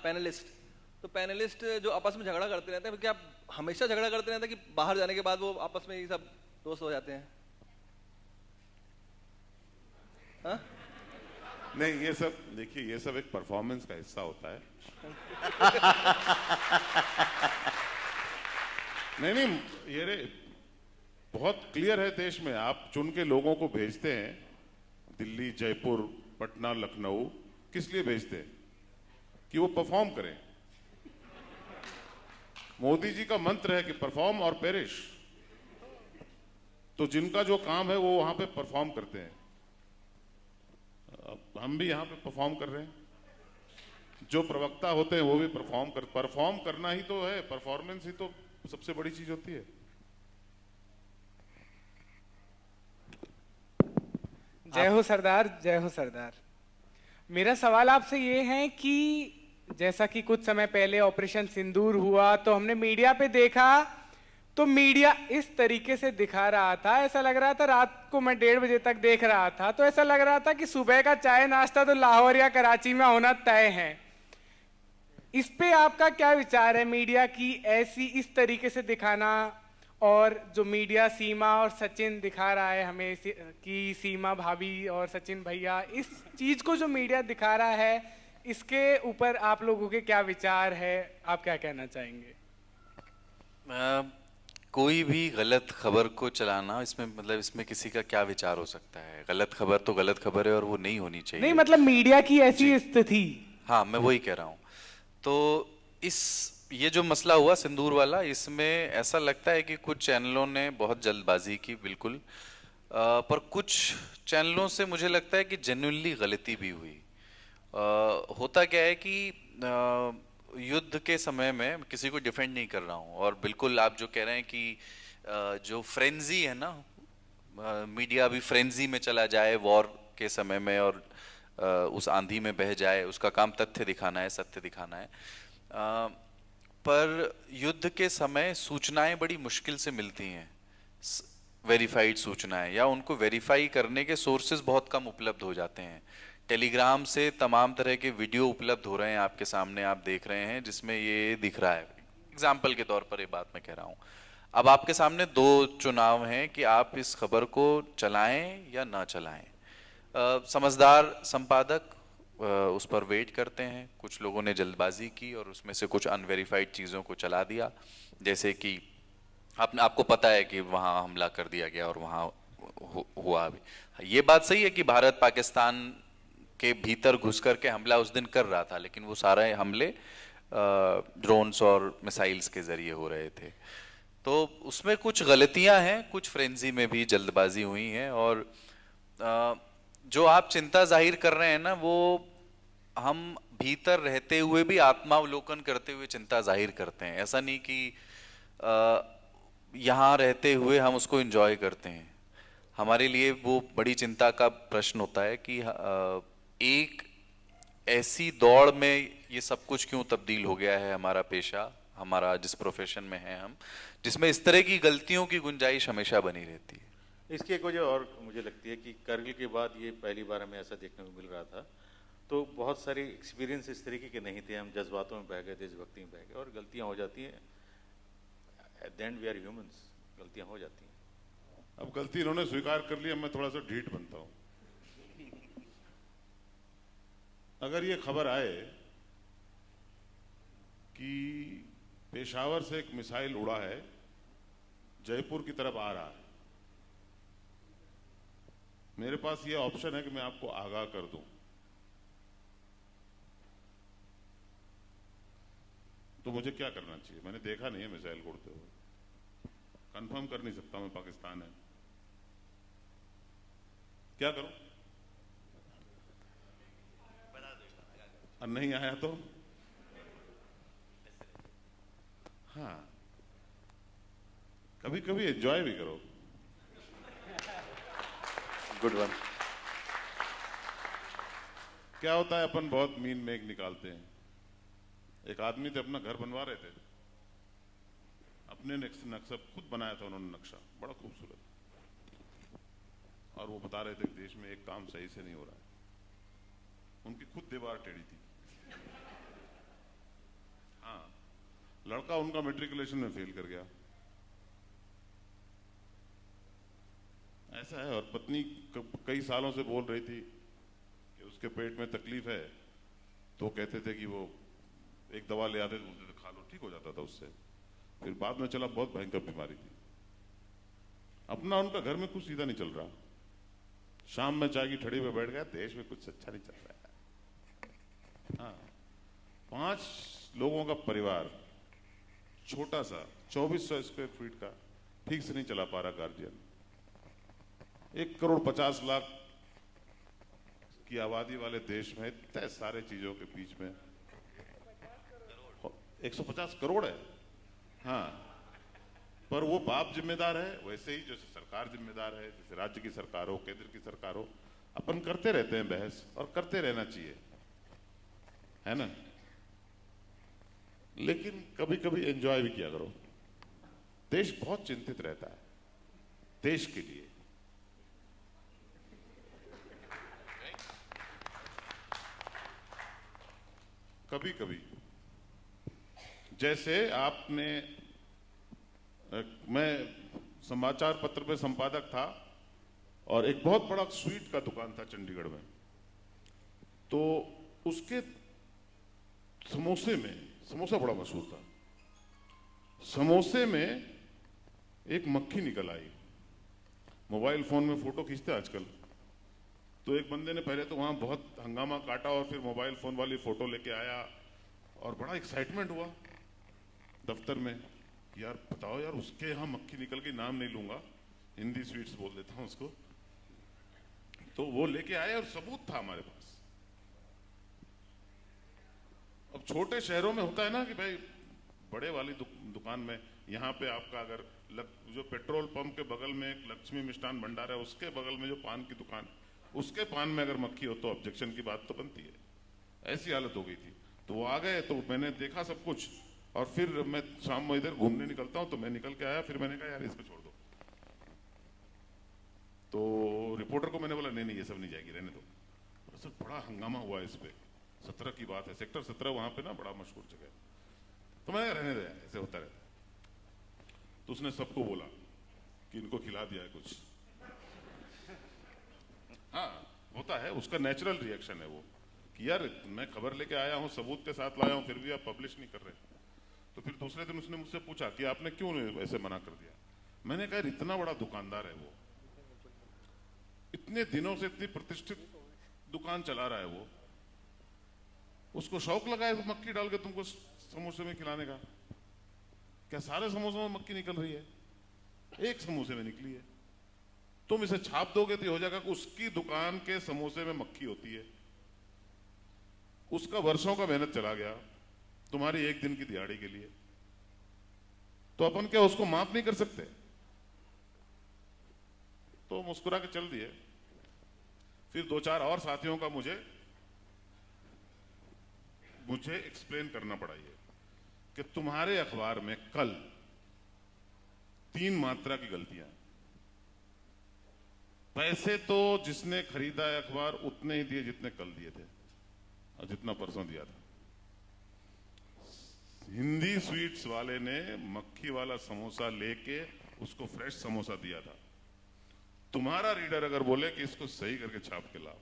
पैनलिस्ट, तो पैनलिस्ट जो आपस में झगड़ा करते रहते हैं, क्या हमेशा झगड़ा करते रहते हैं कि बाहर जाने के बाद वो आपस में ये सब दोस्त हो जाते हैं? हाँ? नहीं, ये सब देखिए, ये सब एक परफॉर्मेंस का हिस्सा होता है। नहीं, ये रे बहुत क्लियर है देश में। आप चुन के लोगों को भेजते हैं दिल्ली, जयपुर, पटना, लखनऊ, किस लिए भेजते हैं? कि वो परफॉर्म करें। मोदी जी का मंत्र है कि परफॉर्म और पेरिश। तो जिनका जो काम है वो वहां पे परफॉर्म करते हैं। अब हम भी यहाँ पे परफॉर्म कर रहे हैं। जो प्रवक्ता होते हैं वो भी परफॉर्म करना ही तो है। परफॉर्मेंस ही तो सबसे बड़ी चीज होती है। जय हो सरदार, जय हो सरदार। मेरा सवाल आपसे ये है कि जैसा कि कुछ समय पहले ऑपरेशन सिंदूर हुआ तो हमने मीडिया पे देखा, तो मीडिया इस तरीके से दिखा रहा था, ऐसा लग रहा था, रात को मैं 1:30 बजे तक देख रहा था, तो ऐसा लग रहा था कि सुबह का चाय नाश्ता तो लाहौर या कराची में होना तय है। इस पे आपका क्या विचार है? मीडिया की ऐसी इस तरीके से दिखाना, और जो मीडिया सीमा और सचिन दिखा रहा है हमें कि सीमा भाभी और सचिन भैया, इस चीज को जो मीडिया दिखा रहा है, इसके ऊपर आप लोगों के क्या विचार है? आप क्या कहना चाहेंगे? कोई भी गलत खबर को चलाना, इसमें मतलब इसमें किसी का क्या विचार हो सकता है? गलत खबर तो गलत खबर है और वो नहीं होनी चाहिए। नहीं, मतलब मीडिया की ऐसी स्थिति। हाँ, मैं वही कह रहा हूँ। तो ये जो मसला हुआ सिंदूर वाला, इसमें ऐसा लगता है कि कुछ चैनलों ने बहुत जल्दबाजी की, बिल्कुल। पर कुछ चैनलों से मुझे लगता है कि जेन्युइनली गलती भी हुई। होता क्या है कि युद्ध के समय में किसी को डिफेंड नहीं कर रहा हूँ, और बिल्कुल आप जो कह रहे हैं कि जो फ्रेंजी है ना, मीडिया अभी फ्रेंजी में चला जाए वॉर के समय में, और उस आंधी में बह जाए, उसका काम तथ्य दिखाना है, सत्य दिखाना है। पर युद्ध के समय सूचनाएं बड़ी मुश्किल से मिलती हैं, वेरीफाइड सूचनाएं, या उनको वेरीफाई करने के सोर्सेज बहुत कम उपलब्ध हो जाते हैं। टेलीग्राम से तमाम तरह के वीडियो उपलब्ध हो रहे हैं आपके सामने, आप देख रहे हैं, जिसमें ये दिख रहा है। एग्जाम्पल के तौर पर ये बात मैं कह रहा हूँ। अब आपके सामने दो चुनाव हैं कि आप इस खबर को चलाएं या ना चलाएं। समझदार संपादक उस पर वेट करते हैं। कुछ लोगों ने जल्दबाजी की और उसमें से कुछ अनवेरीफाइड चीज़ों को चला दिया, जैसे कि आपको पता है कि वहाँ हमला कर दिया गया और वहाँ हुआ भी। ये बात सही है कि भारत पाकिस्तान के भीतर घुस करके हमला उस दिन कर रहा था, लेकिन वो सारे हमले ड्रोन्स और मिसाइल्स के जरिए हो रहे थे। तो उसमें कुछ गलतियां हैं, कुछ फ्रेंजी में भी जल्दबाजी हुई है, और जो आप चिंता जाहिर कर रहे हैं ना, वो हम भीतर रहते हुए भी आत्मावलोकन करते हुए चिंता जाहिर करते हैं। ऐसा नहीं कि यहाँ रहते हुए हम उसको एंजॉय करते हैं। हमारे लिए वो बड़ी चिंता का प्रश्न होता है कि एक ऐसी दौड़ में ये सब कुछ क्यों तब्दील हो गया है, हमारा पेशा, हमारा जिस प्रोफेशन में है हम, जिसमें इस तरह की गलतियों की गुंजाइश हमेशा बनी रहती है। इसकी एक वजह और मुझे लगती है कि करगिल के बाद ये पहली बार हमें ऐसा देखने को मिल रहा था, तो बहुत सारे एक्सपीरियंस इस तरीके के नहीं थे, हम जज्बातों में बह गए, देशभक्ति में बह गए, और गलतियां हो जाती हैं। At the end we are humans, गलतियां हो जाती हैं। अब गलती इन्होंने स्वीकार कर ली, अब मैं थोड़ा सा ढीठ बनता हूं। अगर ये खबर आए कि पेशावर से एक मिसाइल उड़ा है, जयपुर की तरफ आ रहा है, मेरे पास ये ऑप्शन है कि मैं आपको आगाह कर दूं, तो मुझे क्या करना चाहिए? मैंने देखा नहीं है मिसाइल उड़ते हुए, कंफर्म कर नहीं सकता मैं पाकिस्तान है, क्या करूं? और नहीं आया तो हाँ, कभी कभी एंजॉय भी करो। Good one. क्या होता है, अपन बहुत मीन मेक निकालते हैं। एक आदमी थे, अपना घर बनवा रहे थे, अपने नक्शा खुद बनाया था उन्होंने, नक्शा बड़ा खूबसूरत, और वो बता रहे थे कि देश में एक काम सही से नहीं हो रहा है। उनकी खुद दीवार टेढ़ी थी। हाँ, लड़का उनका मैट्रिकुलेशन में फेल कर गया, ऐसा है। और पत्नी कई सालों से बोल रही थी कि उसके पेट में तकलीफ है, तो कहते थे कि वो एक दवा ले आते थे, बोलते थे खा लो, ठीक हो जाता था उससे। फिर बाद में चला बहुत भयंकर बीमारी थी। अपना उनका घर में कुछ सीधा नहीं चल रहा। शाम में चाय की ठड़ी पे बैठ गया, देश में कुछ अच्छा नहीं चल रहा है। हाँ, 5 लोगों का परिवार, छोटा सा 2400 स्क्वायर फीट का, ठीक से नहीं चला पा रहा गार्जियन। 1,50,00,000 की आबादी वाले देश में इतने सारे चीजों के बीच में 150 करोड़ है। हाँ, पर वो बाप जिम्मेदार है, वैसे ही जैसे सरकार जिम्मेदार है, जैसे राज्य की सरकार हो, केंद्र की सरकार हो। अपन करते रहते हैं बहस, और करते रहना चाहिए, है ना। लेकिन कभी कभी एंजॉय भी किया करो। देश बहुत चिंतित रहता है देश के लिए। कभी कभी जैसे आपने, मैं समाचार पत्र में संपादक था, और एक बहुत बड़ा स्वीट का दुकान था चंडीगढ़ में, तो उसके समोसे में, समोसा बड़ा मशहूर था, समोसे में एक मक्खी निकल आई। मोबाइल फोन में फोटो खींचते आजकल, तो एक बंदे ने पहले तो वहां बहुत हंगामा काटा, और फिर मोबाइल फोन वाली फोटो लेके आया, और बड़ा एक्साइटमेंट हुआ दफ्तर में, यार बताओ यार, उसके यहाँ मक्खी निकल के, नाम नहीं लूंगा, हिंदी स्वीट्स बोल देता हूं उसको। तो वो लेके आए और सबूत था हमारे पास। अब छोटे शहरों में होता है ना कि भाई बड़े वाली दुकान में, यहाँ पे आपका अगर जो पेट्रोल पंप के बगल में एक लक्ष्मी मिष्ठान भंडार है, उसके बगल में जो पान की दुकान, उसके पान में अगर मक्खी हो तो ऑब्जेक्शन की बात तो बनती है। ऐसी हालत हो गई थी। तो वो आ गए, तो मैंने देखा सब कुछ, और फिर मैं शाम में इधर घूमने निकलता हूं, तो मैं निकल के आया, फिर मैंने कहा यार इसको छोड़ दो। तो रिपोर्टर को मैंने बोला नहीं नहीं ये सब नहीं जाएगी, रहने दो। सर बड़ा हंगामा हुआ इस पे, 17 की बात है, सेक्टर 17 वहां पे ना बड़ा मशहूर जगह। तो मैंने रहने दो, ऐसे होता रहता है। तो उसने सबको बोला कि इनको खिला दिया है कुछ। हाँ, होता है, उसका नेचुरल रिएक्शन है वो, कि यार मैं खबर लेके आया हूं, सबूत के साथ लाया हूं, फिर भी आप पब्लिश नहीं कर रहे। तो फिर दूसरे दिन उसने मुझसे पूछा कि आपने क्यों ऐसे मना कर दिया। मैंने कहा इतना बड़ा दुकानदार है वो, इतने दिनों से इतनी प्रतिष्ठित दुकान चला रहा है वो, उसको शौक लगा है मक्खी डाल के तुमको समोसे में खिलाने का। क्या सारे समोसों में मक्खी निकल रही है? एक समोसे में निकली है। तुम इसे छाप दोगे तो हो जाएगा कि उसकी दुकान के समोसे में मक्खी होती है। उसका वर्षों का मेहनत चला गया तुम्हारी एक दिन की दिहाड़ी के लिए। तो अपन क्या उसको माफ नहीं कर सकते? तो मुस्कुरा के चल दिए। फिर 2-4 और साथियों का मुझे एक्सप्लेन करना पड़ा ये कि तुम्हारे अखबार में कल 3 मात्रा की गलतियां, पैसे तो जिसने खरीदा है अखबार उतने ही दिए जितने कल दिए थे और जितना परसों दिया था। हिंदी स्वीट्स वाले ने मक्खी वाला समोसा लेके उसको फ्रेश समोसा दिया था। तुम्हारा रीडर अगर बोले कि इसको सही करके छाप के लाओ,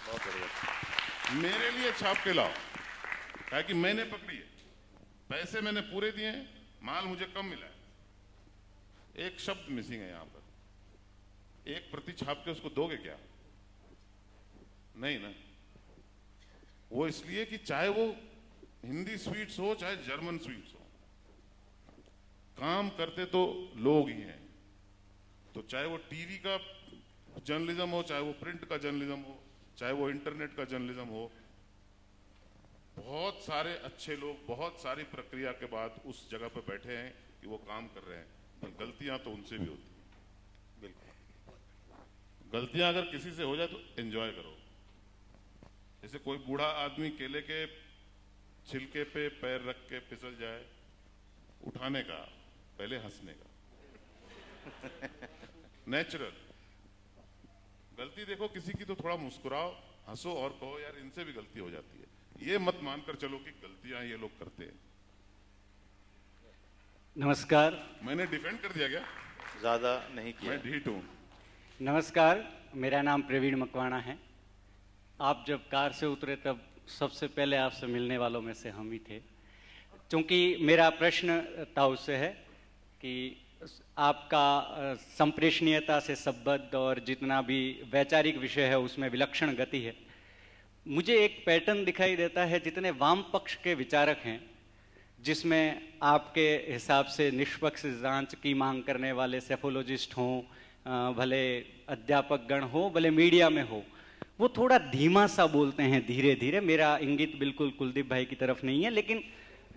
बहुत बढ़िया। मेरे लिए छाप के लाओ, क्या कि मैंने पकड़ी है, पैसे मैंने पूरे दिए हैं, माल मुझे कम मिला है। एक शब्द मिसिंग है यहां पर। एक प्रति छाप के उसको दोगे क्या? नहीं ना। वो इसलिए कि चाहे वो हिंदी स्वीट्स हो चाहे जर्मन स्वीट्स हो, काम करते तो लोग ही हैं। तो चाहे वो टीवी का जर्नलिज्म हो, चाहे वो प्रिंट का जर्नलिज्म हो, चाहे वो इंटरनेट का जर्नलिज्म हो, बहुत सारे अच्छे लोग बहुत सारी प्रक्रिया के बाद उस जगह पर बैठे हैं कि वो काम कर रहे हैं। पर गलतियां तो उनसे भी होती हैं। बिल्कुल। गलतियां अगर किसी से हो जाए तो एंजॉय करो। जैसे कोई बूढ़ा आदमी केले के छिलके पे पैर रख के फिसल जाए, उठाने का, पहले हंसने का। नेचुरल। गलती देखो किसी की तो थोड़ा मुस्कुराओ, हंसो और कहो यार इनसे भी गलती हो जाती है। ये मत मानकर चलो कि गलतियां ये लोग करते हैं। नमस्कार। मैंने डिफेंड कर दिया क्या? ज्यादा नहीं किया। मैं ढीठ हूं। नमस्कार, मेरा नाम प्रवीण मकवाना है। आप जब कार से उतरे तब सबसे पहले आपसे मिलने वालों में से हम ही थे। क्योंकि मेरा प्रश्न ताऊ से है कि आपका संप्रेषणीयता से संबद्ध और जितना भी वैचारिक विषय है उसमें विलक्षण गति है। मुझे एक पैटर्न दिखाई देता है, जितने वाम पक्ष के विचारक हैं जिसमें आपके हिसाब से निष्पक्ष जांच की मांग करने वाले सेफोलॉजिस्ट हों, भले अध्यापक गण हो, भले मीडिया में हो, वो थोड़ा धीमा सा बोलते हैं, धीरे धीरे। मेरा इंगित बिल्कुल कुलदीप भाई की तरफ नहीं है, लेकिन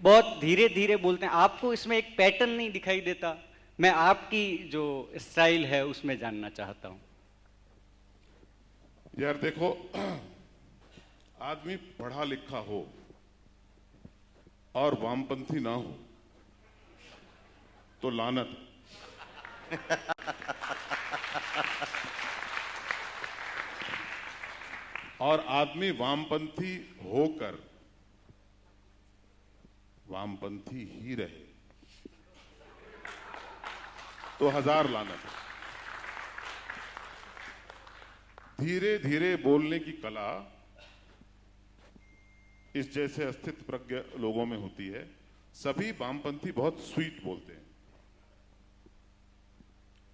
बहुत धीरे धीरे बोलते हैं। आपको इसमें एक पैटर्न नहीं दिखाई देता? मैं आपकी जो स्टाइल है उसमें जानना चाहता हूं। यार देखो, आदमी पढ़ा लिखा हो और वामपंथी ना हो तो लानत। और आदमी वामपंथी होकर वामपंथी ही रहे तो हजार लानत। धीरे धीरे बोलने की कला इस जैसे अस्तित्व प्रज्ञ लोगों में होती है। सभी वामपंथी बहुत स्वीट बोलते हैं।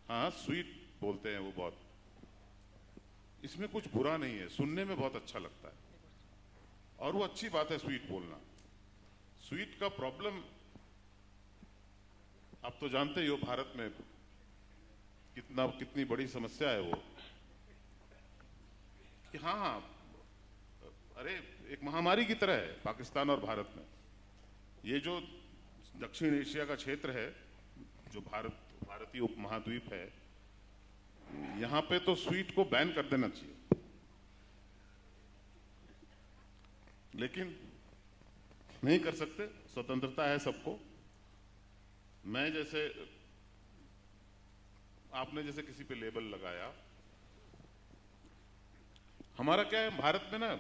हाँ, स्वीट बोलते हैं वो बहुत। इसमें कुछ बुरा नहीं है, सुनने में बहुत अच्छा लगता है और वो अच्छी बात है स्वीट बोलना। स्वीट का प्रॉब्लम आप तो जानते ही हो, भारत में कितनी बड़ी समस्या है वो कि हाँ, अरे एक महामारी की तरह है पाकिस्तान और भारत में। ये जो दक्षिण एशिया का क्षेत्र है, जो भारतीय उपमहाद्वीप है, यहां पे तो स्वीट को बैन कर देना चाहिए। लेकिन नहीं कर सकते, स्वतंत्रता है सबको। मैं जैसे, आपने जैसे किसी पे लेबल लगाया, हमारा क्या है भारत में ना,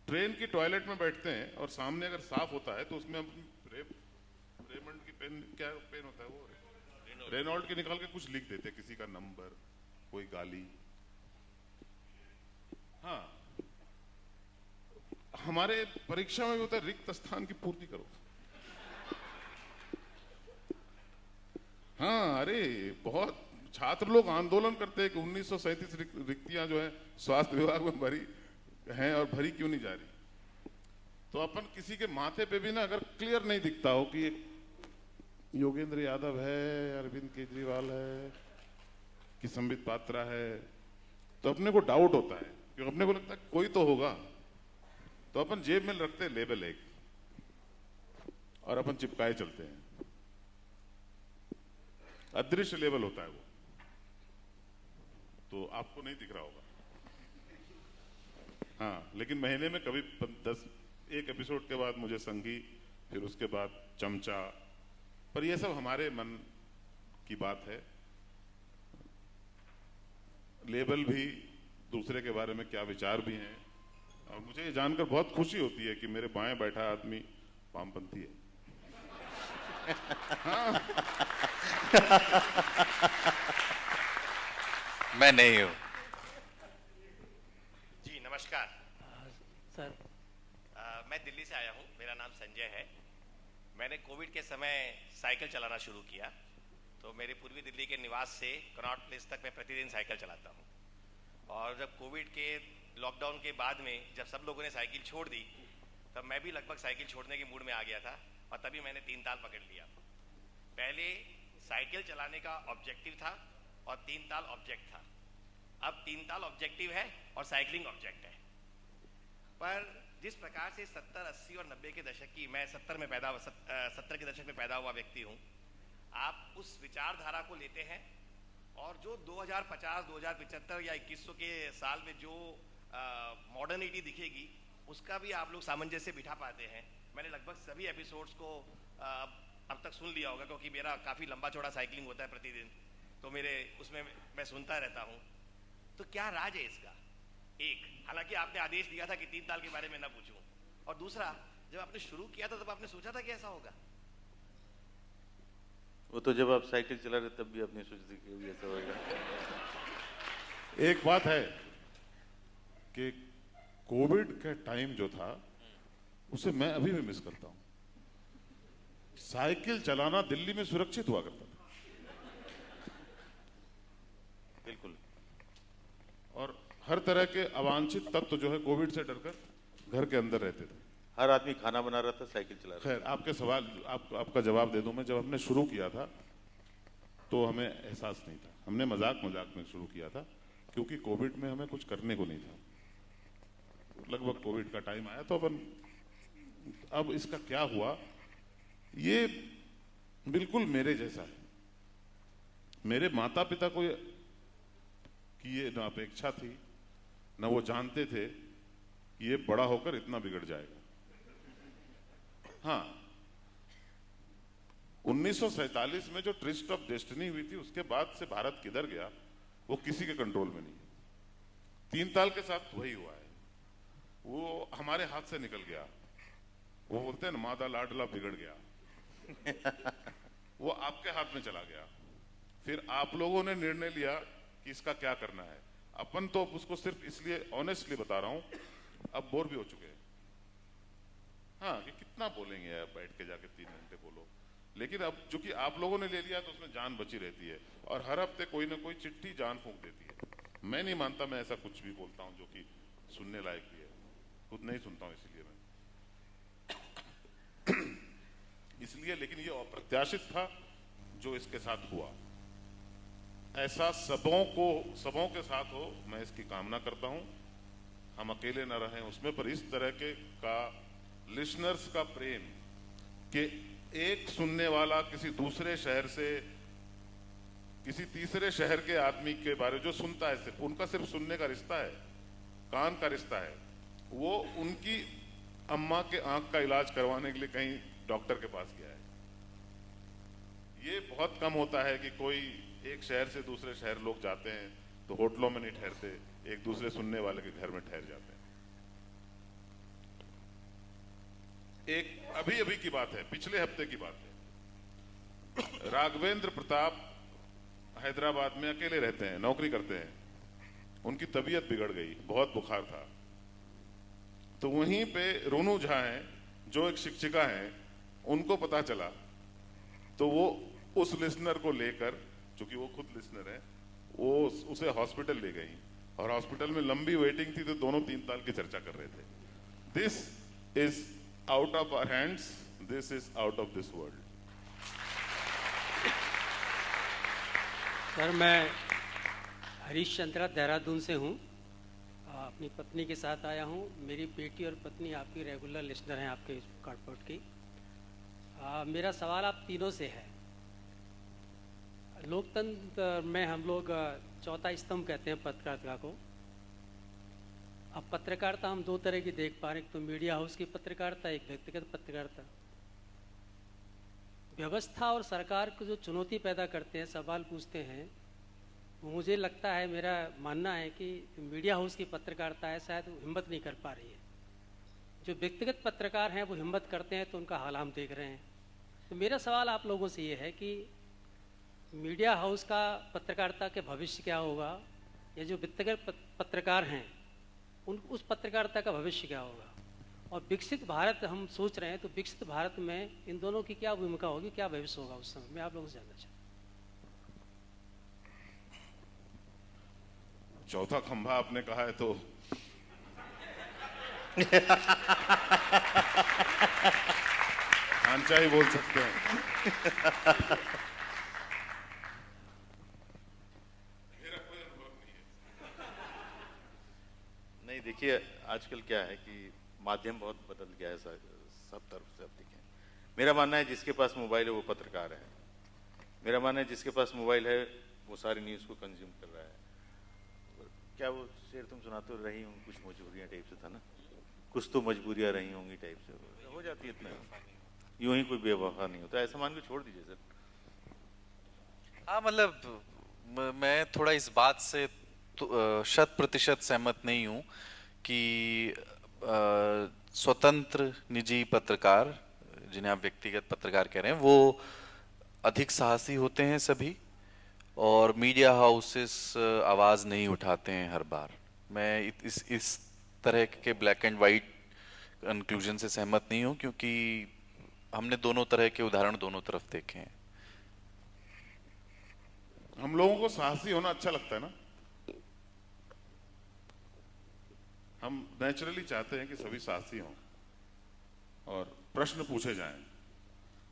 ट्रेन की टॉयलेट में बैठते हैं और सामने अगर साफ होता है तो उसमें हम रेमंड की पेन, क्या पेन होता है वो, रेनॉल्ड के निकाल के कुछ लिख देते, किसी का नंबर, कोई गाली। हाँ, हमारे परीक्षा में भी होता है रिक्त स्थान की पूर्ति करो। हाँ, अरे बहुत छात्र लोग आंदोलन करते हैं कि 1937 रिक्तियां जो है स्वास्थ्य विभाग में भरी हैं और भरी क्यों नहीं जा रही। तो अपन किसी के माथे पे भी ना अगर क्लियर नहीं दिखता हो कि एक योगेंद्र यादव है, अरविंद केजरीवाल है, कि संबित पात्रा है, तो अपने को डाउट होता है, क्योंकि अपने को लगता है कोई तो होगा। तो अपन जेब में रखते हैं लेबल एक और अपन चिपकाए चलते हैं। अदृश्य लेबल होता है वो, तो आपको नहीं दिख रहा होगा। हाँ, लेकिन महीने में कभी 1 एपिसोड के बाद मुझे संगी, फिर उसके बाद चमचा, पर ये सब हमारे मन की बात है, लेबल भी दूसरे के बारे में क्या विचार भी हैं, और मुझे ये जानकर बहुत खुशी होती है कि मेरे बाएं बैठा आदमी वामपंथी है। हाँ। मैं नहीं हूं। जी नमस्कार सर। मैं दिल्ली से आया हूँ, मेरा नाम संजय है। मैंने कोविड के समय साइकिल चलाना शुरू किया, तो मेरे पूर्वी दिल्ली के निवास से कनॉट प्लेस तक मैं प्रतिदिन साइकिल चलाता हूँ। और जब कोविड के लॉकडाउन के बाद में जब सब लोगों ने साइकिल छोड़ दी, तब मैं भी लगभग साइकिल छोड़ने के मूड में आ गया था, और तभी मैंने 3 ताल पकड़ लिया। पहले साइकिल चलाने का ऑब्जेक्टिव था और 3 ताल ऑब्जेक्ट था। अब 3 ताल ऑब्जेक्टिव है और साइकिलिंग ऑब्जेक्ट है। पर जिस प्रकार से 70, 80 और 90 के दशक की, मैं 70 के दशक में पैदा हुआ व्यक्ति हूँ, आप उस विचारधारा को लेते हैं और जो 2050, 2075 या 2100 के साल में जो मॉडर्निटी दिखेगी, उसका भी आप लोग सामंजस्य बिठा पाते हैं। मैंने लगभग सभी एपिसोड्स को अब तक सुन लिया होगा, क्योंकि मेरा काफ़ी लंबा चौड़ा साइकिलिंग होता है प्रतिदिन, तो मेरे उसमें मैं सुनता रहता हूँ। तो क्या राज है इसका? एक, हालांकि आपने आदेश दिया था कि 3 ताल के बारे में ना पूछूं, और दूसरा, जब आपने शुरू किया था तब आपने सोचा था कि ऐसा होगा? वो तो जब आप साइकिल चला रहे तब भी आपने सोचा कि ऐसा होगा। एक बात है कि कोविड का टाइम जो था, उसे मैं अभी भी मिस करता हूं। साइकिल चलाना दिल्ली में सुरक्षित हुआ करता था। बिल्कुल। और हर तरह के अवांछित तत्व जो है कोविड से डरकर घर के अंदर रहते थे। हर आदमी खाना बना रहा था, साइकिल चला रहा था। खैर, आपके सवाल आपका जवाब दे दूं मैं। जब हमने शुरू किया था तो हमें एहसास नहीं था, हमने मजाक में शुरू किया था, क्योंकि कोविड में हमें कुछ करने को नहीं था। लगभग कोविड का टाइम आया तो अब इसका क्या हुआ, ये बिल्कुल मेरे जैसा है। मेरे माता पिता को कि ये न अपेक्षा थी, न वो जानते थे कि ये बड़ा होकर इतना बिगड़ जाएगा। हाँ, 1947 में जो ट्विस्ट ऑफ डेस्टिनी हुई थी, उसके बाद से भारत किधर गया वो किसी के कंट्रोल में नहीं है। 3 ताल के साथ वही हुआ है, वो हमारे हाथ से निकल गया। वो बोलते हैं ना, मादा लाडला बिगड़ गया। वो आपके हाथ में चला गया। फिर आप लोगों ने निर्णय लिया कि इसका क्या करना है। अपन तो उसको सिर्फ इसलिए ऑनेस्टली बता रहा हूं, अब बोर भी हो चुके हैं। हाँ, कि कितना बोलेंगे आप, बैठ के जाके 3 घंटे बोलो। लेकिन अब चूंकि आप लोगों ने ले लिया तो उसमें जान बची रहती है, और हर हफ्ते कोई ना कोई चिट्ठी जान फूंक देती है। मैं नहीं मानता मैं ऐसा कुछ भी बोलता हूं जो कि सुनने लायक भी है, खुद नहीं सुनता हूं इसलिए मैं इसलिए। लेकिन ये अप्रत्याशित था जो इसके साथ हुआ। ऐसा सबों के साथ हो, मैं इसकी कामना करता हूं। हम अकेले न रहें उसमें, पर इस तरह के का लिसनर्स का प्रेम कि एक सुनने वाला किसी दूसरे शहर से किसी तीसरे शहर के आदमी के बारे जो सुनता है, सिर्फ उनका सिर्फ सुनने का रिश्ता है, कान का रिश्ता है, वो उनकी अम्मा के आंख का इलाज करवाने के लिए कहीं डॉक्टर के पास गया है। ये बहुत कम होता है कि कोई एक शहर से दूसरे शहर लोग जाते हैं तो होटलों में नहीं ठहरते, एक दूसरे सुनने वाले के घर में ठहर जाते हैं। एक अभी की बात है, पिछले हफ्ते की बात है। राघवेंद्र प्रताप हैदराबाद में अकेले रहते हैं, नौकरी करते हैं। उनकी तबीयत बिगड़ गई, बहुत बुखार था। तो वहीं पे रोनू झा हैं, जो एक शिक्षिका हैं, उनको पता चला तो वो उस लिसनर को लेकर, चूंकि वो खुद लिसनर है, वो उसे हॉस्पिटल ले गई, और हॉस्पिटल में लंबी वेटिंग थी तो दोनों 3 ताल की चर्चा कर रहे थे। This is out of our hands, this is out of this world. Sir, मैं हरीश चंद्रा देहरादून से हूँ। अपनी पत्नी के साथ आया हूँ। मेरी बेटी और पत्नी आपकी रेगुलर लिसनर हैं, आपके कार्डपोर्ट की। मेरा सवाल आप तीनों से है। लोकतंत्र में हम लोग चौथा स्तंभ कहते हैं पत्रकारिता को। अब पत्रकारिता हम 2 तरह की देख पा रहे हैं, एक तो मीडिया हाउस की पत्रकारिता, एक व्यक्तिगत पत्रकारिता। व्यवस्था और सरकार को जो चुनौती पैदा करते हैं, सवाल पूछते हैं, वो मुझे लगता है, मेरा मानना है कि मीडिया हाउस की पत्रकारिता है शायद वो हिम्मत नहीं कर पा रही है। जो व्यक्तिगत पत्रकार हैं वो हिम्मत करते हैं तो उनका हाल हम देख रहे हैं। तो मेरा सवाल आप लोगों से ये है कि मीडिया हाउस का पत्रकारिता के भविष्य क्या होगा, या जो व्यक्तिगत पत्रकार हैं उस पत्रकारिता का भविष्य क्या होगा, और विकसित भारत हम सोच रहे हैं तो विकसित भारत में इन दोनों की क्या भूमिका होगी, क्या भविष्य होगा उस समय, मैं आप लोगों से जानना चाहता हूँ। चौथा खंभा आपने कहा है तो खांचा ही बोल सकते हैं। नहीं, देखिए आजकल क्या है कि माध्यम बहुत बदल गया है, सब तरफ से अब देखें। मेरा मानना है जिसके पास मोबाइल है वो पत्रकार है। मेरा मानना है जिसके पास मोबाइल है वो सारी न्यूज़ को कंज्यूम कर रहा है। क्या वो शेर तुम सुनाते हो, रही हूँ कुछ मजबूरियाँ टाइप से था ना, कुछ तो मजबूरियाँ रही होंगी टाइप से हो जाती है, इतना यूं ही कोई बेवफा नहीं होता, ऐसा मान के छोड़ दीजिए सर। हाँ, मतलब मैं थोड़ा इस बात से तो 100% सहमत नहीं हूँ कि स्वतंत्र निजी पत्रकार, जिन्हें आप व्यक्तिगत पत्रकार कह रहे हैं, वो अधिक साहसी होते हैं सभी, और मीडिया हाउसेस आवाज़ नहीं उठाते हैं हर बार। मैं इस तरह के ब्लैक एंड वाइट कंक्लूजन से सहमत नहीं हूँ, क्योंकि हमने दोनों तरह के उदाहरण दोनों तरफ देखे हैं। हम लोगों को साहसी होना अच्छा लगता है ना, हम नेचुरली चाहते हैं कि सभी साहसी हों और प्रश्न पूछे जाएं।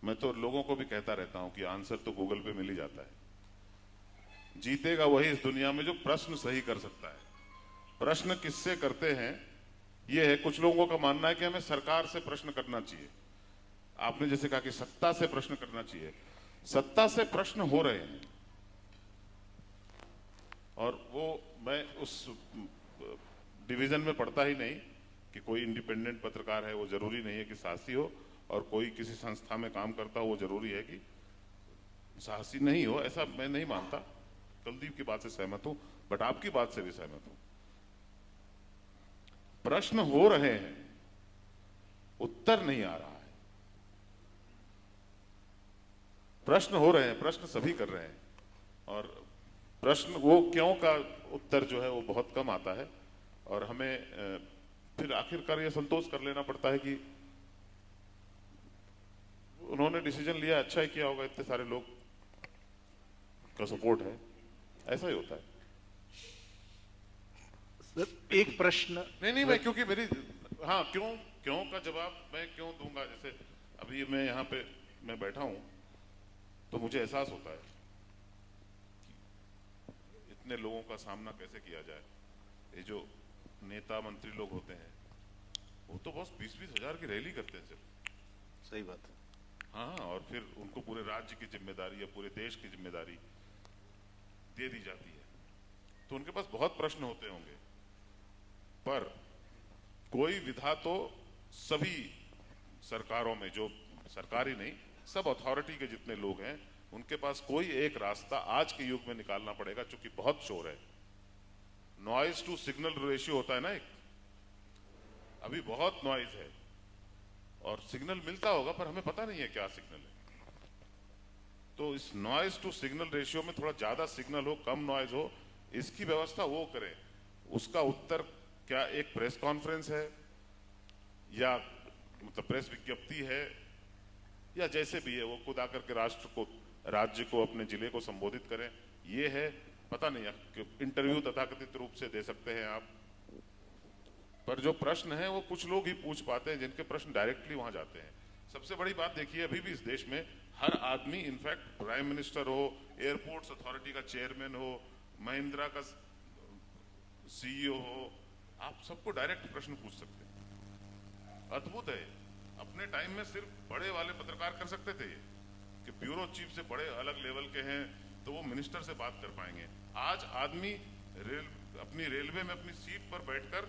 मैं तो लोगों को भी कहता रहता हूं कि आंसर तो गूगल पे मिल ही जाता है। जीतेगा वही इस दुनिया में जो प्रश्न सही कर सकता है। प्रश्न किससे करते हैं ये है, कुछ लोगों का मानना है कि हमें सरकार से प्रश्न करना चाहिए। आपने जैसे कहा कि सत्ता से प्रश्न करना चाहिए, सत्ता से प्रश्न हो रहे हैं, और वो मैं उस डिवीजन में पढ़ता ही नहीं कि कोई इंडिपेंडेंट पत्रकार है वो जरूरी नहीं है कि साहसी हो, और कोई किसी संस्था में काम करता हो वो जरूरी है कि साहसी नहीं हो, ऐसा मैं नहीं मानता। कुलदीप की बात से सहमत हूं, बट आपकी बात से भी सहमत हूं। प्रश्न हो रहे हैं, उत्तर नहीं आ रहा है। प्रश्न हो रहे हैं, प्रश्न सभी कर रहे हैं, और प्रश्न वो क्यों का उत्तर जो है वो बहुत कम आता है, और हमें फिर आखिरकार ये संतोष कर लेना पड़ता है कि उन्होंने डिसीजन लिया, अच्छा ही किया होगा, इतने सारे लोग का सपोर्ट है, ऐसा ही होता है। सर एक प्रश्न नहीं, मैं क्योंकि मेरी हाँ क्यों का जवाब मैं क्यों दूंगा, जैसे अभी मैं यहाँ पे मैं बैठा हूं तो मुझे एहसास होता है कि इतने लोगों का सामना कैसे किया जाए। ये जो नेता मंत्री लोग होते हैं वो तो बस 20-20 हजार की रैली करते हैं सिर्फ। सही बात है। हाँ, और फिर उनको पूरे राज्य की जिम्मेदारी या पूरे देश की जिम्मेदारी दे दी जाती है, तो उनके पास बहुत प्रश्न होते होंगे, पर कोई विधा तो सभी सरकारों में, जो सरकारी नहीं, सब अथॉरिटी के जितने लोग हैं उनके पास कोई एक रास्ता आज के युग में निकालना पड़ेगा, क्योंकि बहुत शोर है। नॉइज टू सिग्नल रेशियो होता है ना एक, अभी बहुत नॉइज है और सिग्नल मिलता होगा पर हमें पता नहीं है क्या सिग्नल है। तो इस नॉइज टू सिग्नल रेशियो में थोड़ा ज्यादा सिग्नल हो, कम नॉइज हो, इसकी व्यवस्था वो करें। उसका उत्तर क्या एक प्रेस कॉन्फ्रेंस है, या मतलब प्रेस विज्ञप्ति है, या जैसे भी है वो खुद आकर के राष्ट्र को, राज्य को, अपने जिले को संबोधित करें, ये है पता नहीं। इंटरव्यू तथाकथित रूप से दे सकते हैं आप, पर जो प्रश्न है वो कुछ लोग ही पूछ पाते हैं जिनके प्रश्न डायरेक्टली वहां जाते हैं। सबसे बड़ी बात देखिए, अभी भी इस देश में हर आदमी, इनफैक्ट प्राइम मिनिस्टर हो, एयरपोर्ट्स अथॉरिटी का चेयरमैन हो, महिंद्रा का सीईओ हो, आप सबको डायरेक्ट प्रश्न पूछ सकते हैं। अद्भुत है। अपने टाइम में सिर्फ बड़े वाले पत्रकार कर सकते थे कि ब्यूरो चीफ से बड़े अलग लेवल के हैं तो वो मिनिस्टर से बात कर पाएंगे। आज आदमी अपनी रेलवे में अपनी सीट पर बैठकर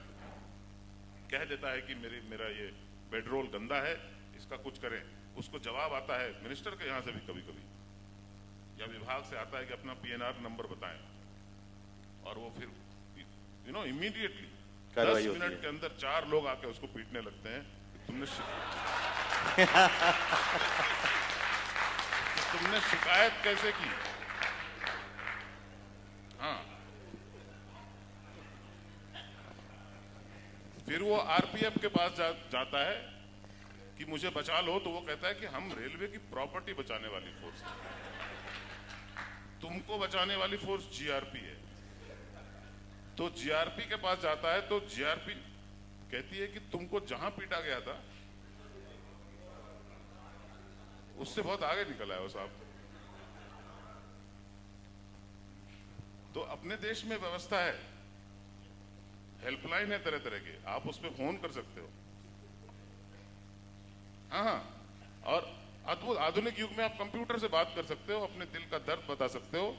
कह देता है कि मेरा ये बेडरोल गंदा है, इसका कुछ करें। उसको जवाब आता है मिनिस्टर के यहाँ से भी कभी कभी, या विभाग से आता है कि अपना PNR नंबर बताएं, और वो फिर इमीडिएटली 10 मिनट के अंदर 4 लोग आके उसको पीटने लगते हैं कि तुमने शिकायत कैसे की। हाँ, फिर वो RPF के पास जाता है कि मुझे बचा लो, तो वो कहता है कि हम रेलवे की प्रॉपर्टी बचाने वाली फोर्स है, तुमको बचाने वाली फोर्स GRP है। तो GRP के पास जाता है तो GRP कहती है कि तुमको जहां पीटा गया था उससे बहुत आगे निकल आया हो साहब। तो अपने देश में व्यवस्था है, हेल्पलाइन है तरह तरह के, आप उस पर फोन कर सकते हो। हाँ, और अद्भुत आधुनिक युग में आप कंप्यूटर से बात कर सकते हो, अपने दिल का दर्द बता सकते हो,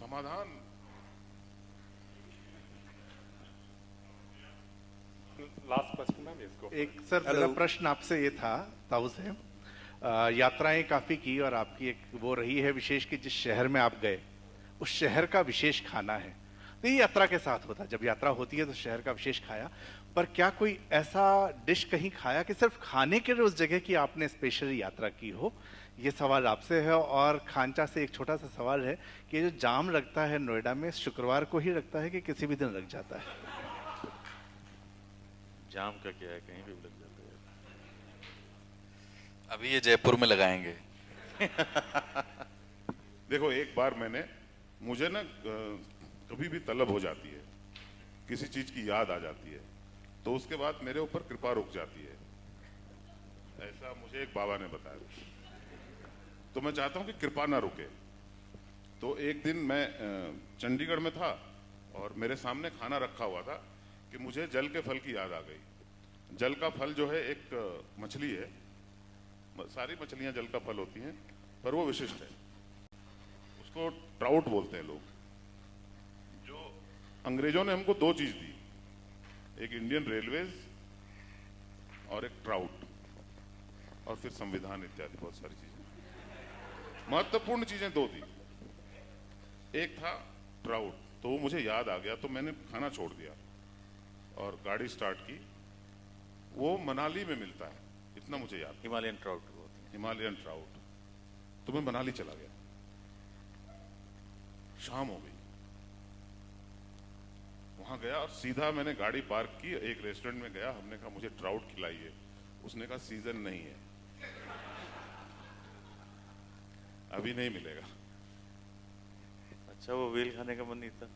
समाधान। लास्ट क्वेश्चन मैम, इसको एक सर मेरा प्रश्न आपसे ये था, ताऊ से यात्राएं काफी की और आपकी एक वो रही है विशेष कि जिस शहर में आप गए उस शहर का विशेष खाना है। तो ये यात्रा के साथ होता है, जब यात्रा होती है तो शहर का विशेष खाया, पर क्या कोई ऐसा डिश कहीं खाया कि सिर्फ खाने के लिए उस जगह की आपने स्पेशली यात्रा की हो? ये सवाल आपसे है। और खांचा से एक छोटा सा सवाल है कि ये जो जाम लगता है नोएडा में, शुक्रवार को ही लगता है कि किसी भी दिन लग जाता है? जाम का क्या है, कहीं भी लग जाता है। अभी ये जयपुर में लगाएंगे। देखो, एक बार मुझे ना कभी भी तलब हो जाती है, किसी चीज की याद आ जाती है, तो उसके बाद मेरे ऊपर कृपा रुक जाती है। ऐसा मुझे एक बाबा ने बताया, तो मैं चाहता हूं कि कृपा ना रुके। तो एक दिन मैं चंडीगढ़ में था और मेरे सामने खाना रखा हुआ था कि मुझे जल के फल की याद आ गई। जल का फल जो है एक मछली है, सारी मछलियां जल का फल होती हैं, पर वो विशिष्ट है, उसको ट्राउट बोलते हैं लोग। जो अंग्रेजों ने हमको 2 चीज दी, एक इंडियन रेलवेज और एक ट्राउट, और फिर संविधान इत्यादि बहुत सारी चीजें, महत्वपूर्ण चीजें 2 दी। एक था ट्राउट, तो वो मुझे याद आ गया, तो मैंने खाना छोड़ दिया और गाड़ी स्टार्ट की। वो मनाली में मिलता है, इतना मुझे याद। Himalayan trout. Himalayan trout. तो मैं मनाली चला गया, शाम हो गई, वहां गया और सीधा मैंने गाड़ी पार्क की, एक रेस्टोरेंट में गया, हमने कहा मुझे ट्राउट खिलाइए। उसने कहा सीजन नहीं है, अभी नहीं मिलेगा। अच्छा, वो वेल खाने का मन नहीं था,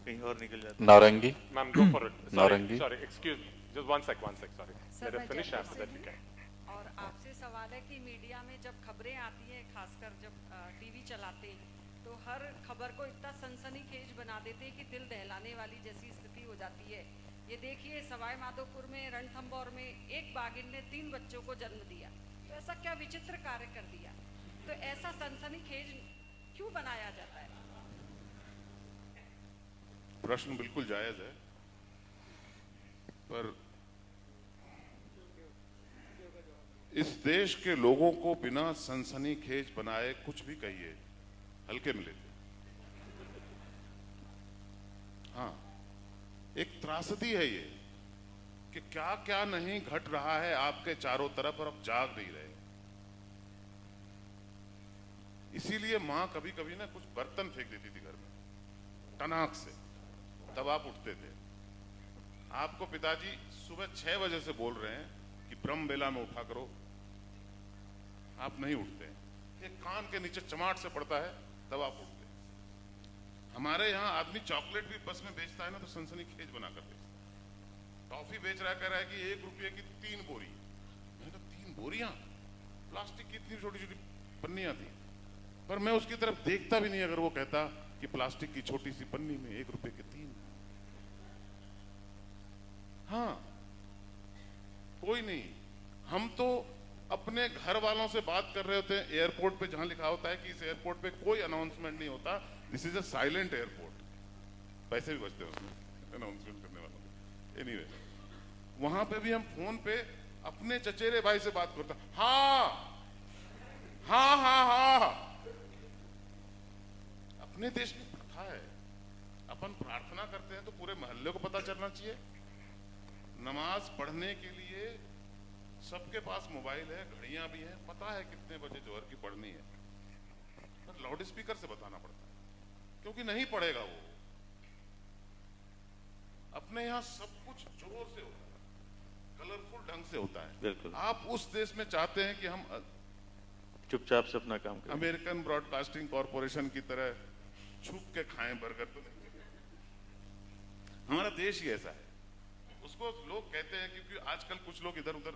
कहीं और निकल जाता। नारंगी। Ma'am, go for it. नारंगी। Sorry, excuse me, just one sec, sorry. Sir, मैं फिनिश जयपुर आफ्टर से दैट वी कैन। और आपसे सवाल है कि मीडिया में जब खबरें आती हैं, खासकर जब टीवी चलाते हैं, तो हर खबर को इतना सनसनीखेज बना देते हैं कि दिल दहलाने वाली जैसी स्थिति हो जाती है। ये देखिए, सवाई माधोपुर में रणथंभौर में एक बाघिन ने 3 बच्चों को जन्म दिया, तो ऐसा क्या विचित्र कार्य कर दिया? तो ऐसा सनसनीखेज क्यों बनाया जाता है? प्रश्न बिल्कुल जायज है, पर इस देश के लोगों को बिना सनसनीखेज बनाए कुछ भी कहिए, हल्के में लेते। हाँ, एक त्रासदी है ये कि क्या क्या नहीं घट रहा है आपके चारों तरफ और आप जाग नहीं रहे। इसीलिए मां कभी कभी ना कुछ बर्तन फेंक देती थी घर में, टनाक से, तब आप उठते थे। आपको पिताजी सुबह 6 बजे से बोल रहे हैं कि ब्रह्म बेला में उठा करो, आप नहीं उठते। एक कान के नीचे चमाट से पड़ता है, तब आप उठते। हमारे यहाँ आदमी चॉकलेट भी बस में बेचता है ना, तो सनसनीखेज बना कर बेचता है। टॉफी बेच रहा है, कह रहा है कि 1 रुपये की 3 बोरी। मैंने कहा 3 बोरियां? प्लास्टिक की इतनी छोटी छोटी पन्नियां थी, पर मैं उसकी तरफ देखता भी नहीं अगर वो कहता कि प्लास्टिक की छोटी सी पन्नी में 1 रुपये के 3। हाँ, कोई नहीं। हम तो अपने घर वालों से बात कर रहे होते हैं एयरपोर्ट पे, जहां लिखा होता है कि इस एयरपोर्ट पे कोई अनाउंसमेंट नहीं होता, this is a silent airport. पैसे भी बचते हैं उसमें अनाउंसमेंट करने वालों के। एनीवे, वहां पे भी हम फोन पे अपने चचेरे भाई से बात करता, हाँ हाँ हाँ हाँ। अपने देश में प्रथा है, अपन प्रार्थना करते हैं तो पूरे मोहल्ले को पता चलना चाहिए। नमाज पढ़ने के लिए सबके पास मोबाइल है, घड़ियां भी हैं, पता है कितने बजे जोहर की पढ़नी है, पर लाउड स्पीकर से बताना पड़ता है क्योंकि नहीं पढ़ेगा वो। अपने यहाँ सब कुछ जोर से होता है, कलरफुल ढंग से होता है। बिल्कुल। आप उस देश में चाहते हैं कि हम चुपचाप से अपना काम करें। अमेरिकन ब्रॉडकास्टिंग कॉरपोरेशन की तरह छुप के खाएं बर्गर, तो नहीं। हमारा देश ही ऐसा है, उसको लोग कहते हैं क्योंकि आजकल कुछ लोग इधर उधर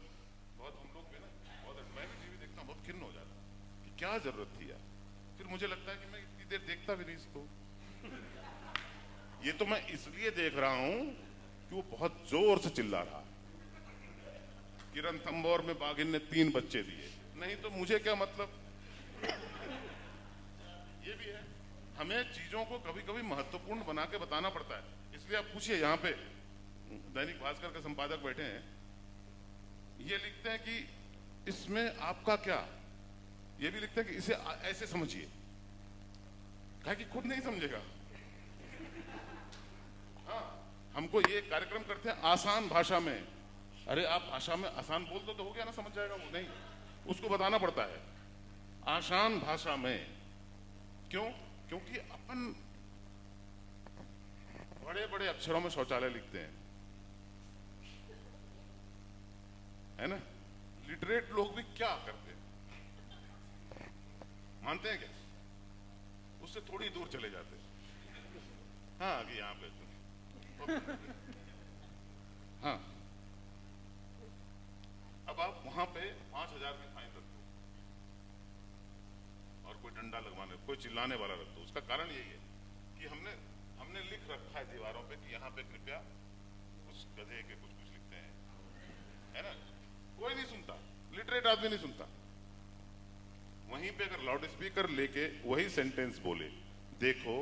बहुत, हम लोग भी ना बहुत, मैं भी टीवी देखता हूँ, बहुत खिन्न हो जाता है कि क्या जरूरत थी यार। फिर मुझे लगता है कि मैं इतनी देर देखता भी नहीं इसको। ये तो मैं इसलिए देख रहा हूं कि वो बहुत जोर से चिल्ला रहा। किरण थंबोर में बाघिन ने 3 बच्चे दिए, नहीं तो मुझे क्या मतलब। ये भी है, हमें चीजों को कभी कभी महत्वपूर्ण बना के बताना पड़ता है। इसलिए आप पूछिए, यहाँ पे दैनिक भास्कर के संपादक बैठे हैं, ये लिखते हैं कि इसमें आपका क्या, ये भी लिखते हैं कि इसे ऐसे समझिए, कहा कि खुद नहीं समझेगा। हाँ, हमको ये कार्यक्रम करते हैं आसान भाषा में। अरे आप भाषा में आसान बोल दो तो हो गया ना, समझ जाएगा वो। नहीं, उसको बताना पड़ता है आसान भाषा में। क्यों? क्योंकि अपन बड़े बड़े अक्षरों में शौचालय लिखते हैं, है ना। लिटरेट लोग भी क्या करते हैं, मानते हैं क्या? उससे थोड़ी दूर चले जाते हैं। हाँ, अभी यहां पे हाँ, अब आप वहां पे 5,000 की फाइन रख दो और कोई डंडा लगवाने, कोई चिल्लाने वाला रख दो। उसका कारण यही है कि हमने लिख रखा है दीवारों पे कि यहाँ पे कृपया, कुछ गधे के कुछ लिखते हैं, है ना। कोई नहीं सुनता, लिटरेट आदमी नहीं सुनता। वहीं पे अगर लाउड स्पीकर लेके वही सेंटेंस बोले, देखो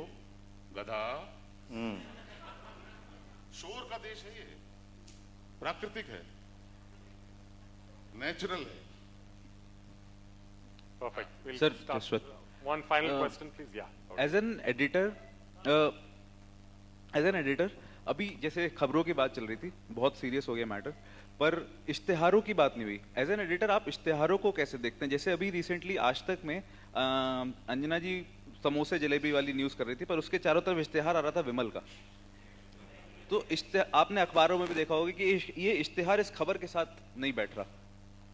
गधा, शोर का देश है ये, प्राकृतिक है, नेचुरल है। Perfect. We'll Sir, start. just One final question, please. Yeah. Okay. As an editor अभी जैसे खबरों की बात चल रही थी, बहुत सीरियस हो गया मैटर, पर इश्तेहारों की बात नहीं हुई। एज एन एडिटर आप इश्तेहारों को कैसे देखते हैं? जैसे अभी रिसेंटली आज तक में अंजना जी समोसे जलेबी वाली न्यूज कर रही थी, पर उसके चारों तरफ इश्तेहार आ रहा था विमल का। तो आपने अखबारों में भी देखा होगा कि ये इश्तेहार इस खबर के साथ नहीं बैठ रहा।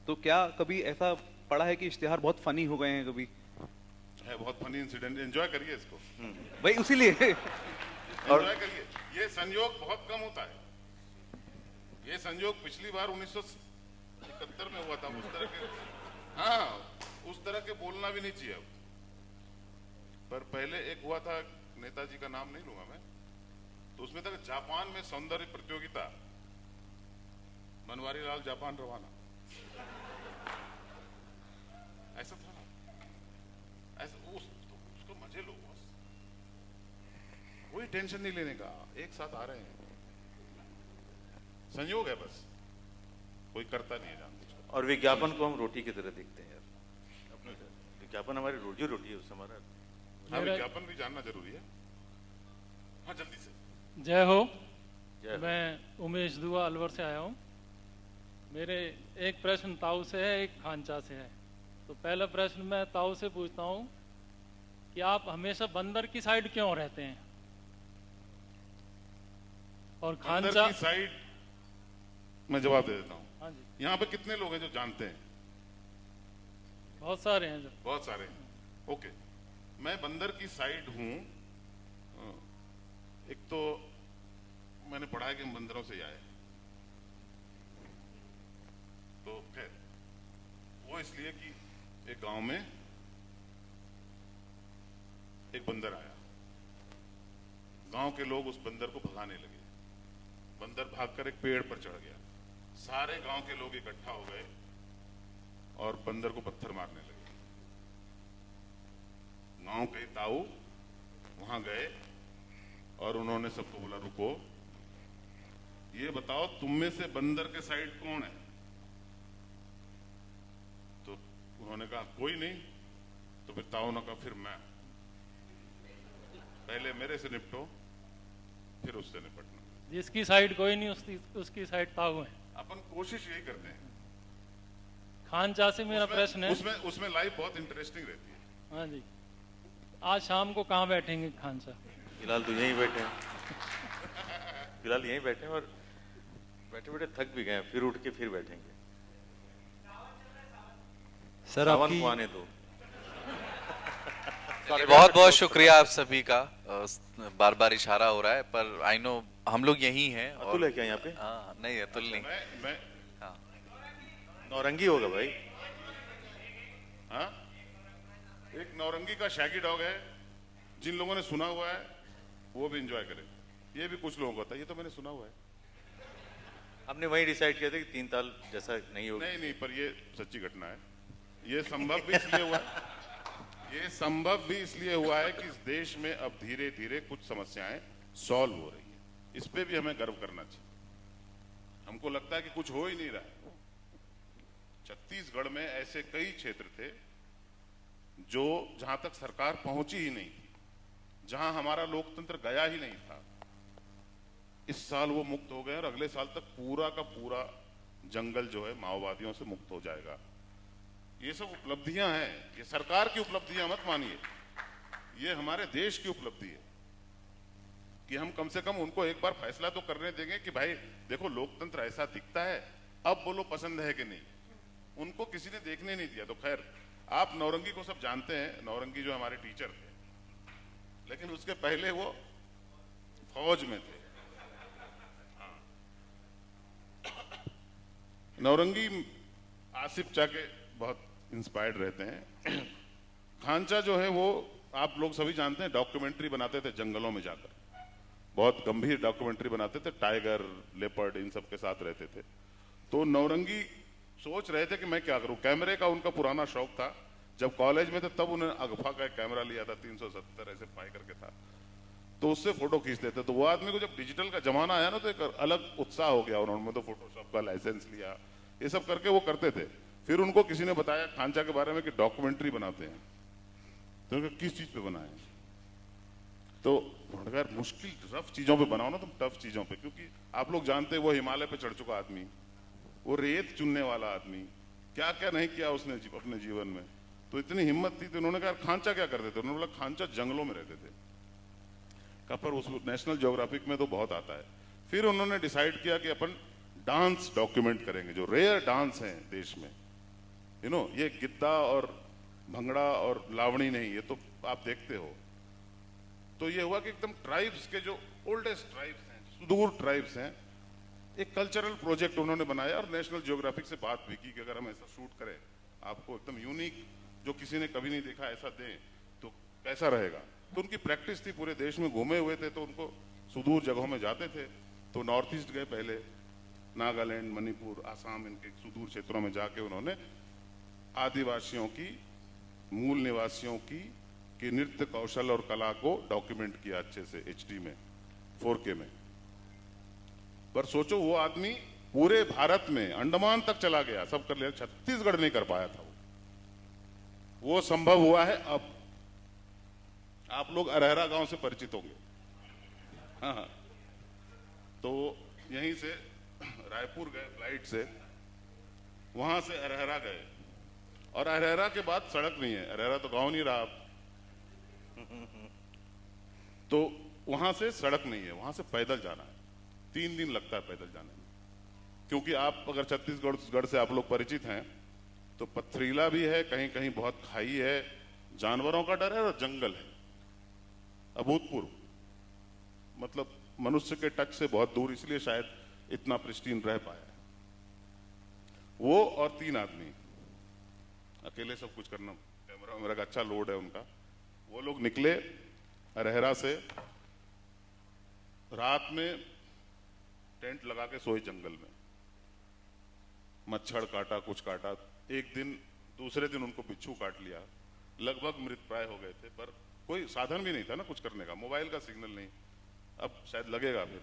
तो क्या कभी ऐसा पड़ा है कि इश्तेहार बहुत फनी हो गए हैं? कभी है बहुत फनी इंसिडेंट, एंजॉय करिए इसको भाई, उसीलिए एंजॉय करिए। ये संयोग बहुत कम होता है। ये संयोग पिछली बार 1971 में हुआ था, उस तरह के, हाँ, उस तरह के बोलना भी नहीं चाहिए अब। पर पहले एक हुआ था, नेताजी का नाम नहीं लूंगा मैं, तो उसमें था जापान में सौंदर्य प्रतियोगिता, बनवारी लाल जापान रवाना, ऐसा था। ऐसा उसको मजे लो बस, कोई टेंशन नहीं लेने का, एक साथ आ रहे हैं, संयोग है बस, कोई करता नहीं है जानबूझकर। और विज्ञापन को हम रोटी की तरह देखते हैं यार, अपने विज्ञापन हमारी रोजी रोटी है, उससे हमारा। हाँ, विज्ञापन भी जानना जरूरी है। हाँ, जल्दी से। जय हो। मैं उमेश दुआ अलवर से आया हूँ। मेरे एक प्रश्न ताऊ से है, एक खानचा से है। तो पहला प्रश्न मैं ताऊ से पूछता हूँ कि आप हमेशा बंदर की साइड क्यों रहते हैं? और खानचा की साइड मैं जवाब दे देता हूँ। हाँ जी। यहाँ पे कितने लोग हैं जो जानते हैं? बहुत सारे हैं। बहुत सारे हैं। ओके, मैं बंदर की साइड हूँ। एक तो मैंने पढ़ा है कि हम बंदरों से ही आए, तो खैर वो इसलिए कि एक गांव में एक बंदर आया, गांव के लोग उस बंदर को भगाने लगे, बंदर भागकर एक पेड़ पर चढ़ गया, सारे गांव के लोग इकट्ठा हो गए और बंदर को पत्थर मारने लगे। गांव के ताऊ वहां गए और उन्होंने सबको बोला, रुको, ये बताओ तुम में से बंदर के साइड कौन है? उन्होंने कहा कोई नहीं, तो फिर ताऊ ने कहा फिर मैं, पहले मेरे से निपटो फिर उससे निपटना। जिसकी साइड कोई नहीं उसकी साइड ताऊ है। अपन कोशिश यही करते हैं। खानचा से मेरा प्रश्न है, उसमें लाइफ बहुत इंटरेस्टिंग रहती है। हाँ जी, आज शाम को कहाँ बैठेंगे खानचा? फिलहाल तो यहीं बैठे हैं, फिलहाल यहीं बैठे हैं और बैठे बैठे थक भी गए, फिर उठ के फिर बैठेंगे। सर सावन आपकी को आने दो। बहुत बहुत शुक्रिया आप सभी का। बार बार इशारा हो रहा है पर आई नो हम लोग यही हैं। अतुल है क्या यहाँ पे? हाँ नहीं अतुल नहीं। मैं हाँ नौरंगी होगा भाई। हाँ, एक नौरंगी का शैकी डॉग है, जिन लोगों ने सुना हुआ है वो भी एंजॉय करें। ये भी कुछ लोगों को होता है, ये तो मैंने सुना हुआ है। हमने वही डिसाइड किया था कि 3 ताल जैसा नहीं होगा। नहीं, पर ये सच्ची घटना है। ये संभव भी इसलिए हुआ है, ये संभव भी इसलिए हुआ है कि इस देश में अब धीरे धीरे कुछ समस्याएं सॉल्व हो रही है। इस पे भी हमें गर्व करना चाहिए। हमको लगता है कि कुछ हो ही नहीं रहा है। छत्तीसगढ़ में ऐसे कई क्षेत्र थे जो जहां तक सरकार पहुंची ही नहीं थी, जहां हमारा लोकतंत्र गया ही नहीं था। इस साल वो मुक्त हो गए और अगले साल तक पूरा का पूरा जंगल जो है माओवादियों से मुक्त हो जाएगा। ये सब उपलब्धियां हैं, ये सरकार की उपलब्धियां मत मानिए, ये हमारे देश की उपलब्धि है कि हम कम से कम उनको एक बार फैसला तो करने देंगे कि भाई देखो लोकतंत्र ऐसा दिखता है, अब बोलो पसंद है कि नहीं। उनको किसी ने देखने नहीं दिया। तो खैर, आप नौरंगी को सब जानते हैं, नौरंगी जो हमारे टीचर थे, लेकिन उसके पहले वो फौज में थे। हाँ। नौरंगी आसिफ चा के बहुत इंस्पायर्ड रहते हैं। खानचा जो है वो आप लोग सभी जानते हैं, डॉक्यूमेंट्री बनाते थे जंगलों में जाकर, बहुत गंभीर डॉक्यूमेंट्री बनाते थे, टाइगर, लेपर्ड इन सब के साथ रहते थे। तो नौरंगी सोच रहे थे कि मैं क्या करूं। कैमरे का उनका पुराना शौक था, जब कॉलेज में थे तब उन्होंने अगफा का एक कैमरा लिया था, 370 ऐसे पाई करके था, तो उससे फोटो खींचते थे। तो वो आदमी को जब डिजिटल का जमाना आया ना तो एक अलग उत्साह हो गया उन्होंने, तो फोटोशॉप का लाइसेंस लिया, ये सब करके वो करते थे। फिर उनको किसी ने बताया खानचा के बारे में कि डॉक्यूमेंट्री बनाते हैं, तो उनका किस चीज पे बनाए, तो यार मुश्किल रफ चीजों पे बनाओ ना तुम, टफ चीजों पे, क्योंकि आप लोग जानते हैं वो हिमालय पे चढ़ चुका आदमी, वो रेत चुनने वाला आदमी, क्या क्या नहीं किया उसने अपने जीवन में। तो इतनी हिम्मत थी, तो उन्होंने कहा खानचा क्या करते थे, उन्होंने बोला खानचा जंगलों में रहते थे। कहा पर उस नेशनल ज्योग्राफिक में तो बहुत आता है। फिर उन्होंने डिसाइड किया कि अपन डांस डॉक्यूमेंट करेंगे, जो रेयर डांस हैं देश में, यू नो, ये गिद्दा और भंगड़ा और लावणी नहीं, ये तो आप देखते हो। तो ये हुआ कि एकदम ट्राइब्स के जो ओल्डेस्ट ट्राइब्स हैं, सुदूर ट्राइब्स हैं, एक कल्चरल प्रोजेक्ट उन्होंने बनाया और नेशनल ज्योग्राफिक से बात भी की कि अगर हम ऐसा शूट करें, आपको एकदम यूनिक जो किसी ने कभी नहीं देखा ऐसा दें तो कैसा रहेगा। तो उनकी प्रैक्टिस थी, पूरे देश में घूमे हुए थे, तो उनको सुदूर जगहों में जाते थे। तो नॉर्थ ईस्ट गए पहले, नागालैंड, मणिपुर, आसाम, इनके सुदूर क्षेत्रों में जाके उन्होंने आदिवासियों की, मूल निवासियों की नृत्य कौशल और कला को डॉक्यूमेंट किया अच्छे से HD में, 4K में। पर सोचो वो आदमी पूरे भारत में अंडमान तक चला गया, सब कर लिया, छत्तीसगढ़ नहीं कर पाया था वो संभव हुआ है अब। आप लोग अरहरा गांव से परिचित होंगे, हाँ, तो यहीं से रायपुर गए फ्लाइट से, वहां से अरहरा गए, और अरहरा के बाद सड़क नहीं है, अरहरा तो गांव नहीं रहा अब, तो वहां से सड़क नहीं है, वहां से पैदल जाना है, 3 दिन लगता है पैदल जाने में। क्योंकि आप अगर छत्तीसगढ़ से आप लोग परिचित हैं तो पथरीला भी है, कहीं कहीं बहुत खाई है, जानवरों का डर है और जंगल है अभूतपूर्व, मतलब मनुष्य के टच से बहुत दूर, इसलिए शायद इतना प्रिस्टीन रह पाया है वो। और 3 आदमी अकेले सब कुछ करना, कैमरा मेरा अच्छा लोड है उनका। वो लोग निकले अरहरा से, रात में टेंट लगा के सोए जंगल में, मच्छर काटा, कुछ काटा, एक दिन, दूसरे दिन उनको बिच्छू काट लिया, लगभग मृत प्राय हो गए थे, पर कोई साधन भी नहीं था ना कुछ करने का, मोबाइल का सिग्नल नहीं, अब शायद लगेगा। फिर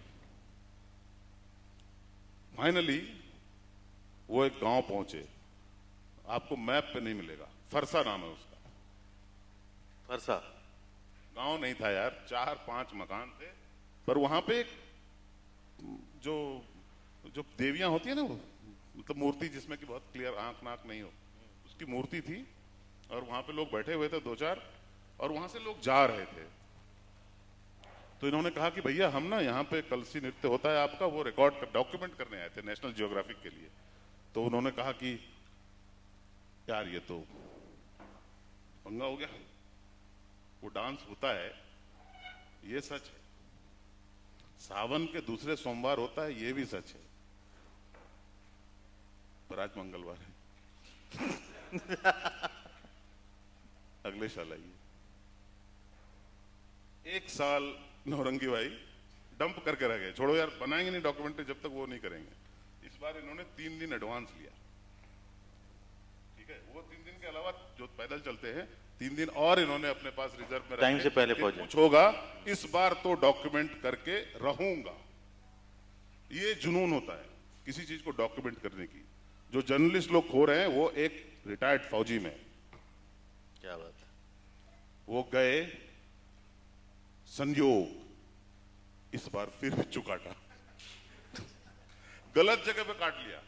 फाइनली वो एक गांव पहुंचे, आपको मैप पे नहीं मिलेगा, फरसा नाम है उसका। फरसा गांव नहीं था यार, 4-5 मकान थे, पर वहां पे जो जो देवियां होती है ना, वो मतलब मूर्ति जिसमें कि बहुत क्लियर आंख नाक नहीं हो, उसकी मूर्ति थी, और वहां पे लोग बैठे हुए थे 2-4, और वहां से लोग जा रहे थे। तो इन्होंने कहा कि भैया हम ना यहाँ पे कलसी नृत्य होता है आपका, वो रिकॉर्ड डॉक्यूमेंट करने आए थे नेशनल जियोग्राफिक के लिए। तो उन्होंने कहा कि यार ये तो पंगा हो गया, वो डांस होता है ये सच है, सावन के दूसरे सोमवार होता है ये भी सच है, पर आज मंगलवार है। अगले साल आइए। 1 साल नौरंगी भाई डंप करके रह गए, छोड़ो यार बनाएंगे नहीं डॉक्यूमेंट्री जब तक वो नहीं करेंगे। इस बार इन्होंने 3 दिन एडवांस लिया, ठीक है, वो 3 दिन के अलावा जो पैदल चलते हैं 3 दिन और इन्होंने अपने पास रिजर्व में टाइम से पहले पहुंचे। कुछ होगा इस बार तो डॉक्यूमेंट करके रहूंगा। ये जुनून होता है किसी चीज को डॉक्यूमेंट करने की। जो जर्नलिस्ट लोग खो रहे हैं वो एक रिटायर्ड फौजी में, क्या बात है, वो गए संयोग इस बार फिर चुकाटा, गलत जगह पे काट लिया,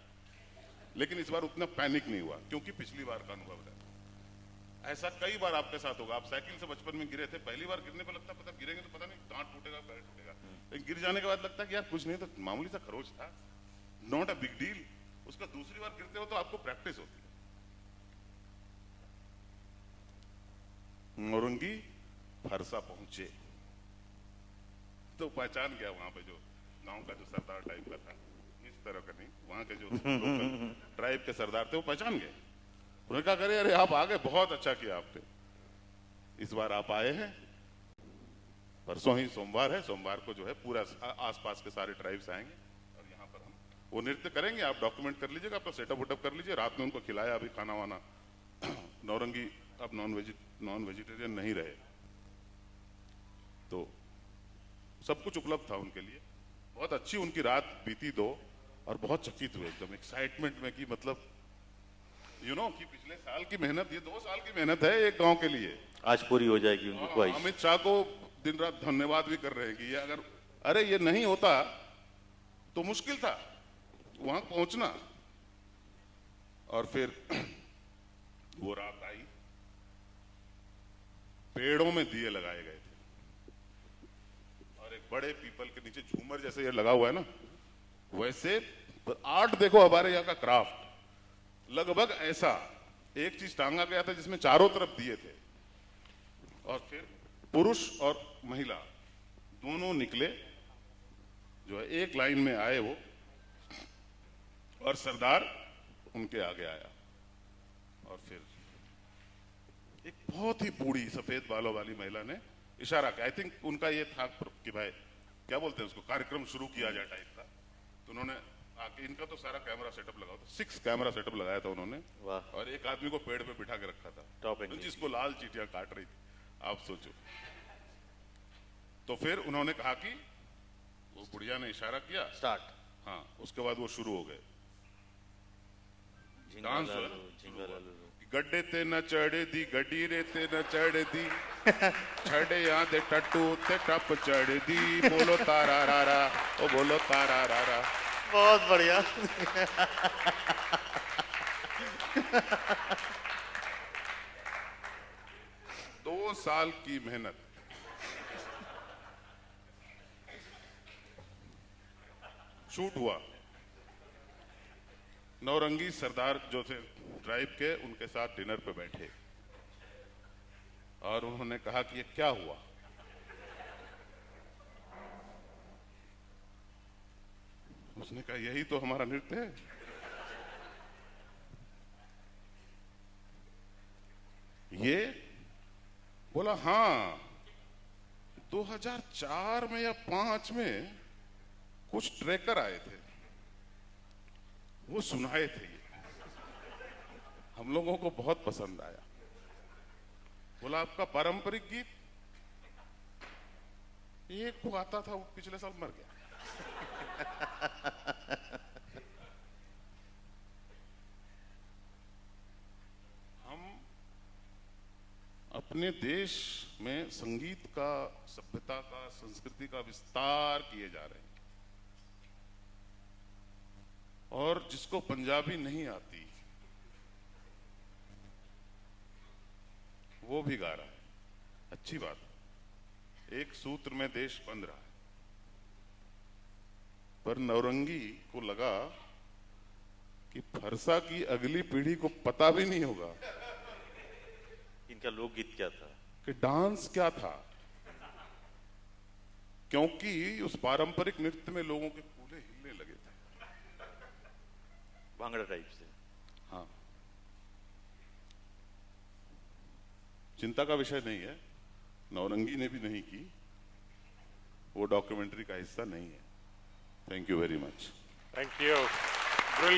लेकिन इस बार उतना पैनिक नहीं हुआ क्योंकि पिछली बार का अनुभव है। ऐसा कई बार आपके साथ होगा, आप साइकिल से बचपन में गिरे थे, पहली बार गिरने पर लगता पता गिरेंगे तो पता नहीं दांत टूटेगा पैर टूटेगा, लेकिन गिर जाने के बाद लगता है कि यार कुछ नहीं तो मामूली सा खरोच था, नॉट अ बिग डील। उसका दूसरी बार गिरते हो तो आपको प्रैक्टिस होती है। नौरंगी फरसा पहुंचे तो पहचान गया वहां पे जो गांव का जो सरदार टाइप का था, इस तरह का नहीं, वहां के जो ट्राइब के सरदार थे वो पहचान गए। उन्होंने कहा करे अरे आप आ गए, बहुत अच्छा किया आपने, इस बार आप आए हैं। परसों ही सोमवार है, सोमवार को जो है पूरा आसपास के सारे ट्राइब्स आएंगे और यहाँ पर हम वो नृत्य करेंगे। आप डॉक्यूमेंट कर लीजिएगा, अपना सेटअप वेटअप कर लीजिए। रात में उनको खिलाया अभी खाना वाना। नौरंगी अब नॉन वेजिटेरियन नहीं रहे, तो सब कुछ उपलब्ध था उनके लिए। बहुत अच्छी उनकी रात बीती 2, और बहुत चकित हुए एकदम एक्साइटमेंट में कि मतलब कि पिछले साल की मेहनत, ये 2 साल की मेहनत है एक गांव के लिए, आज पूरी हो जाएगी उनकी ख्वाहिश। अमित शाह को दिन रात धन्यवाद भी कर रहे हैं कि ये अगर अरे ये नहीं होता तो मुश्किल था वहां पहुंचना। और फिर वो रात आई, पेड़ों में दिए लगाए गए थे और एक बड़े पीपल के नीचे झूमर जैसे ये लगा हुआ है ना, वैसे आर्ट देखो हमारे यहाँ का क्राफ्ट लगभग ऐसा एक चीज टांगा गया था जिसमें चारों तरफ दिए थे, और फिर पुरुष और महिला दोनों निकले, जो है एक लाइन में आए वो, और सरदार उनके आगे आया, और फिर एक बहुत ही बूढ़ी सफेद बालों वाली महिला ने इशारा किया। आई थिंक उनका ये था कि भाई क्या बोलते हैं उसको, कार्यक्रम शुरू किया जाए टाइप का। तो उन्होंने आके, इनका तो सारा कैमरा सेटअप लगा था, 6 कैमरा सेटअप लगाया था उन्होंने, और एक आदमी को पेड़ पे बिठा के रखा था टॉप जिसको लाल चींटियां काट रही थी, आप सोचो। तो फिर उन्होंने कहा कि वो बुढ़िया ने इशारा किया स्टार्ट, हाँ, उसके बाद वो शुरू हो गए डांस। गड्ढे ते न चढ़े दी गड्डी रे ते न चढ़े दी, छड़े यहाँ दे टट्टू ते टप चढ़ दी, बोलो तारा रारा ओ बोलो तारा रारा। बहुत बढ़िया। 2 साल की मेहनत, शूट हुआ। नौरंगी सरदार जो थे ट्राइब के, उनके साथ डिनर पे बैठे और उन्होंने कहा कि ये क्या हुआ। उसने कहा यही तो हमारा नृत्य है। ये बोला हाँ, 2004 में या 5 में कुछ ट्रैकर आए थे, वो सुनाए थे, ये हम लोगों को बहुत पसंद आया। बोला आपका पारंपरिक गीत, एक को आता था, वो पिछले साल मर गया। हम अपने देश में संगीत का, सभ्यता का, संस्कृति का विस्तार किए जा रहे हैं। और जिसको पंजाबी नहीं आती वो भी गा रहा है, अच्छी बात है। एक सूत्र में देश बन रहा है। पर नौरंगी को लगा कि फरसा की अगली पीढ़ी को पता भी नहीं होगा इनका लोकगीत क्या था, कि डांस क्या था, क्योंकि उस पारंपरिक नृत्य में लोगों के कूल्हे हिलने लगे थे, भांगड़ा टाइप से। हाँ, चिंता का विषय नहीं है, नौरंगी ने भी नहीं की, वो डॉक्यूमेंट्री का हिस्सा नहीं है। Thank you very much. Thank you. Brilliant.